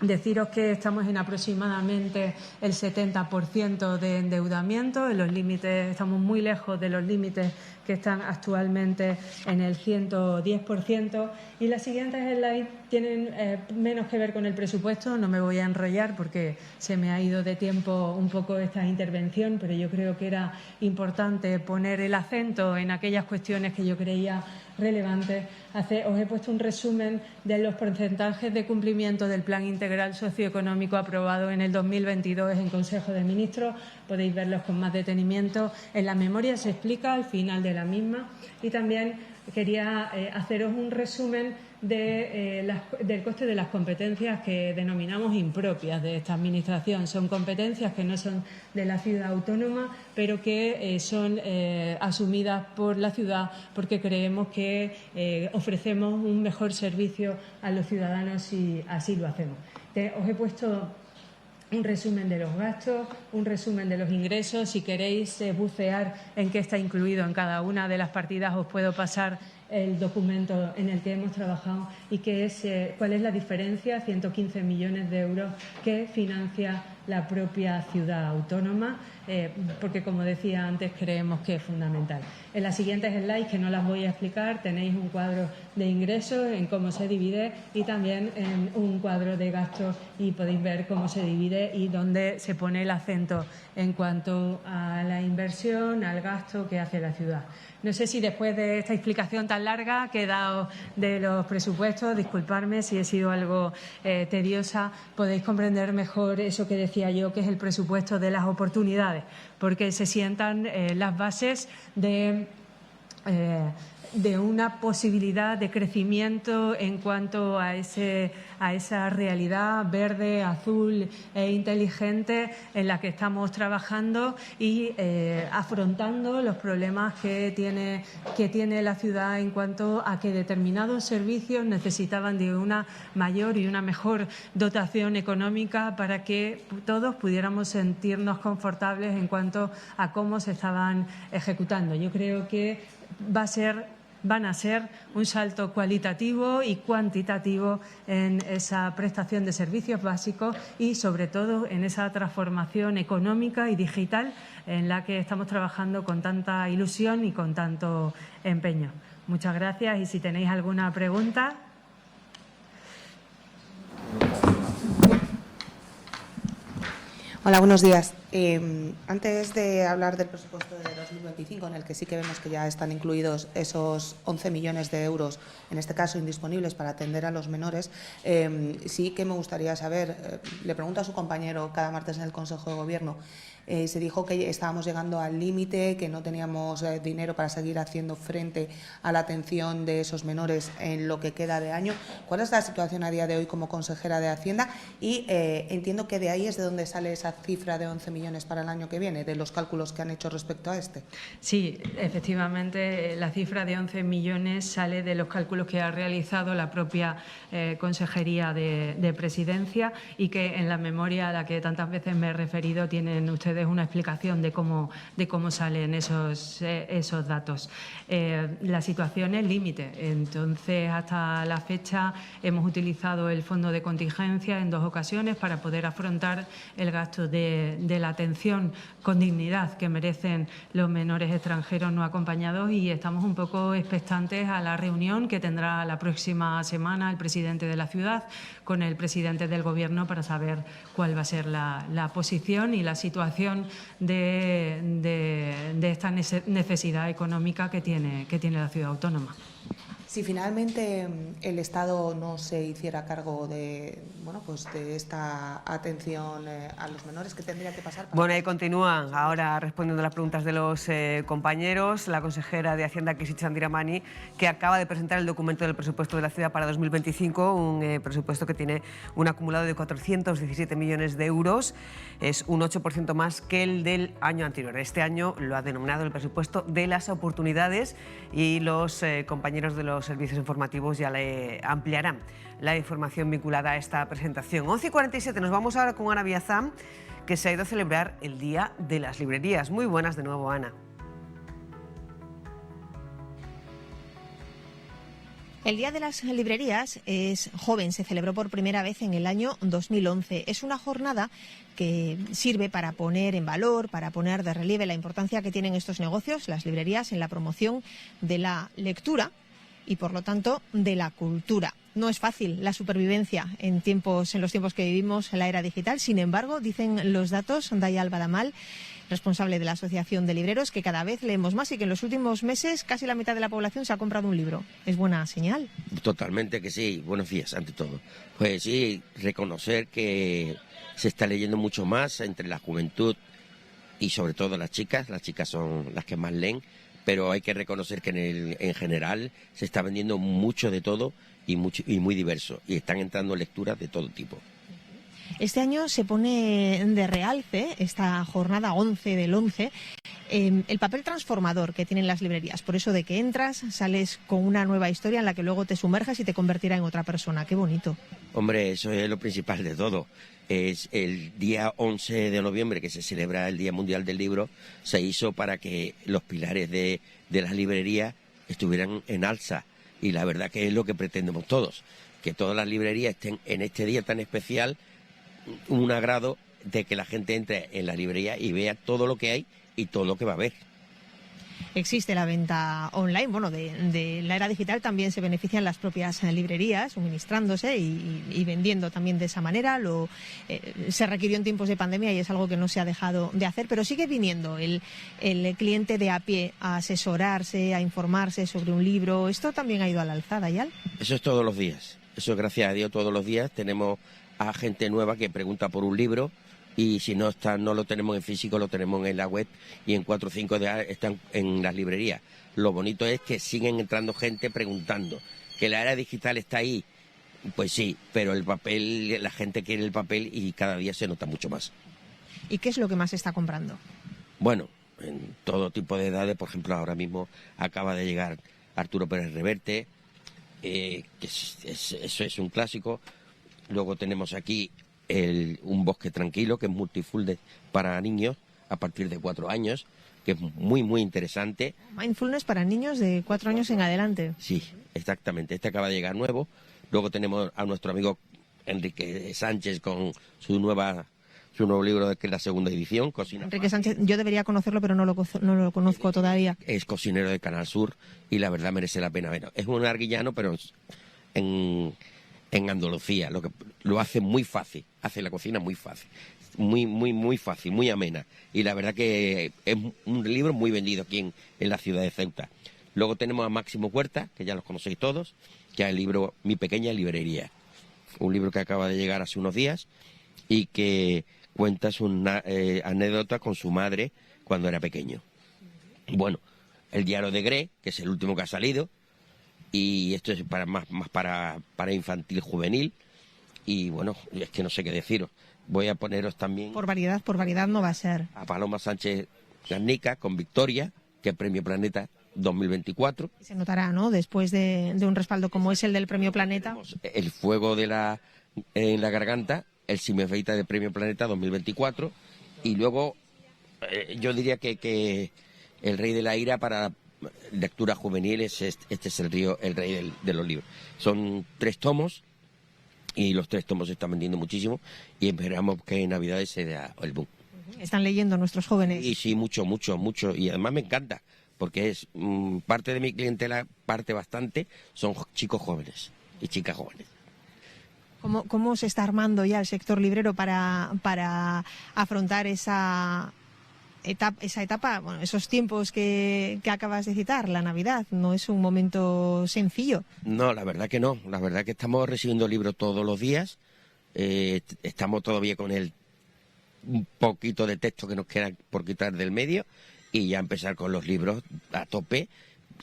deciros que estamos en aproximadamente el 70% de endeudamiento, en los límites, estamos muy lejos de los límites que están actualmente en el 110%. Y las siguientes slides tienen menos que ver con el presupuesto, no me voy a enrollar porque se me ha ido de tiempo un poco esta intervención, pero yo creo que era importante poner el acento en aquellas cuestiones que yo creía relevantes. Os he puesto un resumen de los porcentajes de cumplimiento del Plan Integral Socioeconómico aprobado en el 2022 en Consejo de Ministros. Podéis verlos con más detenimiento. En la memoria se explica al final de la misma. Y también quería haceros un resumen del coste de las competencias que denominamos impropias de esta Administración. Son competencias que no son de la ciudad autónoma, pero que son asumidas por la ciudad porque creemos que ofrecemos un mejor servicio a los ciudadanos si así lo hacemos. Os he puesto un resumen de los gastos, un resumen de los ingresos. Si queréis bucear en qué está incluido en cada una de las partidas, os puedo pasar el documento en el que hemos trabajado y cuál es la diferencia, 115 millones de euros que financia la propia ciudad autónoma, porque, como decía antes, creemos que es fundamental. En las siguientes slides, que no las voy a explicar, tenéis un cuadro de ingresos en cómo se divide y también en un cuadro de gastos, y podéis ver cómo se divide y dónde se pone el acento en cuanto a la inversión, al gasto que hace la ciudad. No sé si después de esta explicación tan larga que he dado de los presupuestos, disculparme si he sido algo tediosa, podéis comprender mejor eso que decía yo, que es el presupuesto de las oportunidades, porque se sientan las bases de una posibilidad de crecimiento en cuanto a esa realidad verde, azul e inteligente en la que estamos trabajando y afrontando los problemas que tiene la ciudad en cuanto a que determinados servicios necesitaban de una mayor y una mejor dotación económica para que todos pudiéramos sentirnos confortables en cuanto a cómo se estaban ejecutando. Yo creo que van a ser un salto cualitativo y cuantitativo en esa prestación de servicios básicos y, sobre todo, en esa transformación económica y digital en la que estamos trabajando con tanta ilusión y con tanto empeño. Muchas gracias, y si tenéis alguna pregunta. Hola, buenos días. Antes de hablar del presupuesto de 2025, en el que sí que vemos que ya están incluidos esos 11 millones de euros, en este caso indisponibles para atender a los menores, sí que me gustaría saber, le pregunto a su compañero cada martes en el Consejo de Gobierno, se dijo que estábamos llegando al límite, que no teníamos dinero para seguir haciendo frente a la atención de esos menores en lo que queda de año. ¿Cuál es la situación a día de hoy como consejera de Hacienda? Y entiendo que de ahí es de donde sale esa cifra de 11 millones para el año que viene, de los cálculos que han hecho respecto a este. Sí, efectivamente, la cifra de 11 millones sale de los cálculos que ha realizado la propia Consejería de Presidencia, y que en la memoria a la que tantas veces me he referido tienen ustedes una explicación de cómo salen esos datos. La situación es límite, entonces hasta la fecha hemos utilizado el fondo de contingencia en 2 ocasiones para poder afrontar el gasto de la atención con dignidad que merecen los menores extranjeros no acompañados, y estamos un poco expectantes a la reunión que tendrá la próxima semana el presidente de la ciudad con el presidente del Gobierno para saber cuál va a ser la posición y la situación de esta necesidad económica que tiene la ciudad autónoma. Si finalmente el Estado no se hiciera cargo de, de esta atención a los menores, ¿qué tendría que pasar? Bueno, ahí continúa ahora respondiendo a las preguntas de los compañeros la consejera de Hacienda, Kisi Chandiramani, que acaba de presentar el documento del presupuesto de la ciudad para 2025, un presupuesto que tiene un acumulado de 417 millones de euros. Es un 8% más que el del año anterior. Este año lo ha denominado el presupuesto de las oportunidades y los compañeros de los servicios informativos ya le ampliarán la información vinculada a esta presentación. 11:47, nos vamos ahora con Ana Biazán, que se ha ido a celebrar el Día de las Librerías. Muy buenas de nuevo, Ana. El Día de las Librerías es joven, se celebró por primera vez en el año 2011. Es una jornada que sirve para poner en valor, para poner de relieve la importancia que tienen estos negocios, las librerías, en la promoción de la lectura y, por lo tanto, de la cultura. No es fácil la supervivencia en los tiempos que vivimos, en la era digital. Sin embargo, dicen los datos, Daya Albadamal, responsable de la Asociación de Libreros, que cada vez leemos más y que en los últimos meses casi la mitad de la población se ha comprado un libro. ¿Es buena señal? Totalmente que sí. Buenos días, ante todo. Pues sí, reconocer que se está leyendo mucho más entre la juventud y sobre todo las chicas. Las chicas son las que más leen, pero hay que reconocer que en general se está vendiendo mucho de todo y muy diverso, y están entrando lecturas de todo tipo. Este año se pone de realce, esta jornada 11 del 11, el papel transformador que tienen las librerías. Por eso de que entras, sales con una nueva historia en la que luego te sumerjas y te convertirá en otra persona. ¡Qué bonito! Hombre, eso es lo principal de todo. Es el día 11 de noviembre, que se celebra el Día Mundial del Libro, se hizo para que los pilares de las librerías estuvieran en alza. Y la verdad que es lo que pretendemos todos, que todas las librerías estén en este día tan especial, un agrado de que la gente entre en la librería y vea todo lo que hay y todo lo que va a ver. Existe la venta online, de la era digital también se benefician las propias librerías, suministrándose y vendiendo también de esa manera. Se requirió en tiempos de pandemia y es algo que no se ha dejado de hacer, pero sigue viniendo el cliente de a pie a asesorarse, a informarse sobre un libro. ¿Esto también ha ido a la alzada, Yal? Eso es todos los días, eso gracias a Dios todos los días. Tenemos a gente nueva que pregunta por un libro, y si no lo tenemos en físico, lo tenemos en la web, y en 4 o 5 días están en las librerías. Lo bonito es que siguen entrando gente preguntando. ¿Que la era digital está ahí? Pues sí, pero el papel, la gente quiere el papel y cada día se nota mucho más. ¿Y qué es lo que más está comprando? Bueno, en todo tipo de edades. Por ejemplo, ahora mismo acaba de llegar Arturo Pérez Reverte, que eso es un clásico. Luego tenemos aquí Un bosque tranquilo, que es multifull para niños a partir de 4 años, que es muy, muy interesante. Mindfulness para niños de 4 años en adelante. Sí, exactamente. Este acaba de llegar nuevo. Luego tenemos a nuestro amigo Enrique Sánchez con su nuevo libro, que es la 2ª edición, Cocina. Enrique Sánchez, yo debería conocerlo, pero no lo conozco todavía. Es cocinero de Canal Sur y la verdad merece la pena verlo. Es un arguillano, pero en Andalucía, lo hace muy fácil, hace la cocina muy fácil, muy fácil, muy amena, y la verdad que es un libro muy vendido aquí en la ciudad de Ceuta. Luego tenemos a Máximo Huerta, que ya los conocéis todos, que es el libro Mi pequeña librería, un libro que acaba de llegar hace unos días y que cuenta su anécdota con su madre cuando era pequeño. Bueno, El diario de Grey, que es el último que ha salido, y esto es más para infantil juvenil, y bueno, es que no sé qué deciros. Voy a poneros también por variedad no va a ser, a Paloma Sánchez Garnica con Victoria, que es Premio Planeta 2024. Se notará, ¿no?, después de un respaldo como es el del Premio Planeta. El fuego en la garganta, el Si me afeita de Premio Planeta 2024, y luego yo diría que El rey de la ira para lectura juvenil este es el rey de los libros. Son 3 tomos y los 3 tomos se están vendiendo muchísimo y esperamos que en Navidades se dé el boom. Están leyendo nuestros jóvenes. Y sí, mucho, y además me encanta porque es parte de mi clientela, parte bastante, son chicos jóvenes y chicas jóvenes. ¿Cómo se está armando ya el sector librero para afrontar esa esa etapa, bueno, esos tiempos que acabas de citar, la Navidad, no es un momento sencillo. No, la verdad que no. La verdad que estamos recibiendo libros todos los días. Estamos todavía con un poquito de texto que nos queda por quitar del medio y ya empezar con los libros a tope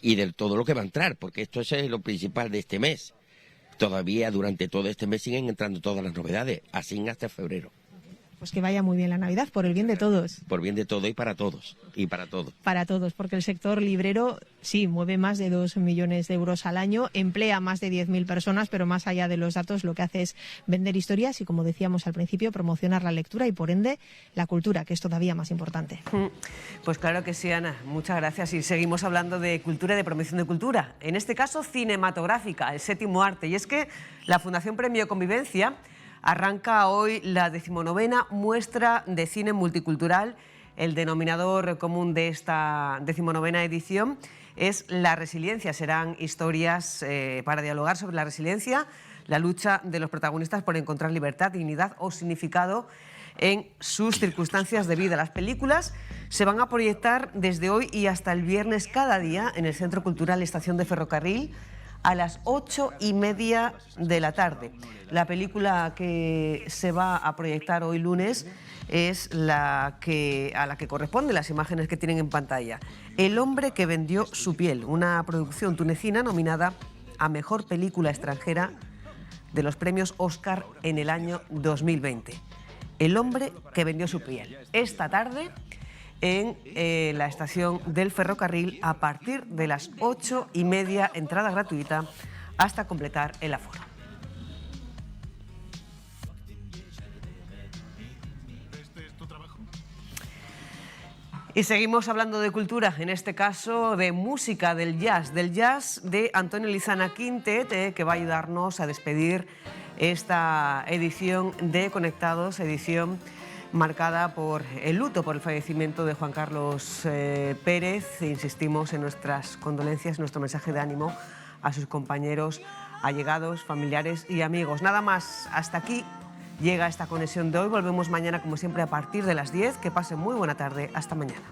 y de todo lo que va a entrar, porque esto es lo principal de este mes. Todavía durante todo este mes siguen entrando todas las novedades, así hasta febrero. Pues que vaya muy bien la Navidad, por el bien de todos. Por bien de todo y para todos. Para todos, porque el sector librero sí mueve más de 2 millones de euros al año, emplea más de 10.000 personas, pero más allá de los datos lo que hace es vender historias y, como decíamos al principio, promocionar la lectura y, por ende, la cultura, que es todavía más importante. Pues claro que sí, Ana, muchas gracias. Y seguimos hablando de cultura y de promoción de cultura, en este caso cinematográfica, el séptimo arte. Y es que la Fundación Premio Convivencia arranca hoy la 19ª muestra de cine multicultural. El denominador común de esta 19ª edición es la resiliencia. Serán historias para dialogar sobre la resiliencia, la lucha de los protagonistas por encontrar libertad, dignidad o significado en sus circunstancias de vida. Las películas se van a proyectar desde hoy y hasta el viernes cada día en el Centro Cultural Estación de Ferrocarril a las 8:30 de la tarde. La película que se va a proyectar hoy lunes es a la que corresponden las imágenes que tienen en pantalla. El hombre que vendió su piel, una producción tunecina nominada a Mejor Película Extranjera de los premios Oscar en el año 2020. El hombre que vendió su piel. Esta tarde en la estación del ferrocarril a partir de las 8:30, entrada gratuita hasta completar el aforo. Y seguimos hablando de cultura, en este caso de música, del jazz de Antonio Lizana Quintet, que va a ayudarnos a despedir esta edición de Conectados, edición marcada por el luto, por el fallecimiento de Juan Carlos Pérez. Insistimos en nuestras condolencias, nuestro mensaje de ánimo a sus compañeros, allegados, familiares y amigos. Nada más, hasta aquí llega esta conexión de hoy. Volvemos mañana, como siempre, a partir de las 10. Que pasen muy buena tarde. Hasta mañana.